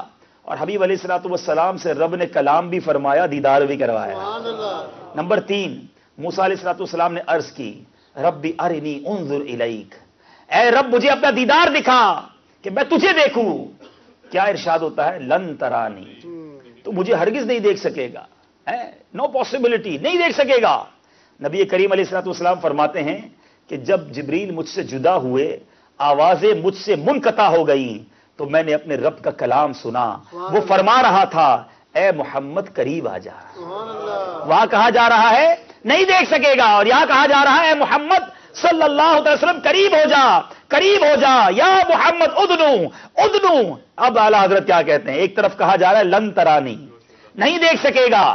اور حبیب علیہ الصلوۃ والسلام سے رب نے کلام بھی فرمایا, دیدار بھی کروایا. سبحان اللہ. نمبر 3, موسیٰ علیہ الصلوۃ والسلام نے عرض کی, ربی ارنی انظر الیک, اے رب مجھے اپنا دیدار دکھا کہ میں تجھے دیکھوں. کیا ارشاد ہوتا ہے, لن ترانی, تو مجھے ہرگز نہیں دیکھ سکے گا, نو پاسبلٹی, نہیں دیکھ سکے گا. نبی کریم علیہ الصلوۃ والسلام فرماتے ہیں کہ جب جبریل مجھ سے جدا ہوئے, آوازیں مجھ سے منقطع ہو گئیں, تو میں نے اپنے رب کا کلام سنا. وہ فرما رہا تھا, اے محمد قریب آ جا. سبحان اللہ. وہاں کہا جا رہا ہے نہیں دیکھ سکے گا, اور یہاں کہا جا رہا ہے, اے محمد صلی اللہ علیہ وسلم قریب ہو جا, قریب ہو جا, یا محمد ادنو ادنو. اب اعلیٰ حضرت کیا کہتے ہیں, ایک طرف کہا جا رہا ہے لن ترانی, نہیں دیکھ سکے گا,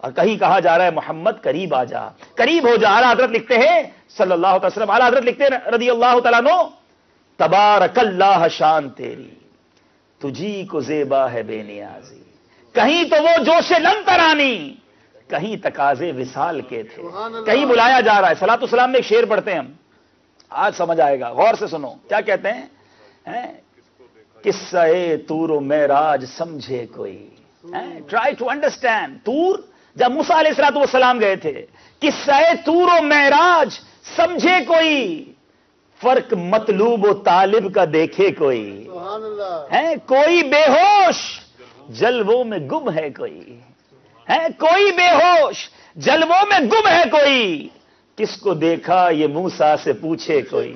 اور کہیں کہا جا رہا ہے محمد قریب آ جا, قریب ہو جا. اعلیٰ حضرت لکھتے ہیں صلی اللہ علیہ وسلم, اعلیٰ حضرت لکھتے ہیں رضی اللہ تعالیٰ عنہ, تبارک اللہ شان تیری, تجھی کو زیبا ہے بے نیازی. کہیں تو وہ جوش لن ترانی, کہیں تقاضے وصال کے تھے, کہیں بلایا جا رہا ہے. صلاۃ السلام میں ایک شعر پڑھتے ہیں ہم, آج سمجھ آئے گا, غور سے سنو. کیا کہتے ہیں, قصہ طور و معراج سمجھے کوئی, ٹرائی ٹو انڈرسٹینڈ. طور جب موسیٰ علیہ الصلوۃ والسلام گئے تھے, قصہ طور و معراج سمجھے کوئی, فرق مطلوب و طالب کا دیکھے کوئی. سبحان اللہ. ہے کوئی بے ہوش جلووں میں گم ہے کوئی, ہے کوئی بے ہوش جلووں میں گم ہے کوئی, کس کو دیکھا یہ موسیٰ سے پوچھے کوئی,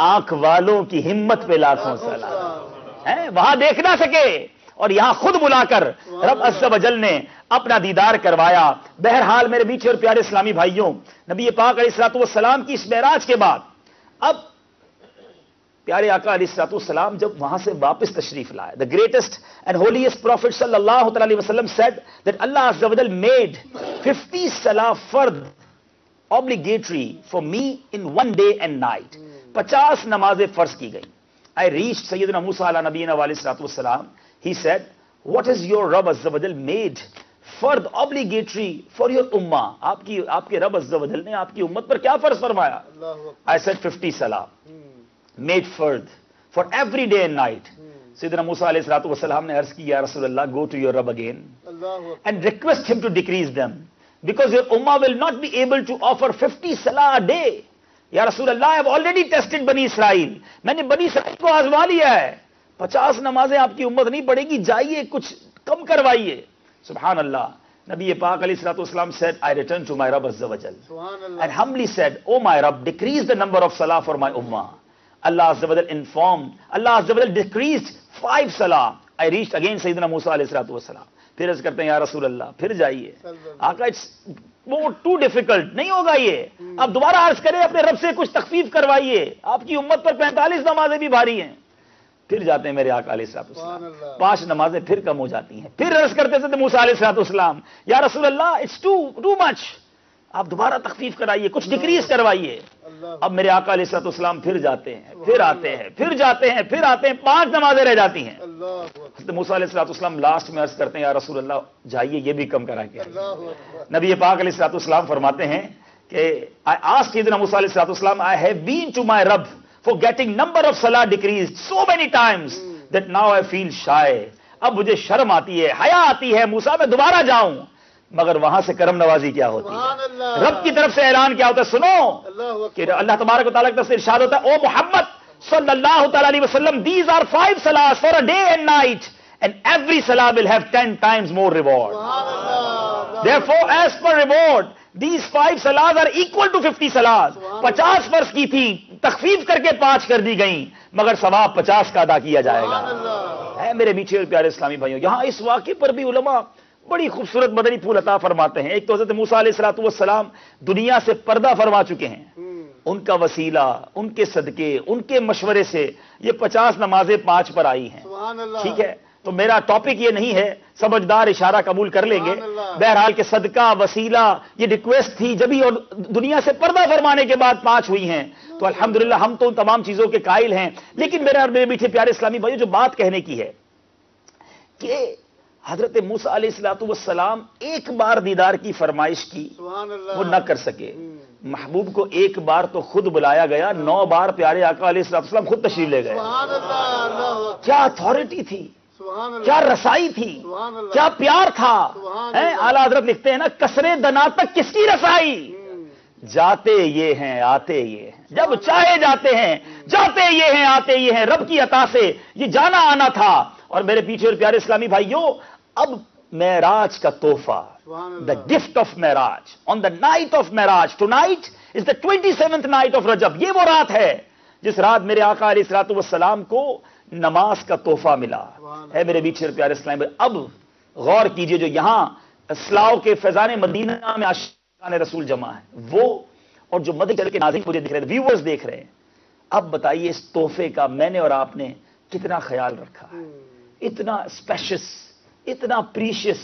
آنکھ والوں کی ہمت پہ لاکھوں سلام. ہے وہاں دیکھ نہ سکے اور یہاں خود بلا کر رب عز و جل نے اپنا دیدار کروایا. بہرحال میرے میٹھے اور پیارے اسلامی بھائیوں, نبی پاک علیہ الصلوۃ والسلام کی اس معراج کے بعد اب پیارے آقا علیہ الصلوۃ والسلام جب وہاں سے واپس تشریف لائے, the greatest and holiest prophet sallallahu علیہ وسلم said that Allah azza wa jal made 50 salah fard obligatory for me in one day and night. 50 نمازیں فرض کی گئی. I reached Sayyidina Musa ala nabiyina wa alayhi salatu wassalam. He said, what is your Rabb azza wa jal made fard obligatory for your ummah? آپ کے رب عز و جل نے آپ کی امت پر کیا فرض فرمایا؟ I said 50 salah made fard for every day and night. Sayyidina Musa alayhi salatu wassalam ne arz ki, ya Rasulullah, go to your Rabb again and request him to decrease them, because your ummah will not be able to offer 50 salah a day. Ya Rasulullah, I have already tested Bani Israel. میں نے بنی اسرائیل کو آزما لیا ہے, 50 نمازیں آپ کی امت نہیں پڑھے گی, جائیے کچھ کم کروائیے. سبحان اللہ. نبی پاک علیہ الصلوۃ والسلام said, I return to my Rabb azza wa jal and humbly said, oh my Rabb, decrease the number of salah for my ummah. Allah azza wa jal informed, Allah azza wa jal decreased 5 salah. I reached again Sayyidina Musa alayhi salatu wassalam. پھر عرض کرتے ہیں, یا رسول اللہ, پھر جائیے. آقا it's to difficult, نہیں ہوگا یہ, اب دوبارہ عرض کریں, اپنے رب سے کچھ تخفیف کروائیے, آپ کی امت پر 45 نمازیں بھی بھاری ہیں. پھر جاتے ہیں میرے آقا علیہ الصلوۃ والسلام, 5 نمازیں پھر کم ہو جاتی ہیں. پھر عرض کرتے تھے موسیٰ علیہ الصلوۃ والسلام, یا رسول اللہ, اٹس ٹو مچ. آپ دوبارہ تخفیف کرائیے، کچھ ڈکریز کروائیے۔ اب میرے آقا علیہ الصلوۃ والسلام پھر جاتے ہیں، پھر آتے ہیں، پھر جاتے ہیں، پھر آتے ہیں، 5 نمازیں رہ جاتی ہیں۔ حضرت موسیٰ علیہ الصلوۃ والسلام لاسٹ میں عرض کرتے ہیں یا رسول اللہ جائیے یہ بھی کم کرا کے آئیے۔ نبی پاک علیہ الصلوۃ والسلام فرماتے ہیں کہ I asked Sayyidina Musa علیہ الصلوۃ والسلام I have been to my Rabb for getting number of salah decreased so many times that now I feel shy۔ اب مجھے شرم آتی ہے، حیا آتی ہے موسیٰ میں دوبارہ جاؤں، مگر وہاں سے کرم نوازی کیا ہوتی ہے، رب کی طرف سے اعلان کیا ہوتا ہے، سنو کہ اللہ تبارک و تعالیٰ کی طرف سے ارشاد ہوتا ہے او محمد صلی اللہ تعالی علیہ وسلم these are 5 salahs for a day and night and every salah will have 10 times more reward۔ therefore as per reward these 5 salahs are equal to 50 salahs۔ 50 فرض کی تھی، تخفیف کر کے 5 کر دی گئیں، مگر ثواب 50 کا ادا کیا جائے گا۔ اے میرے میٹھے اور پیارے اسلامی بھائیوں، یہاں اس واقعے پر بھی علماء بڑی خوبصورت مدنی پھول عطا فرماتے ہیں۔ ایک تو حضرت موسیٰ علیہ الصلوۃ والسلام دنیا سے پردہ فرما چکے ہیں، ان کا وسیلہ، ان کے صدقے، ان کے مشورے سے یہ 50 نمازیں 5 پر آئی ہیں۔ ٹھیک ہے، تو میرا ٹاپک یہ نہیں ہے، سمجھدار اشارہ قبول کر لیں گے، بہرحال کہ صدقہ وسیلہ یہ ریکویسٹ تھی جبھی، اور دنیا سے پردہ فرمانے کے بعد 5 ہوئی ہیں، تو الحمدللہ ہم تو ان تمام چیزوں کے قائل ہیں۔ لیکن میرے میٹھے پیارے اسلامی بھائیوں، جو بات کہنے کی ہے کہ حضرت موسیٰ علیہ الصلوۃ والسلام ایک بار دیدار کی فرمائش کی، وہ نہ کر سکے۔ محبوب کو ایک بار تو خود بلایا گیا، 9 بار پیارے آقا علیہ الصلوۃ والسلام خود تشریف لے گئے۔ کیا اتھارٹی تھی، کیا رسائی تھی، کیا پیار تھا۔ اعلیٰ حضرت لکھتے ہیں نا، کسرے دنا تک کس کی رسائی، جاتے یہ ہیں آتے یہ ہیں، جب چاہے جاتے ہیں، جاتے یہ ہیں آتے یہ ہیں، رب کی عطا سے یہ جانا آنا تھا۔ اور میرے پیچھے اور پیارے اسلامی بھائیوں، اب معراج کا تحفہ، the gift of Meraj on the night of Meraj, tonight is the 27th night of رجب، یہ وہ رات ہے جس رات میرے آقا علیہ الصلوۃ والسلام کو نماز کا تحفہ ملا ہے۔ میرے پیچھے اور پیارے اسلامی بھائی، اب غور کیجئے، جو یہاں اسلاؤ کے فیضان مدینہ میں عاشقان رسول جمع ہے وہ، اور جو مدنی چینل کے ناظرین مجھے دیکھ رہے ہیں، ویورز دیکھ رہے ہیں، اب بتائیے اس تحفے کا میں نے اور آپ نے کتنا خیال رکھا ہے۔ اتنا اسپیشس، اتنا پریشس،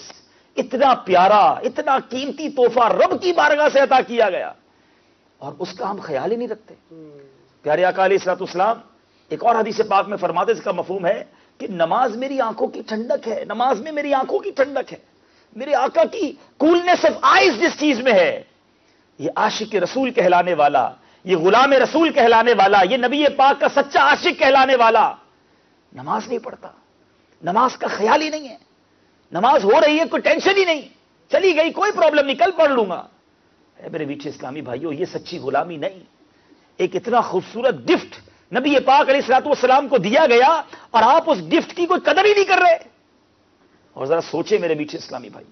اتنا پیارا، اتنا قیمتی تحفہ رب کی بارگاہ سے عطا کیا گیا، اور اس کا ہم خیال ہی نہیں رکھتے۔ پیارے آقا علیہ الصلوۃ والسلام ایک اور حدیث پاک میں فرماتے، اس کا مفہوم ہے کہ نماز میری آنکھوں کی ٹھنڈک ہے، نماز میں میری آنکھوں کی ٹھنڈک ہے۔ میرے آقا کی کولنس آف آئیز جس چیز میں ہے، یہ عاشق رسول کہلانے والا، یہ غلام رسول کہلانے والا، یہ نبی پاک کا سچا عاشق کہلانے والا نماز نہیں پڑھتا، نماز کا خیال ہی نہیں ہے، نماز ہو رہی ہے کوئی ٹینشن ہی نہیں، چلی گئی کوئی پرابلم نہیں، کل پڑھ لوں گا۔ اے میرے میٹھے اسلامی بھائیوں، یہ سچی غلامی نہیں۔ ایک اتنا خوبصورت گفٹ نبی پاک علیہ الصلوۃ والسلام کو دیا گیا، اور آپ اس گفٹ کی کوئی قدر ہی نہیں کر رہے۔ اور ذرا سوچیں میرے میٹھے اسلامی بھائی،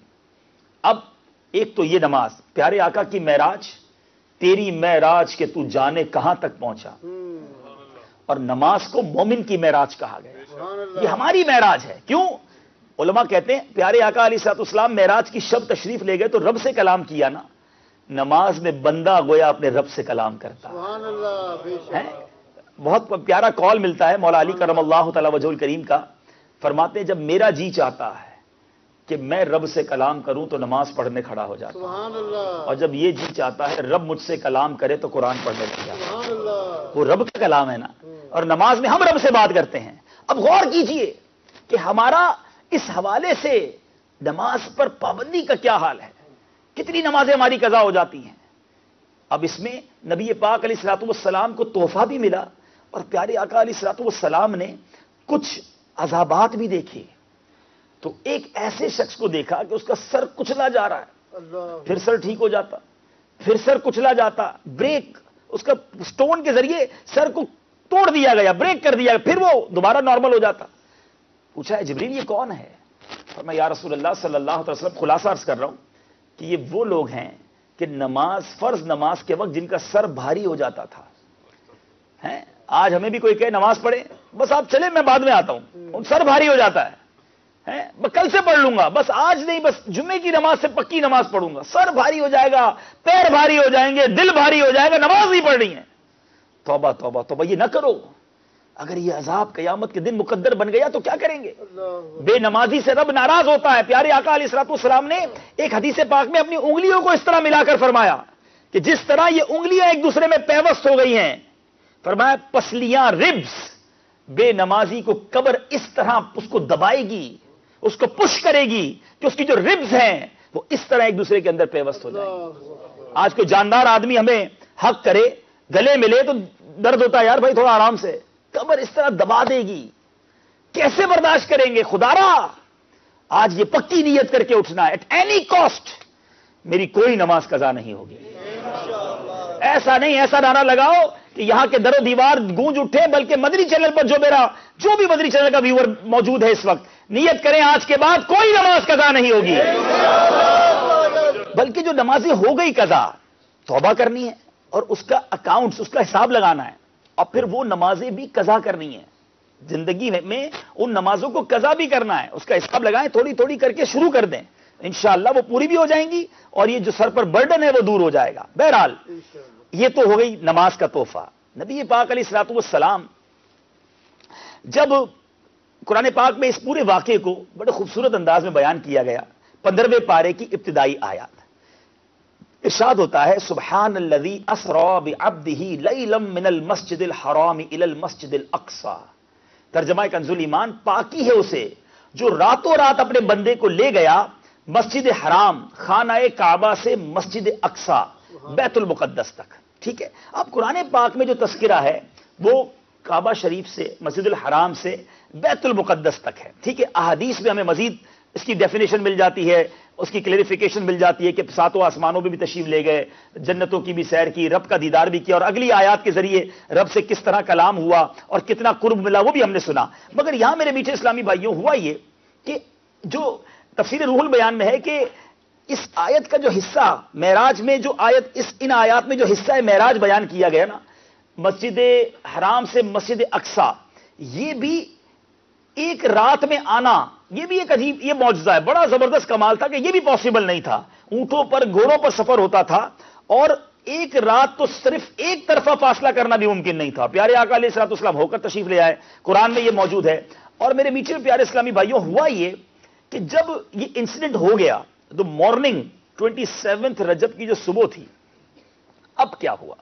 اب ایک تو یہ نماز، پیارے آقا کی معراج، تیری معراج کے تو جانے کہاں تک پہنچا، اور نماز کو مومن کی معراج کہا گیا۔ یہ ہماری معراج ہے۔ کیوں؟ علماء کہتے ہیں پیارے آقا علیہ الصلوۃ والسلام معراج کی شب تشریف لے گئے تو رب سے کلام کیا نا، نماز میں بندہ گویا اپنے رب سے کلام کرتا ہے۔ بہت پیارا کال ملتا ہے مولا علی کرم اللہ تعالی وجہ الکریم کا، فرماتے ہیں جب میرا جی چاہتا ہے کہ میں رب سے کلام کروں تو نماز پڑھنے کھڑا ہو جاتا ہوں، اور جب یہ جی چاہتا ہے رب مجھ سے کلام کرے تو قرآن پڑھنے لگ جاتا ہوں۔ وہ رب کا کلام ہے نا، اور نماز میں ہم رب سے بات کرتے ہیں۔ اب غور کیجئے کہ ہمارا اس حوالے سے نماز پر پابندی کا کیا حال ہے، کتنی نمازیں ہماری قضا ہو جاتی ہیں۔ اب اس میں نبی پاک علیہ الصلوۃ والسلام کو تحفہ بھی ملا، اور پیارے آقا علیہ الصلوۃ والسلام نے کچھ عذابات بھی دیکھے۔ تو ایک ایسے شخص کو دیکھا کہ اس کا سر کچلا جا رہا ہے، پھر سر ٹھیک ہو جاتا، پھر سر کچلا جاتا، بریک اس کا سٹون کے ذریعے سر کو توڑ دیا گیا، بریک کر دیا گیا، پھر وہ دوبارہ نارمل ہو جاتا۔ پوچھا ہے جبریل یہ کون ہے؟ فرمایا یا رسول اللہ صلی اللہ علیہ وسلم، خلاصہ عرض کر رہا ہوں کہ یہ وہ لوگ ہیں کہ نماز، فرض نماز کے وقت جن کا سر بھاری ہو جاتا تھا۔ آج ہمیں بھی کوئی کہے نماز پڑھے، بس آپ چلے میں بعد میں آتا ہوں، سر بھاری ہو جاتا ہے، کل سے پڑھ لوں گا، بس آج نہیں، بس جمعے کی نماز سے پکی نماز پڑھوں گا، سر بھاری ہو جائے گا، پیر بھاری ہو جائیں گے، دل بھاری ہو جائے گا، نماز نہیں پڑھ رہی ہے۔ توبہ توبہ توبہ، یہ نہ کرو۔ اگر یہ عذاب قیامت کے دن مقدر بن گیا تو کیا کریں گے؟ اللہ بے نمازی سے رب ناراض ہوتا ہے. پیارے آقا علیہ الصلوۃ والسلام نے ایک حدیث پاک میں اپنی انگلیوں کو اس طرح ملا کر فرمایا کہ جس طرح یہ انگلیاں ایک دوسرے میں پیوست ہو گئی ہیں، فرمایا پسلیاں ربز، بے نمازی کو قبر اس طرح اس کو دبائے گی، اس کو پش کرے گی کہ اس کی جو ربز ہیں وہ اس طرح ایک دوسرے کے اندر پیوست ہو جائیں گے. آج کوئی جاندار آدمی ہمیں حق کرے، گلے ملے تو درد ہوتا ہے، یار بھائی تھوڑا آرام سے، قبر اس طرح دبا دے گی، کیسے برداشت کریں گے؟ خدارا آج یہ پکی نیت کر کے اٹھنا ہے، ایٹ اینی کاسٹ میری کوئی نماز قضا نہیں ہوگی. ایسا نہیں، ایسا نعرہ لگاؤ کہ یہاں کے در و دیوار گونج اٹھے، بلکہ مدنی چینل پر جو بھی مدنی چینل کا ویور موجود ہے اس وقت، نیت کریں آج کے بعد کوئی نماز قضا نہیں ہوگی. بلکہ جو نمازیں ہو گئی قضا، توبہ کرنی ہے اور اس کا اکاؤنٹس، اس کا حساب لگانا ہے، اور پھر وہ نمازیں بھی قضا کرنی ہے. زندگی میں ان نمازوں کو قضا بھی کرنا ہے، اس کا حساب لگائیں، تھوڑی تھوڑی کر کے شروع کر دیں، انشاءاللہ وہ پوری بھی ہو جائیں گی اور یہ جو سر پر برڈن ہے وہ دور ہو جائے گا. بہرحال یہ تو ہو گئی نماز کا تحفہ. نبی پاک علیہ الصلوۃ والسلام، جب قرآن پاک میں اس پورے واقعے کو بڑے خوبصورت انداز میں بیان کیا گیا، 15ویں پارے کی ابتدائی آیات ارشاد ہوتا ہے، سبحان الذی اسری بعبدہ لیلا من المسجد الحرام الی المسجد الاقصی. ترجمہ کنز ایمان، پاکی ہے اسے جو راتوں رات اپنے بندے کو لے گیا مسجد حرام، خانہ کعبہ سے مسجد اقصی، بیت المقدس تک. ٹھیک ہے، اب قرآن پاک میں جو تذکرہ ہے وہ کعبہ شریف سے، مسجد الحرام سے بیت المقدس تک ہے. ٹھیک ہے، احادیث میں ہمیں مزید اس کی ڈیفینیشن مل جاتی ہے، اس کی کلیریفیکیشن مل جاتی ہے کہ ساتوں آسمانوں میں بھی تشریف لے گئے، جنتوں کی بھی سیر کی، رب کا دیدار بھی کیا، اور اگلی آیات کے ذریعے رب سے کس طرح کلام ہوا اور کتنا قرب ملا وہ بھی ہم نے سنا. مگر یہاں میرے میٹھے اسلامی بھائیوں ہوا یہ کہ جو تفسیر روح البیان میں ہے کہ اس آیت کا جو حصہ معراج میں، جو آیت ان آیات میں جو حصہ معراج بیان کیا گیا نا، مسجد حرام سے مسجد اقصی، یہ بھی ایک رات میں آنا، یہ بھی ایک عجیب، یہ معجزہ ہے، بڑا زبردست کمال تھا کہ یہ بھی پاسبل نہیں تھا. اونٹوں پر، گھوڑوں پر سفر ہوتا تھا اور ایک رات تو صرف ایک طرفہ فاصلہ کرنا بھی ممکن نہیں تھا. پیارے آقا علیہ الصلوۃ والسلام ہو کر تشریف لے آئے، قرآن میں یہ موجود ہے. اور میرے میٹھے پیارے اسلامی بھائیوں ہوا یہ کہ جب یہ انسیڈنٹ ہو گیا تو مارننگ 27 رجب کی جو صبح تھی، اب کیا ہوا؟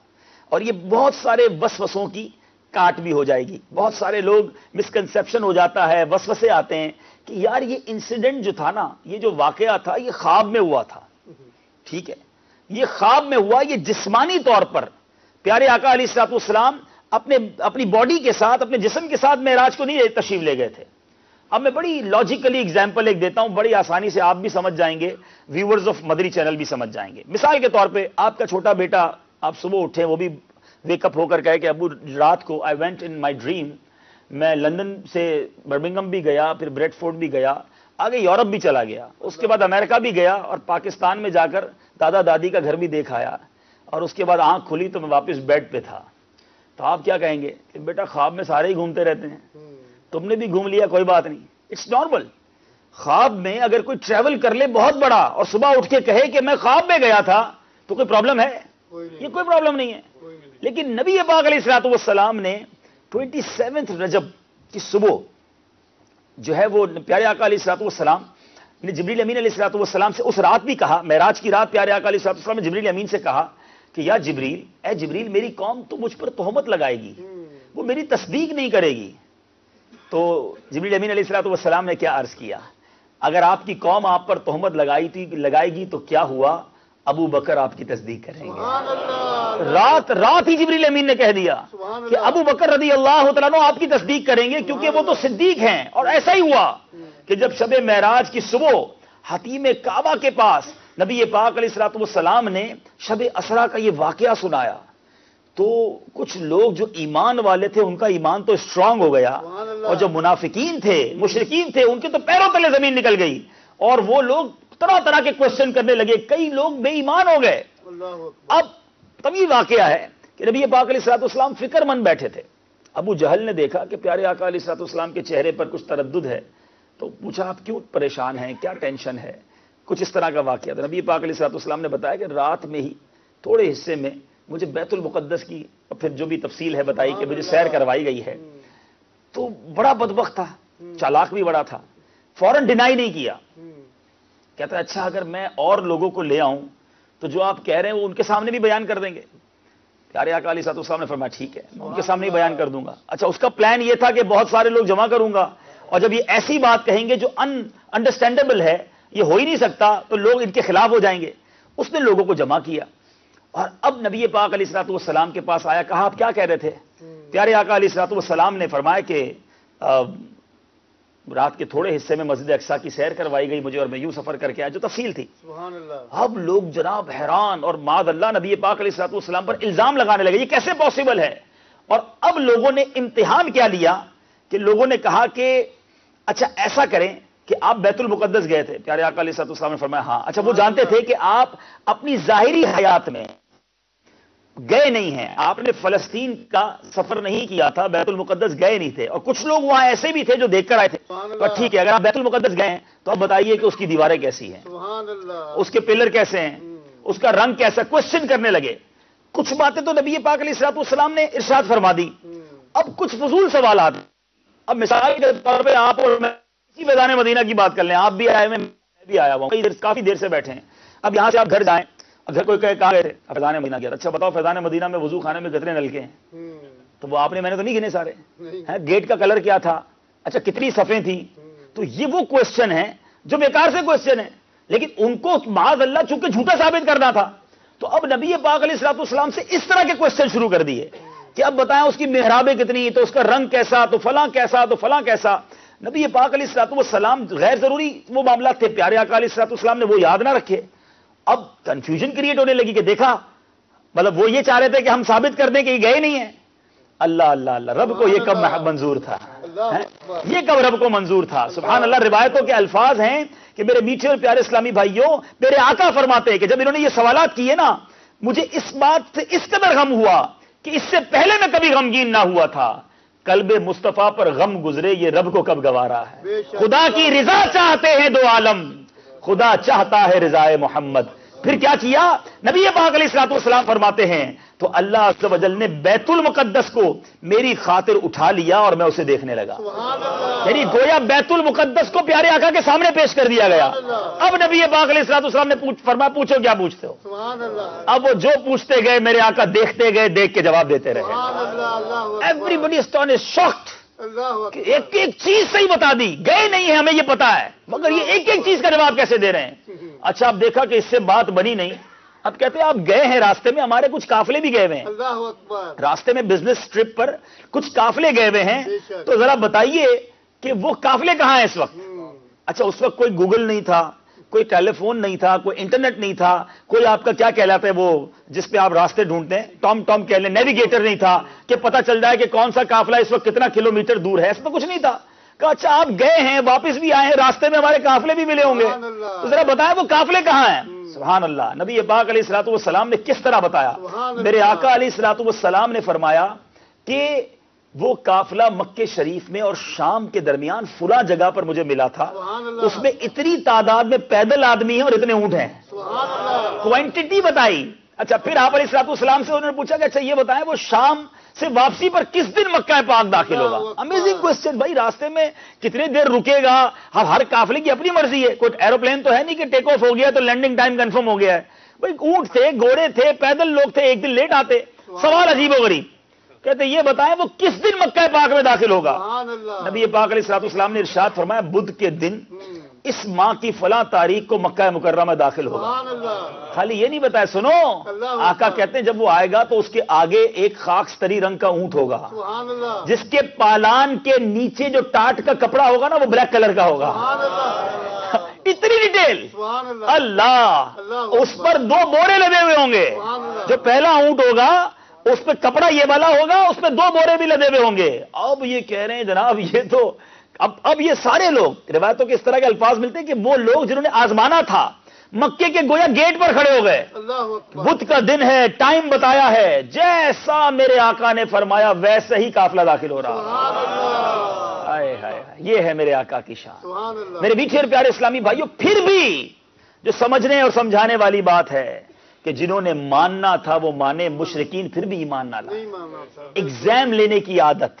اور یہ بہت سارے وسوسوں کی کاٹ بھی ہو جائے گی. بہت سارے لوگ مسکنسیپشن ہو جاتا ہے، وسوسے آتے ہیں کہ یار یہ انسیڈنٹ جو تھا نا، یہ جو واقعہ تھا یہ خواب میں ہوا تھا. ٹھیک ہے، یہ خواب میں ہوا، یہ جسمانی طور پر پیارے آقا علیہ الصلوۃ والسلام اپنی باڈی کے ساتھ، اپنے جسم کے ساتھ معراج کو نہیں تشریف لے گئے تھے. اب میں بڑی لاجیکلی ایگزامپل ایک دیتا ہوں، بڑی آسانی سے آپ بھی سمجھ جائیں گے، ویورز آف مدری چینل بھی سمجھ جائیں گے. مثال کے طور پہ آپ کا چھوٹا بیٹا، آپ صبح اٹھے، وہ بھی ویک اپ ہو کر کہے کہ ابو رات کو I went in my dream, میں لندن سے برمنگم بھی گیا، پھر بریڈ فورڈ بھی گیا، آگے یورپ بھی چلا گیا، اس کے بعد امریکہ بھی گیا اور پاکستان میں جا کر دادا دادی کا گھر بھی دیکھ آیا، اور اس کے بعد آنکھ کھلی تو میں واپس بیڈ پہ تھا. تو آپ کیا کہیں گے کہ بیٹا خواب میں سارے ہی گھومتے رہتے ہیں، تم نے بھی گھوم لیا، کوئی بات نہیں، اٹس نارمل. خواب میں اگر کوئی ٹریول کر لے بہت بڑا اور صبح اٹھ کے کہے کہ میں خواب میں گیا تھا تو کوئی پرابلم ہے؟ یہ کوئی پرابلم نہیں ہے. لیکن نبی پاک علیہ الصلوۃ والسلام نے 27 رجب کی صبح جو ہے وہ پیارے آقا علیہ الصلوۃ والسلام نے جبریل امین علیہ الصلوۃ والسلام سے اس رات بھی کہا، معراج کی رات پیارے آقا علیہ الصلوۃ والسلام نے جبریل امین سے کہا کہ یا جبریل، اے جبریل، میری قوم تو مجھ پر تہمت لگائے گی، وہ میری تصدیق نہیں کرے گی. تو جبریل امین علیہ الصلوۃ والسلام نے کیا عرض کیا، اگر آپ کی قوم آپ پر تہمت لگائے گی تو کیا ہوا، ابو بکر آپ کی تصدیق کریں گے. رات ہی جبریل امین نے کہہ دیا کہ ابو بکر رضی اللہ تعالیٰ عنہ آپ کی تصدیق کریں گے، کیونکہ وہ تو صدیق ہیں. اور ایسا ہی ہوا کہ جب شب معراج کی صبح حتیم کعبہ کے پاس نبی پاک علیہ الصلوۃ والسلام نے شب اسرا کا یہ واقعہ سنایا تو کچھ لوگ جو ایمان والے تھے ان کا ایمان تو اسٹرانگ ہو گیا، اور جو منافقین تھے، مشرکین تھے، ان کے تو پیروں تلے زمین نکل گئی، اور وہ لوگ طرح طرح کے کوشچن کرنے لگے، کئی لوگ بے ایمان ہو گئے. اب تب یہ واقعہ ہے کہ نبی پاک علیہ الصلوۃ والسلام فکر مند بیٹھے تھے. ابو جہل نے دیکھا کہ پیارے آقا علیہ الصلوۃ والسلام کے چہرے پر کچھ تردد ہے، تو پوچھا آپ کیوں پریشان ہیں، کیا ٹینشن ہے؟ کچھ اس طرح کا واقعہ تھا. نبی پاک علیہ الصلوۃ والسلام نے بتایا کہ رات میں ہی تھوڑے حصے میں مجھے بیت المقدس کی پھر جو بھی تفصیل ہے بتائی کہ مجھے سیر کروائی گئی ہے. تو بڑا بدبخت تھا، چالاک بھی بڑا تھا، فوراً ڈینائی نہیں کیا، کہتا ہے اچھا اگر میں اور لوگوں کو لے آؤں تو جو آپ کہہ رہے ہیں وہ ان کے سامنے بھی بیان کر دیں گے؟ پیارے آقا علیہ الصلوۃ والسلام نے فرمایا ٹھیک ہے میں ان کے سامنے ہی بیان کر دوں گا۔ اچھا اس کا پلان یہ تھا کہ بہت سارے لوگ جمع کروں گا، اور جب یہ ایسی بات کہیں گے جو انڈرسٹینڈیبل ہے، یہ ہو ہی نہیں سکتا، تو لوگ ان کے خلاف ہو جائیں گے۔ اس نے لوگوں کو جمع کیا، اور اب نبی پاک علیہ الصلوۃ والسلام کے پاس آیا، کہا آپ کیا کہہ رہے تھے؟ پیارے آقا علیہ الصلوۃ والسلام نے فرمایا کہ رات کے تھوڑے حصے میں مسجد اقصیٰ کی سیر کروائی گئی مجھے، اور میں یوں سفر کر کے آیا، جو تفصیل تھی۔ سبحان اللہ۔ اب لوگ جناب حیران اور معاذ اللہ نبی پاک علیہ الصلوۃ والسلام پر الزام لگانے لگے، یہ کیسے پاسبل ہے؟ اور اب لوگوں نے امتحان کیا لیا کہ لوگوں نے کہا کہ اچھا ایسا کریں کہ آپ بیت المقدس گئے تھے۔ پیارے آقا علیہ الصلوۃ والسلام نے فرمایا ہاں۔ اچھا وہ جانتے تھے کہ آپ اپنی ظاہری حیات میں گئے نہیں ہیں، آپ نے فلسطین کا سفر نہیں کیا تھا، بیت المقدس گئے نہیں تھے، اور کچھ لوگ وہاں ایسے بھی تھے جو دیکھ کر آئے تھے۔ تو ٹھیک ہے اگر آپ بیت المقدس گئے ہیں تو آپ بتائیے کہ اس کی دیواریں کیسی ہیں، سبحان اللہ۔ اس کے پلر کیسے ہیں، اس کا رنگ کیسا، کوشچن کرنے لگے۔ کچھ باتیں تو نبی پاک علیہ الصلوۃ والسلام نے ارشاد فرما دی، اب کچھ فضول سوالات۔ اب مثال کے طور پہ آپ اور میں اسی فیضان مدینہ کی بات کر لیں، آپ بھی آئے میں بھی آیا ہوں، کافی دیر سے بیٹھے ہیں، اب یہاں سے آپ گھر جائیں، گھر کوئی کہے کہاں گئے تھے؟ فیضان مدینہ گیا۔ اچھا بتاؤ فیضان مدینہ میں وضو خانے میں کتنے نلکے ہیں؟ تو وہ آپ نے، میں نے تو نہیں گنے سارے ہیں، گیٹ کا کلر کیا تھا، اچھا کتنی صفیں تھیں؟ تو یہ وہ کوشچن ہیں جو بیکار سے کوشچن ہیں، لیکن ان کو معاذ اللہ چونکہ جھوٹا ثابت کرنا تھا، تو اب نبی پاک علیہ الصلوۃ والسلام سے اس طرح کے کوشچن شروع کر دیے کہ اب بتائیں اس کی محرابیں کتنی، تو اس کا رنگ کیسا، تو فلاں کیسا، تو فلاں کیسا۔ نبی پاک علیہ الصلوۃ والسلام غیر ضروری وہ معاملات تھے، پیارے آقا علیہ الصلوۃ والسلام نے وہ یاد نہ رکھے۔ اب کنفیوژن کریٹ ہونے لگی کہ دیکھا، مطلب وہ یہ چاہ رہے تھے کہ ہم ثابت کر دیں کہ یہ گئے نہیں ہیں۔ اللہ اللہ اللہ، رب کو یہ کب منظور تھا، یہ کب رب کو منظور تھا؟ سبحان اللہ۔ روایتوں کے الفاظ ہیں کہ میرے میٹھے اور پیارے اسلامی بھائیوں، میرے آقا فرماتے ہیں کہ جب انہوں نے یہ سوالات کیے نا، مجھے اس بات سے اس قدر غم ہوا کہ اس سے پہلے میں کبھی غمگین نہ ہوا تھا۔ قلب مصطفیٰ پر غم گزرے، یہ رب کو کب گوارا ہے؟ خدا کی رضا چاہتے ہیں دو عالم، خدا چاہتا ہے رضائے محمد۔ پھر کیا کیا؟ نبی پاک علیہ الصلوۃ والسلام فرماتے ہیں تو اللہ عز و جل نے بیت المقدس کو میری خاطر اٹھا لیا اور میں اسے دیکھنے لگا، یعنی گویا بیت المقدس کو پیارے آقا کے سامنے پیش کر دیا گیا۔ اب نبی پاک علیہ الصلوۃ والسلام نے فرمایا پوچھو کیا پوچھتے ہو؟ سبحان اللہ۔ اب وہ جو پوچھتے گئے میرے آقا دیکھتے گئے، دیکھ کے جواب دیتے رہے۔ سبحان اللہ۔ اللہ ایوری بڈی اسٹانش، شاکڈ، اللہ کہ ایک ایک چیز صحیح بتا دی، گئے نہیں ہیں ہمیں یہ پتا ہے، مگر یہ ایک ایک چیز کا جواب کیسے دے رہے ہیں؟ اچھا اب دیکھا کہ اس سے بات بنی نہیں، اب کہتے ہیں آپ گئے ہیں، راستے میں ہمارے کچھ قافلے بھی گئے ہوئے ہیں، اللہ اکبر۔ راستے میں بزنس ٹرپ پر کچھ قافلے گئے ہوئے ہیں، تو ذرا بتائیے کہ وہ قافلے کہاں ہیں اس وقت؟ اچھا اس وقت کوئی گوگل نہیں تھا، کوئی ٹیلی فون نہیں تھا، کوئی انٹرنیٹ نہیں تھا، کوئی آپ کا کیا کہلاتا ہے وہ جس پہ آپ راستے ڈھونڈتے ہیں، ٹام کہہ لیں، نیویگیٹر نہیں تھا کہ پتہ چل جائے کہ کون سا قافلہ اس وقت کتنا کلومیٹر دور ہے، اس میں کچھ نہیں تھا۔ کہا اچھا آپ گئے ہیں، واپس بھی آئے ہیں، راستے میں ہمارے قافلے بھی ملے ہوں گے، تو ذرا بتائیں وہ قافلے کہاں ہیں؟ سبحان اللہ۔ نبی پاک علیہ الصلوۃ والسلام نے کس طرح بتایا؟ میرے آقا علیہ الصلوۃ والسلام نے فرمایا کہ وہ قافلہ مکہ شریف میں اور شام کے درمیان فلاں جگہ پر مجھے ملا تھا، اس میں اتنی تعداد میں پیدل آدمی ہیں اور اتنے اونٹ ہیں، کوانٹٹی بتائی۔ اچھا پھر آپ علیہ الصلوۃ والسلام سے انہوں نے پوچھا کہ اچھا یہ بتائیں وہ شام سے واپسی پر کس دن مکہ پاک داخل ہوگا؟ امیزنگ کوسچن بھائی، راستے میں کتنی دیر رکے گا؟ اب ہر قافلے کی اپنی مرضی ہے، کوئی ایروپلین تو ہے نہیں کہ ٹیک آف ہو گیا تو لینڈنگ ٹائم کنفرم ہو گیا ہے، بھائی اونٹ تھے، گھوڑے تھے، پیدل لوگ تھے، ایک دن لیٹ آتے۔ سوال عجیب و غریب، کہتے یہ بتائیں وہ کس دن مکہ پاک میں داخل ہوگا؟ نبی پاک علیہ الصلوۃ والسلام نے ارشاد فرمایا بدھ کے دن اس ماہ کی فلاں تاریخ کو مکہ مکرمہ داخل ہوگا۔ خالی یہ نہیں بتایا، سنو آقا کہتے ہیں جب وہ آئے گا تو اس کے آگے ایک خاکستری رنگ کا اونٹ ہوگا، جس کے پالان کے نیچے جو ٹاٹ کا کپڑا ہوگا نا وہ بلیک کلر کا ہوگا۔ اتنی ڈیٹیل، اللہ، اس پر 2 بورے لدے ہوئے ہوں گے، جو پہلا اونٹ ہوگا اس پہ کپڑا یہ والا ہوگا، اس پہ 2 بورے بھی لدے ہوئے ہوں گے۔ اب یہ کہہ رہے ہیں جناب یہ تو اب یہ سارے لوگ، روایتوں کے اس طرح کے الفاظ ملتے ہیں کہ وہ لوگ جنہوں نے آزمانا تھا مکے کے گویا گیٹ پر کھڑے ہو گئے، بدھ کا دن ہے، ٹائم بتایا ہے، جیسا میرے آقا نے فرمایا ویسے ہی قافلہ داخل ہو رہا۔ ہائے ہائے، یہ ہے میرے آقا کی شان۔ میرے میٹھے اور پیارے اسلامی بھائیوں، پھر بھی جو سمجھنے اور سمجھانے والی بات ہے کہ جنہوں نے ماننا تھا وہ مانے، مشرکین پھر بھی ایمان نہ لائے۔ ایگزام لینے کی عادت،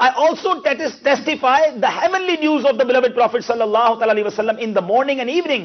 I also testify the heavenly news of the beloved Prophet sallallahu alaihi wasallam in the morning and evening.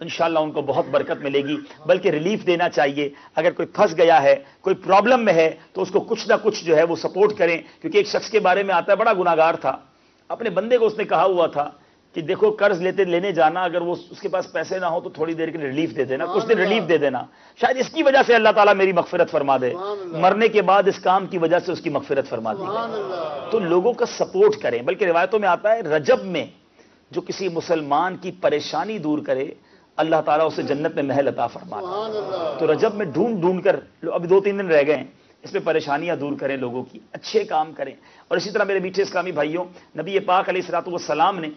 انشاءاللہ ان کو بہت برکت ملے گی، بلکہ ریلیف دینا چاہیے. اگر کوئی پھنس گیا ہے، کوئی پرابلم میں ہے، تو اس کو کچھ نہ کچھ جو ہے وہ سپورٹ کریں. کیونکہ ایک شخص کے بارے میں آتا ہے، بڑا گناہگار تھا، اپنے بندے کو اس نے کہا ہوا تھا کہ دیکھو قرض لینے جانا، اگر وہ اس کے پاس پیسے نہ ہو تو تھوڑی دیر کے لیے ریلیف دے دینا، کچھ دن ریلیف دے دینا، شاید اس کی وجہ سے اللہ تعالیٰ میری مغفرت فرما دے. مرنے کے بعد اس کام کی وجہ سے اس کی مغفرت فرما دی. تو لوگوں کا سپورٹ کریں. بلکہ روایتوں میں آتا ہے رجب میں جو کسی مسلمان کی پریشانی دور کرے اللہ تعالیٰ اسے جنت میں محل عطا فرماتا ہے. تو رجب میں ڈھونڈ کر، ابھی 2-3 دن رہ گئے ہیں، اس میں پریشانیاں دور کریں لوگوں کی، اچھے کام کریں. اور اسی طرح میرے میٹھے اسلامی بھائیوں، نبی پاک علیہ الصلوۃ والسلام نے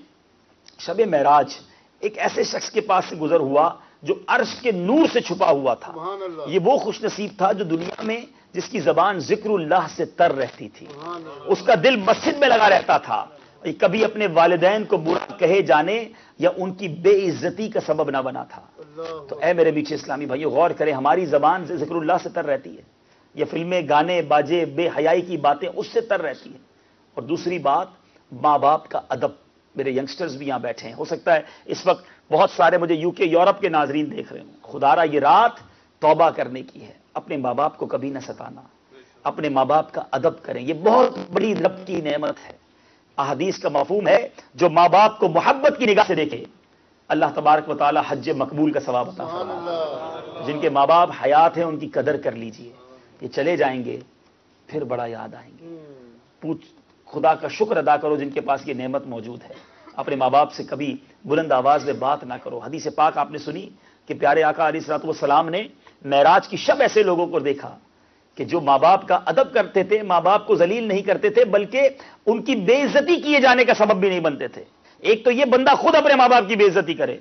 شب معراج ایک ایسے شخص کے پاس سے گزر ہوا جو عرش کے نور سے چھپا ہوا تھا. یہ وہ خوش نصیب تھا جو دنیا میں جس کی زبان ذکر اللہ سے تر رہتی تھی، اس کا دل مسجد میں لگا رہتا تھا، کبھی اپنے والدین کو برا کہے جانے یا ان کی بے عزتی کا سبب نہ بنا تھا. تو اے میرے میٹھے اسلامی بھائیو، غور کریں، ہماری زبان سے ذکر اللہ سے تر رہتی ہے، یہ فلمیں، گانے، باجے، بے حیائی کی باتیں اس سے تر رہتی ہیں. اور دوسری بات، ماں باپ کا ادب. میرے ینگسٹرز بھی یہاں بیٹھے ہیں، ہو سکتا ہے اس وقت بہت سارے مجھے UK یورپ کے ناظرین دیکھ رہے ہوں. خدارا یہ رات توبہ کرنے کی ہے. اپنے ماں باپ کو کبھی نہ ستانا، اپنے ماں باپ کا ادب کریں، یہ بہت بڑی رب کی نعمت ہے. احادیث کا مفہوم ہے جو ماں باپ کو محبت کی نگاہ سے دیکھے اللہ تبارک و تعالی حج مقبول کا ثواب عطا فرمائے. جن کے ماں باپ حیات ہیں ان کی قدر کر لیجئے، یہ چلے جائیں گے پھر بڑا یاد آئیں گے. خدا کا شکر ادا کرو جن کے پاس یہ نعمت موجود ہے. اپنے ماں باپ سے کبھی بلند آواز میں بات نہ کرو. حدیث پاک آپ نے سنی کہ پیارے آقا علیہ الصلوۃ والسلام نے معراج کی شب ایسے لوگوں کو دیکھا کہ جو ماں باپ کا ادب کرتے تھے، ماں باپ کو ذلیل نہیں کرتے تھے، بلکہ ان کی بے عزتی کیے جانے کا سبب بھی نہیں بنتے تھے. ایک تو یہ بندہ خود اپنے ماں باپ کی بے عزتی کرے،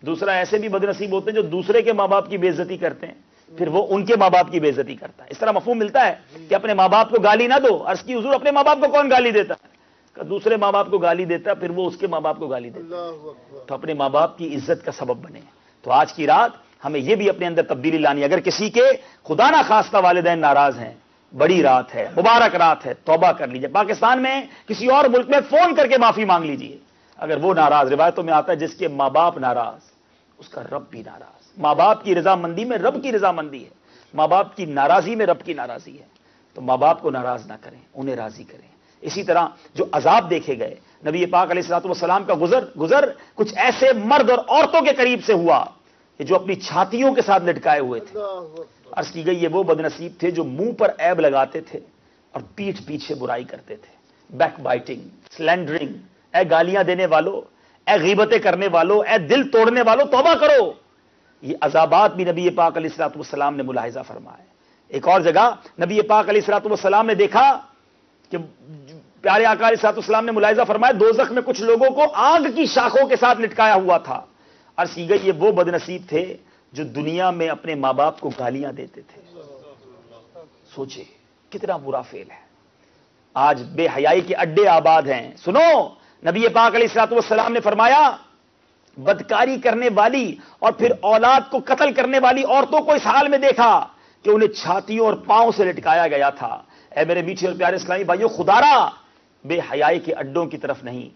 دوسرا ایسے بھی بد نصیب ہوتے ہیں جو دوسرے کے ماں باپ کی بے عزتی کرتے ہیں، پھر وہ ان کے ماں باپ کی بے عزتی کرتا ہے. اس طرح مفہوم ملتا ہے کہ اپنے ماں باپ کو گالی نہ دو. عرض کی حضور اپنے ماں باپ کو کون گالی دیتا ہے؟ کہ دوسرے ماں باپ کو گالی دیتا ہے، پھر وہ اس کے ماں باپ کو گالی دیتا ہے. تو اپنے ماں باپ کی عزت کا سبب بنے. تو آج کی رات ہمیں یہ بھی اپنے اندر تبدیلی لانی ہے. اگر کسی کے خدا نہ خواستہ والدین ناراض ہیں، بڑی رات ہے، مبارک رات ہے، توبہ کر لیجئے. پاکستان میں کسی اور ملک میں فون کر کے معافی مانگ لیجئے اگر وہ ناراض. روایتوں میں آتا ہے جس کے ماں باپ ناراض اس کا رب بھی ناراض. ماں باپ کی رضامندی میں رب کی رضامندی ہے، ماں باپ کی ناراضی میں رب کی ناراضی ہے. تو ماں باپ کو ناراض نہ کریں، انہیں راضی کریں. اسی طرح جو عذاب دیکھے گئے، نبی پاک علیہ الصلوۃ والسلام کا گزر کچھ ایسے مرد اور عورتوں کے قریب سے ہوا کہ جو اپنی چھاتیوں کے ساتھ لٹکائے ہوئے تھے. عرض کی گئی یہ وہ بد نصیب تھے جو منہ پر عیب لگاتے تھے اور پیٹھ پیچھے برائی کرتے تھے. Back biting, slandering. اے گالیاں دینے والوں، اے غیبتیں کرنے والوں، اے دل توڑنے والوں، توبہ کرو. یہ عذابات بھی نبی پاک علیہ الصلوۃ والسلام نے ملاحظہ فرمایا. ایک اور جگہ نبی پاک علیہ الصلوۃ والسلام نے دیکھا کہ پیارے آقا علیہ الصلوۃ والسلام نے ملاحظہ فرمایا دوزخ میں کچھ لوگوں کو آگ کی شاخوں کے ساتھ لٹکایا ہوا تھا. عرض کی گئی یہ وہ بد نصیب تھے جو دنیا میں اپنے ماں باپ کو گالیاں دیتے تھے. سوچے کتنا برا فعل ہے. آج بے حیائی کے اڈے آباد ہیں. سنو، نبی پاک علیہ الصلوۃ والسلام نے فرمایا بدکاری کرنے والی اور پھر اولاد کو قتل کرنے والی عورتوں کو اس حال میں دیکھا کہ انہیں چھاتیوں اور پاؤں سے لٹکایا گیا تھا. اے میرے میٹھے اور پیارے اسلامی بھائیوں، خدارا بے حیائی کے اڈوں کی طرف نہیں،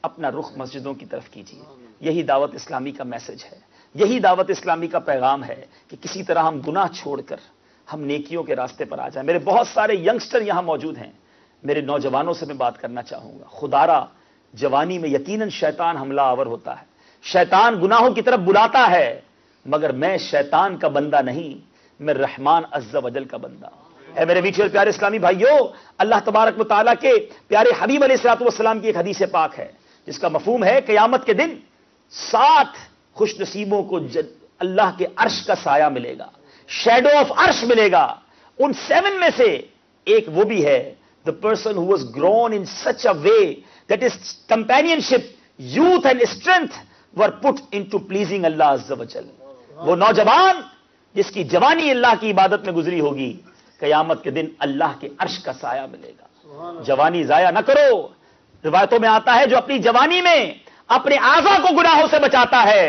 اپنا رخ مسجدوں کی طرف کیجیے. یہی دعوت اسلامی کا میسج ہے، یہی دعوت اسلامی کا پیغام ہے کہ کسی طرح ہم گناہ چھوڑ کر ہم نیکیوں کے راستے پر آ جائیں. میرے بہت سارے ینگسٹر یہاں موجود ہیں، میرے نوجوانوں سے میں بات کرنا چاہوں گا. خدارا جوانی میں یقیناً شیطان حملہ آور ہوتا ہے، شیطان گناہوں کی طرف بلاتا ہے، مگر میں شیطان کا بندہ نہیں، میں رحمان عز و جل کا بندہ. اے میرے میٹھے اور پیارے اسلامی بھائیوں، اللہ تبارک و تعالیٰ کے پیارے حبیب علیہ الصلوۃ والسلام کی ایک حدیث پاک ہے جس کا مفہوم ہے قیامت کے دن 7 خوش نصیبوں کو اللہ کے عرش کا سایہ ملے گا، شیڈو آف عرش ملے گا. ان 7 میں سے ایک وہ بھی ہے the person who was grown in such a way that his companionship, youth and strength were put into pleasing Allah Azza wa Jal. وہ نوجوان جس کی جوانی اللہ کی عبادت میں گزری ہوگی، قیامت کے دن اللہ کے عرش کا سایہ ملے گا. جوانی ضائع نہ کرو. روایتوں میں آتا ہے جو اپنی جوانی میں اپنے اعضاء کو گناہوں سے بچاتا ہے،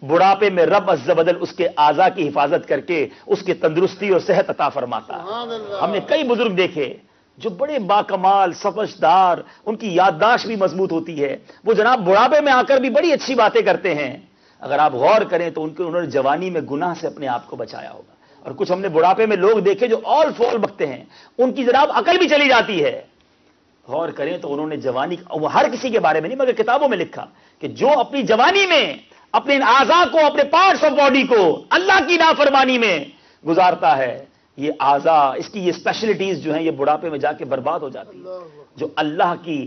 بڑھاپے میں رب عز و جل اس کے اعضاء کی حفاظت کر کے اس کی تندرستی اور صحت عطا فرماتا ہے. ہم نے کئی بزرگ دیکھے جو بڑے باکمال سمجھدار، ان کی یادداشت بھی مضبوط ہوتی ہے، وہ جناب بڑھاپے میں آ کر بھی بڑی اچھی باتیں کرتے ہیں، اگر آپ غور کریں تو انہوں نے جوانی میں گناہ سے اپنے آپ کو بچایا ہوگا. اور کچھ ہم نے بڑھاپے میں لوگ دیکھے جو آل فول بکتے ہیں, ان کی جناب عقل بھی چلی جاتی ہے. غور کریں تو انہوں نے جوانی, وہ ہر کسی کے بارے میں نہیں مگر کتابوں میں لکھا کہ جو اپنی جوانی میں اپنے اعضاء کو, اپنے پارٹس آف باڈی کو اللہ کی نافرمانی میں گزارتا ہے, یہ اعضاء, اس کی یہ اسپیشلٹیز جو ہیں یہ بڑھاپے میں جا کے برباد ہو جاتی ہیں. جو اللہ کی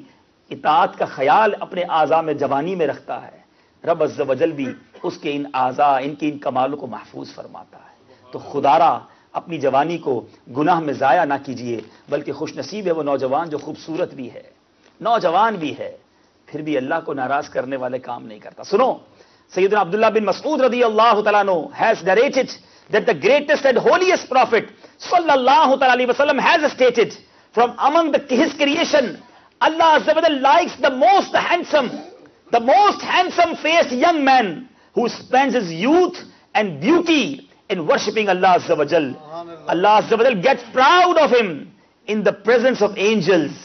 اطاعت کا خیال اپنے اعضاء میں جوانی میں رکھتا ہے, رب عز و جل بھی اس کے ان اعضاء, ان کی ان کمالوں کو محفوظ فرماتا ہے. تو خدارا اپنی جوانی کو گناہ میں ضائع نہ کیجئے, بلکہ خوش نصیب ہے وہ نوجوان جو خوبصورت بھی ہے, نوجوان بھی ہے, پھر بھی اللہ کو ناراض کرنے والے کام نہیں کرتا. سنو, سیدنا عبداللہ بن مسعود رضی اللہ تعالیٰ عنہ has narrated that the greatest and holiest prophet sallallahu ta'ala alayhi wa sallam has stated from among his creation, Allah Azza wa Jalla likes the most handsome faced young man who spends his youth and beauty in worshipping Allah Azza wa Jalla. Allah Azza wa Jalla gets proud of him in the presence of angels.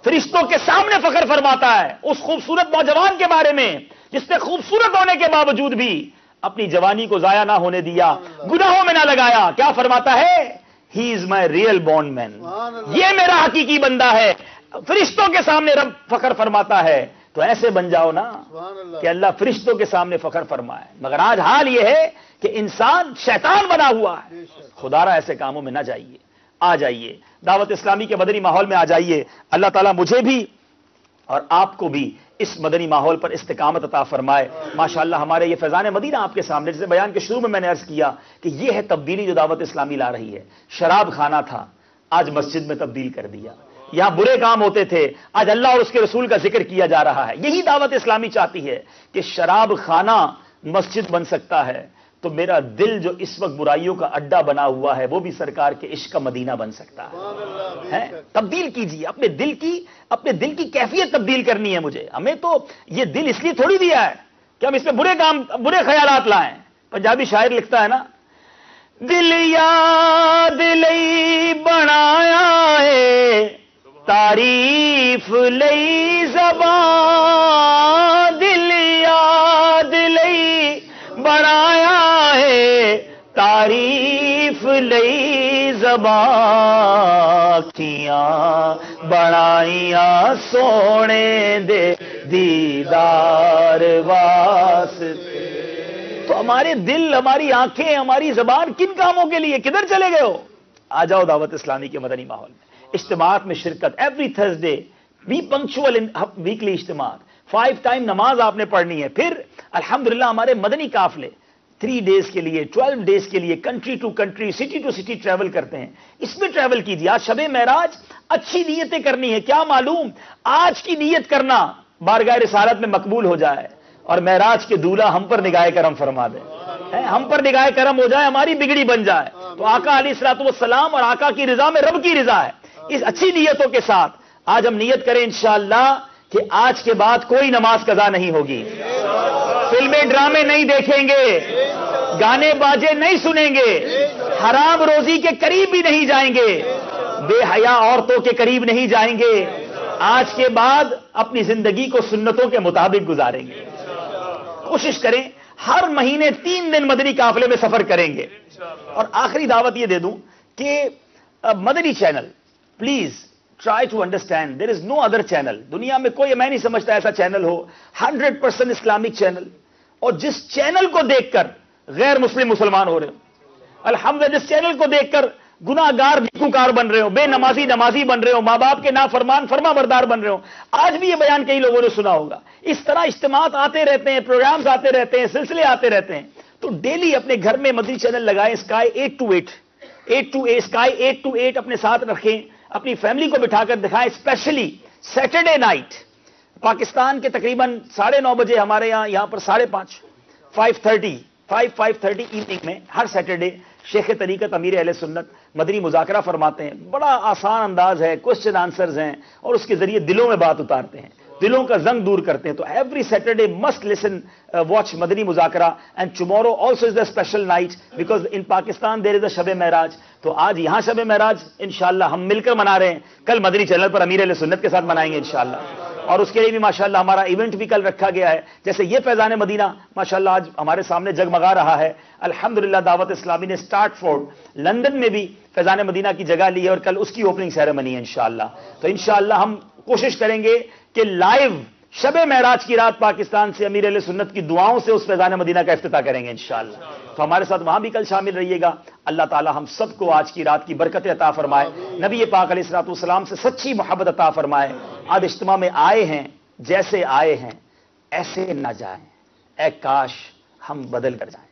فرشتوں کے سامنے فخر فرماتا ہے اس خوبصورت نوجوان کے بارے میں جس نے خوبصورت ہونے کے باوجود بھی اپنی جوانی کو ضائع نہ ہونے دیا, گناہوں میں نہ لگایا. کیا فرماتا ہے؟ ہی از مائی ریئل بورن مین, یہ میرا حقیقی بندہ ہے. فرشتوں کے سامنے رب فخر فرماتا ہے. تو ایسے بن جاؤ نا کہ اللہ فرشتوں کے سامنے فخر فرمائے. مگر آج حال یہ ہے کہ انسان شیطان بنا ہوا ہے. خدارا ایسے کاموں میں نہ جائیے. آ جائیے دعوت اسلامی کے مدنی ماحول میں آ جائیے. اللہ تعالیٰ مجھے بھی اور آپ کو بھی اس مدنی ماحول پر استقامت عطا فرمائے. ماشاءاللہ ہمارے یہ فیضان مدینہ آپ کے سامنے, جسے بیان کے شروع میں نے عرض کیا کہ یہ ہے تبدیلی جو دعوت اسلامی لا رہی ہے. شراب خانہ تھا, آج مسجد میں تبدیل کر دیا. یہاں برے کام ہوتے تھے, آج اللہ اور اس کے رسول کا ذکر کیا جا رہا ہے. یہی دعوت اسلامی چاہتی ہے کہ شراب خانہ مسجد بن سکتا ہے تو میرا دل جو اس وقت برائیوں کا اڈا بنا ہوا ہے وہ بھی سرکار کے عشق کا مدینہ بن سکتا ہے. تبدیل کیجیے اپنے دل کی کیفیت تبدیل کرنی ہے. مجھے ہمیں تو یہ دل اس لیے تھوڑی دیا ہے کہ ہم اس میں برے خیالات لائیں. پنجابی شاعر لکھتا ہے نا, دل یاد لئی بنایا ہے تعریف لئی زبان, دل یاد لئی بنایا ہے تعریف لئی زبان, کیاں بنائیاں سونے دے دیدار واسطے. تو ہمارے دل, ہماری آنکھیں, ہماری زبان کن کاموں کے لیے, کدھر چلے گئے ہو؟ آ جاؤ دعوت اسلامی کے مدنی ماحول میں, اجتماعات میں شرکت. Every Thursday be punctual in weekly اجتماعات. 5 ٹائم نماز آپ نے پڑھنی ہے. پھر الحمدللہ ہمارے مدنی قافلے 3 ڈیز کے لیے, 12 ڈیز کے لیے country to country, city to city travel کرتے ہیں. اس میں ٹریول کیجیے. آج شب معراج, اچھی نیتیں کرنی ہے. کیا معلوم آج کی نیت کرنا بارگاہ رسالت میں مقبول ہو جائے اور معراج کے دولہا ہم پر نگاہ کرم فرما دے, ہم پر نگاہ کرم ہو جائے, ہماری بگڑی بن جائے. تو آقا علیہ الصلوۃ والسلام اور آقا کی رضا میں رب کی رضا ہے. اس اچھی نیتوں کے ساتھ آج ہم نیت کریں انشاءاللہ کہ آج کے بعد کوئی نماز قضا نہیں ہوگی, فلمیں ڈرامے نہیں دیکھیں گے, گانے باجے نہیں سنیں گے, حرام روزی کے قریب بھی نہیں جائیں گے, بے حیا عورتوں کے قریب نہیں جائیں گے. آج کے بعد اپنی زندگی کو سنتوں کے مطابق گزاریں گے. کوشش کریں ہر مہینے 3 دن مدنی قافلے میں سفر کریں گے. اور آخری دعوت یہ دے دوں کہ Madani channel, please try to understand there is no other channel. دنیا میں کوئی, میں نہیں سمجھتا ایسا چینل ہو 100% اسلامک چینل, اور جس چینل کو دیکھ کر غیر مسلم مسلمان ہو رہے ہو. الحمدللہ جس چینل کو دیکھ کر گناہ گار بھیکار بن رہے ہو, بے نمازی نمازی بن رہے ہو, ماں باپ کے نافرمان فرما بردار بن رہے ہو. آج بھی یہ بیان کئی لوگوں نے سنا ہوگا. اس طرح اجتماعات آتے رہتے ہیں, پروگرامز آتے رہتے ہیں, سلسلے آتے رہتے ہیں. تو ڈیلی اپنے گھر میں مدنی چینل لگائیں. اسکائی 8 to 8 اسکائی 8 to 8 اپنے ساتھ رکھیں, اپنی فیملی کو بٹھا کر دکھائیں. اسپیشلی سیٹرڈے نائٹ پاکستان کے تقریباً 9:30 بجے, ہمارے یہاں پر 5:30 5:30 ایوننگ میں ہر سیٹرڈے شیخ طریقت امیر اہل سنت مدنی مذاکرہ فرماتے ہیں. بڑا آسان انداز ہے, کوشچن آنسرز ہیں, اور اس کے ذریعے دلوں میں بات اتارتے ہیں, دلوں کا زنگ دور کرتے ہیں. تو every Saturday must listen, watch Madani Muzakra. And tomorrow also is the special night because in Pakistan there is a شب معراج. تو آج یہاں شب معراج انشاءاللہ ہم مل کر منا رہے ہیں, کل مدنی چینل پر امیر اہل سنت کے ساتھ منائیں گے انشاءاللہ. اور اس کے لیے بھی ماشاءاللہ ہمارا ایونٹ بھی کل رکھا گیا ہے. جیسے یہ فیضان مدینہ ماشاءاللہ آج ہمارے سامنے جگمگا رہا ہے. الحمدللہ دعوت اسلامی نے اسٹارٹ فورڈ لندن میں بھی فیضان مدینہ کی جگہ لی ہے اور کل اس کی اوپننگ سیریمنی ہے انشاءاللہ. تو انشاءاللہ ہم کوشش کریں گے کہ لائیو شب معراج کی رات پاکستان سے امیر اہل سنت کی دعاؤں سے اس فیضان مدینہ کا افتتاح کریں گے انشاءاللہ. تو ہمارے ساتھ وہاں بھی کل شامل رہیے گا. اللہ تعالی ہم سب کو آج کی رات کی برکت عطا فرمائے, نبی پاک علیہ الصلوۃ والسلام سے سچی محبت عطا فرمائے. آج اجتماع میں آئے ہیں, جیسے آئے ہیں ایسے نہ جائیں. اے کاش ہم بدل کر جائیں,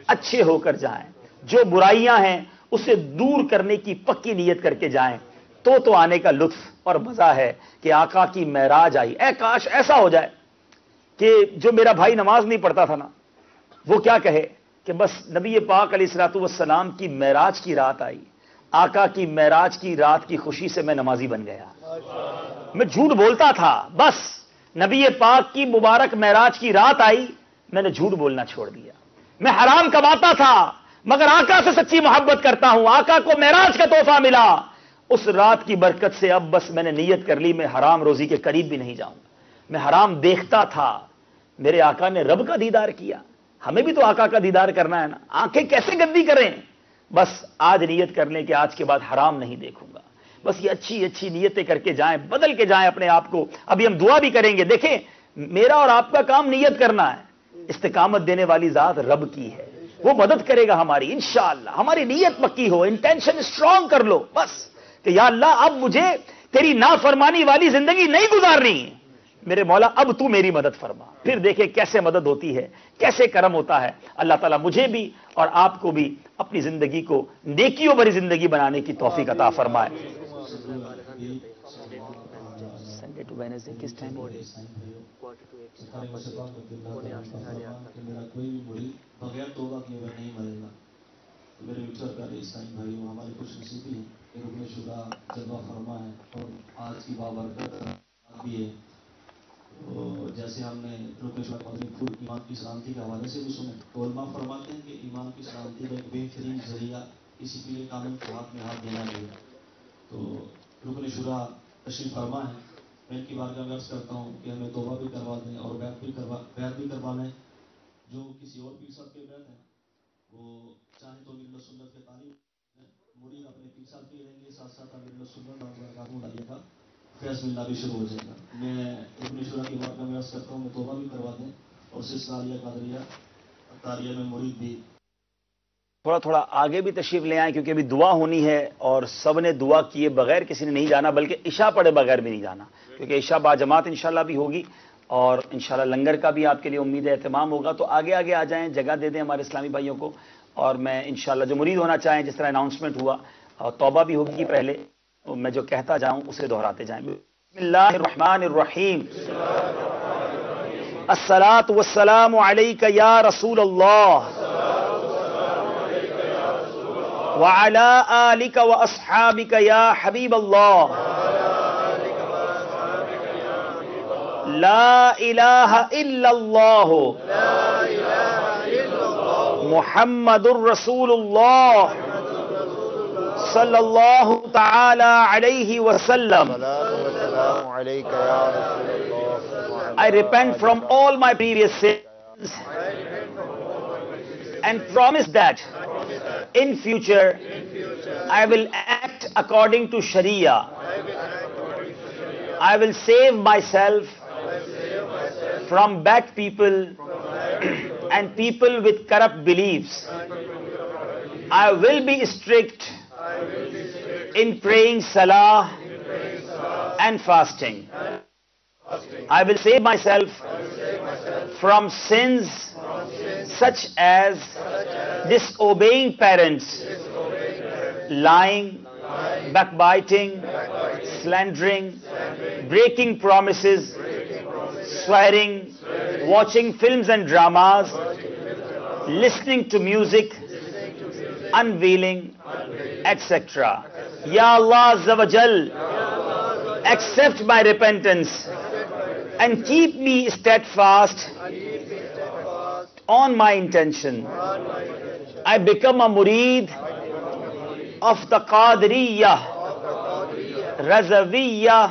اچھے ہو کر جائیں, جو برائیاں ہیں اسے دور کرنے کی پکی نیت کر کے جائیں. تو آنے کا لطف اور مزہ ہے کہ آقا کی معراج آئی. اے کاش ایسا ہو جائے کہ جو میرا بھائی نماز نہیں پڑھتا تھا نا, وہ کیا کہے کہ بس نبی پاک علیہ الصلوۃ والسلام کی معراج کی رات آئی, آقا کی معراج کی رات کی خوشی سے میں نمازی بن گیا. میں جھوٹ بولتا تھا, بس نبی پاک کی مبارک معراج کی رات آئی, میں نے جھوٹ بولنا چھوڑ دیا. میں حرام کماتا تھا مگر آقا سے سچی محبت کرتا ہوں. آقا کو معراج کا تحفہ ملا, اس رات کی برکت سے اب بس میں نے نیت کر لی میں حرام روزی کے قریب بھی نہیں جاؤں گا. میں حرام دیکھتا تھا, میرے آقا نے رب کا دیدار کیا. ہمیں بھی تو آقا کا دیدار کرنا ہے نا. آنکھیں کیسے گندی کریں, بس آج نیت کر لیں کہ آج کے بعد حرام نہیں دیکھوں گا. بس یہ اچھی اچھی نیتیں کر کے جائیں, بدل کے جائیں اپنے آپ کو. ابھی ہم دعا بھی کریں گے. دیکھیں میرا اور آپ کا کام نیت کرنا ہے, استقامت دینے والی ذات رب کی ہے, وہ مدد کرے گا ہماری انشاءاللہ. ہماری نیت پکی ہو, انٹینشن اسٹرانگ کر لو بس کہ یا اللہ اب مجھے تیری نافرمانی والی زندگی نہیں گزارنی, میرے مولا اب تو میری مدد فرما. پھر دیکھیں کیسے مدد ہوتی ہے, کیسے کرم ہوتا ہے. اللہ تعالیٰ مجھے بھی اور آپ کو بھی اپنی زندگی کو نیکیوں بھری زندگی بنانے کی توفیق عطا فرمائے. سنڈے ٹو وینسڈے کس ٹائم؟ بغیر توبہ کیے ہوئے نہیں مرے گا. میرے وچر پیارے عیسائی بھائیوں, ہماری خوش نصیبی ہے کہ رکن شدہ جلوہ فرما ہے اور آج کی بابرکت بھی ہے. جیسے ہم نے رکن شدہ مدنی پھول ایمان کی سلامتی کے حوالے سے بھی سنے, تو علماء فرماتے ہیں کہ ایمان کی سلامتی کا ایک بہترین ذریعہ کسی پیلے کامل کے ہاتھ میں ہاتھ دینا چاہیے. تو رکن شدہ تشریف فرما ہے. میں ان کی بارگاہ میں عرض کرتا ہوں کہ ہمیں توبہ بھی کروا دیں اور بیعت بھی کروا لیں. جو کسی اور پیر صاحب کے بیعت ہیں وہ چاہیں تو امیر سنت کے تعلیم مرید اپنے پیر صاحب کے رہیں گے, ساتھ ساتھ امیر سنت علیہ کا فیض ملنا بھی شروع ہو جائے گا. میں اپنی شورا کی بارگاہ میں عرض کرتا ہوں کہ توبہ بھی کروا دیں اور سلسلہ عالیہ قادریہ اطاریہ میں مرید بھی تھوڑا آگے بھی تشریف لے آئیں, کیونکہ ابھی دعا ہونی ہے اور سب نے دعا کیے بغیر کسی نے نہیں جانا, بلکہ عشاء پڑھے بغیر بھی نہیں جانا, کیونکہ عشاء با جماعت انشاءاللہ بھی ہوگی اور انشاءاللہ لنگر کا بھی آپ کے لیے امید ہے اہتمام ہوگا. تو آگے آ جائیں, جگہ دے دیں ہمارے اسلامی بھائیوں کو. اور میں انشاءاللہ جو مرید ہونا چاہیں, جس طرح اناؤنسمنٹ ہوا اور توبہ بھی ہوگی پہلے, میں جو کہتا جاؤں اسے دہراتے جائیں. بسم اللہ الرحمن الرحیم. الصلاۃ والسلام علیک یا رسول اللہ وعلی آلک واصحابک یا حبیب اللہ. لا الہ الا اللہ محمد الرسول اللہ صلی اللہ تعالی علیہ وسلم. I repent from all my previous sins and promise that in future I will act according to Sharia. I will save myself from bad people and people with corrupt beliefs. I will be strict in praying salah and fasting. I will save myself from sins such as disobeying parents, lying, backbiting, slandering, breaking promises, swearing, watching films and dramas, listening to music, unveiling, etc. Ya Allah Azza wa Jal, accept my repentance and keep me steadfast on my intention. I become a murid of the Qadiriyah, Razaviyah,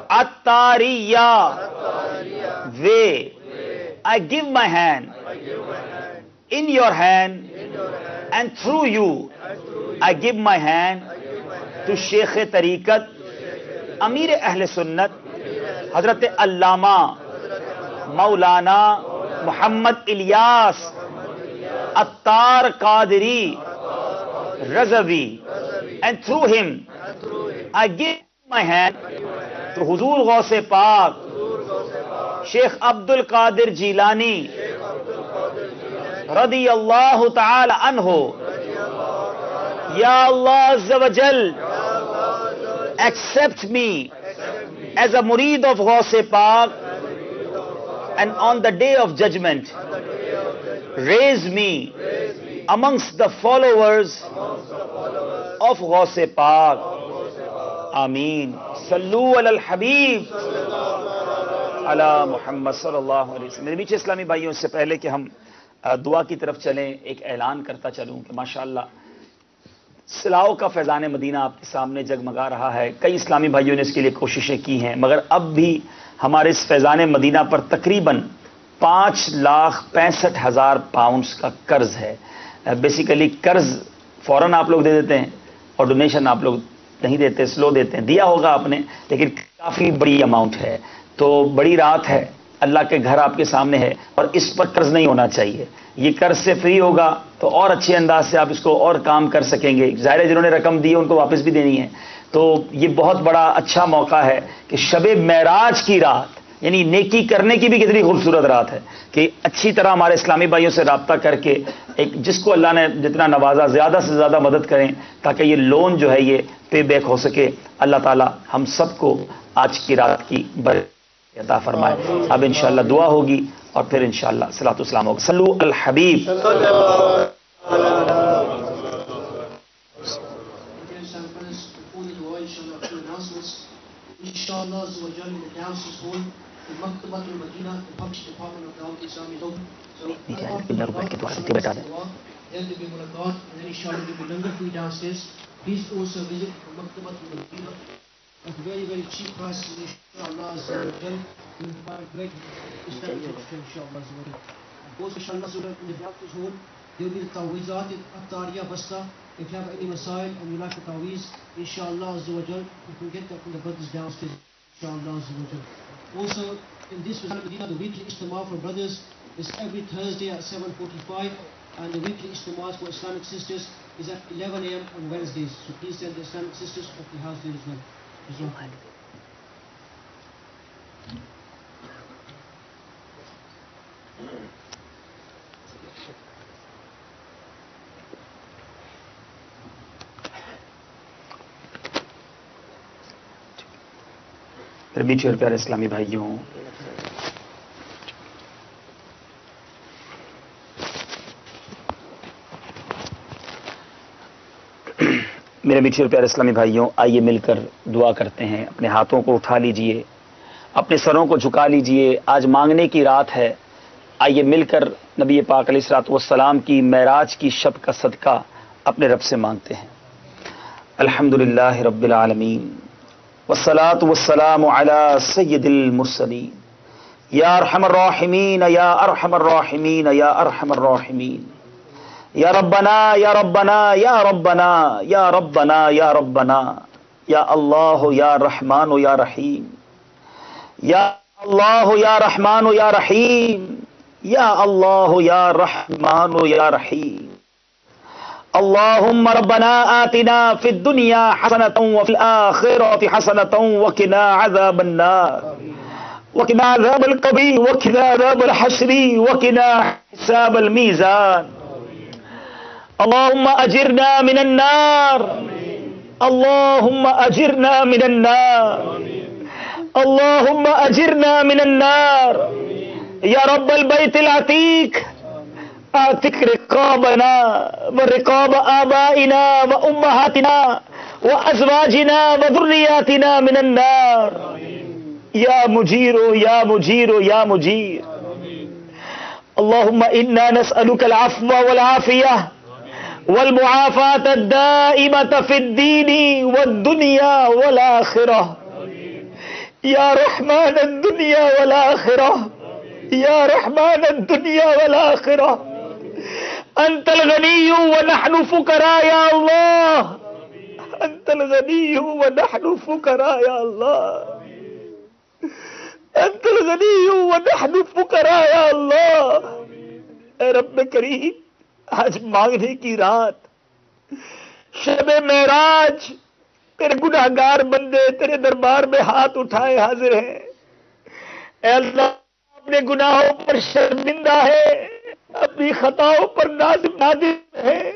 Attariya, way. I give my hand in your hand, and through you I give my hand to Sheikh Tariqat, Amir Ahl Sunnat, Hazrat Allama Maulana Muhammad Ilyas Attar Qadiri Razavi, and through him I give my hand to Huzur Ghaus-e Pak Sheikh Abdul Qadir Jilani radiyallahu ta'ala anhu. Ya Allah Azza wa Jal, accept me as a murid of Ghaus-e Pak, and on the day of judgment raise me amongst the followers of Ghaus-e Pak. Ameen. Sallu ala al-Habib ala Muhammad sallallahu alaihi wasallam. میرے بیچ اسلامی بھائیوں، سے پہلے کہ ہم دعا کی طرف چلیں، ایک اعلان کرتا چلوں کہ ماشاءاللہ سلاؤ کا فیضان مدینہ آپ کے سامنے جگمگا رہا ہے. کئی اسلامی بھائیوں نے اس کے لیے کوششیں کی ہیں، مگر اب بھی ہمارے اس فیضان مدینہ پر تقریباً 5,65,000 پاؤنڈز کا قرض ہے. بیسیکلی قرض فوراً آپ لوگ دے دیتے ہیں اور ڈونیشن آپ لوگ نہیں دیتے، سلو دیتے ہیں. دیا ہوگا آپ نے، لیکن کافی بڑی اماؤنٹ ہے. تو بڑی رات ہے، اللہ کے گھر آپ کے سامنے ہے، اور اس پر قرض نہیں ہونا چاہیے. یہ قرض سے فری ہوگا تو اور اچھے انداز سے آپ اس کو اور کام کر سکیں گے. ظاہر ہے جنہوں نے رقم دی ہے ان کو واپس بھی دینی ہے. تو یہ بہت بڑا اچھا موقع ہے کہ شب معراج کی رات، یعنی نیکی کرنے کی بھی کتنی خوبصورت رات ہے، کہ اچھی طرح ہمارے اسلامی بھائیوں سے رابطہ کر کے ایک جس کو اللہ نے جتنا نوازا زیادہ سے زیادہ مدد کریں تاکہ یہ لون جو ہے یہ پے بیک ہو سکے. اللہ تعالی ہم سب کو آج کی رات کی برکت عطا فرمائے. اب انشاءاللہ دعا ہوگی اور پھر انشاءاللہ صلاۃ والسلام ہوگا. صلو علی الحبیب. Inshallah, in the downstairs hall, the Maktabat al-Madina, the Public Department of Dawat Islami Law. So, then there will be mulaqat, and then inshallah there will be langar for you downstairs. Please also visit the Maktabat al-Madina at very, very cheap prices, inshallah. So, then you will find great Islamic literature, inshallah. Also, inshallah, in the downstairs hall, there will be the Tawizat al-Attariya Basta. If you have any masail and you like the taweez, inshallah azza wa jal, you can get that from the brothers downstairs, inshallah azza wa jal. Also, in this Medina, the weekly Ijtima for brothers is every Thursday at 7:45, and the weekly Ijtimas for Islamic sisters is at 11 a.m. on Wednesdays. So please send the Islamic sisters of the house there as well. میٹھے اور پیارے اسلامی بھائیوں، میرے میٹھے اور پیارے اسلامی بھائیوں، آئیے مل کر دعا کرتے ہیں. اپنے ہاتھوں کو اٹھا لیجئے، اپنے سروں کو جھکا لیجئے. آج مانگنے کی رات ہے. آئیے مل کر نبی پاک علیہ الصلوۃ والسلام کی معراج کی شب کا صدقہ اپنے رب سے مانگتے ہیں. الحمدللہ رب العالمین والصلاة والسلام على سید المرسلین یا ارحم الراحمین یا ارحم الراحمین یا ارحم الراحمین یا ربنا یا ربنا یا ربنا یا ربنا یا ربنا یا اللہ یا رحمان یا رحیم یا اللہ یا رحمان یا رحیم یا اللہ یا رحمان یا رحیم. اللهم ربنا آتنا في الدنيا حسنة وفي الآخرة حسنة وقنا عذاب النار وقنا عذاب القبر وقنا عذاب الحشر وقنا حساب الميزان. اللهم أجرنا من النار اللهم أجرنا من النار اللهم أجرنا من النار يا رب البيت العتيق. اعتق رقابنا ورقاب آبائنا وأمهاتنا وأزواجنا وذرياتنا من النار يا مجير يا مجير يا مجير. اللهم إنا نسألك العفو والعافية والمعافاة الدائمة في الدين والدنيا والآخرة یا رحمان الدنیا والآخرہ، یا رحمان الدنیا والآخرہ، انت الغنی ونحن فقراء یا اللہ، انت الغنی ونحن فقراء یا اللہ، انت الغنی ونحن فقراء یا اللہ۔ اے رب کریم، آج مانگنے کی رات، شب معراج، تیرے گناہگار بندے تیرے دربار میں ہاتھ اٹھائے حاضر ہیں۔ اے اللہ، اپنے گناہوں پر شرمندہ ہے، اپنی خطاؤں پر نادم ہے۔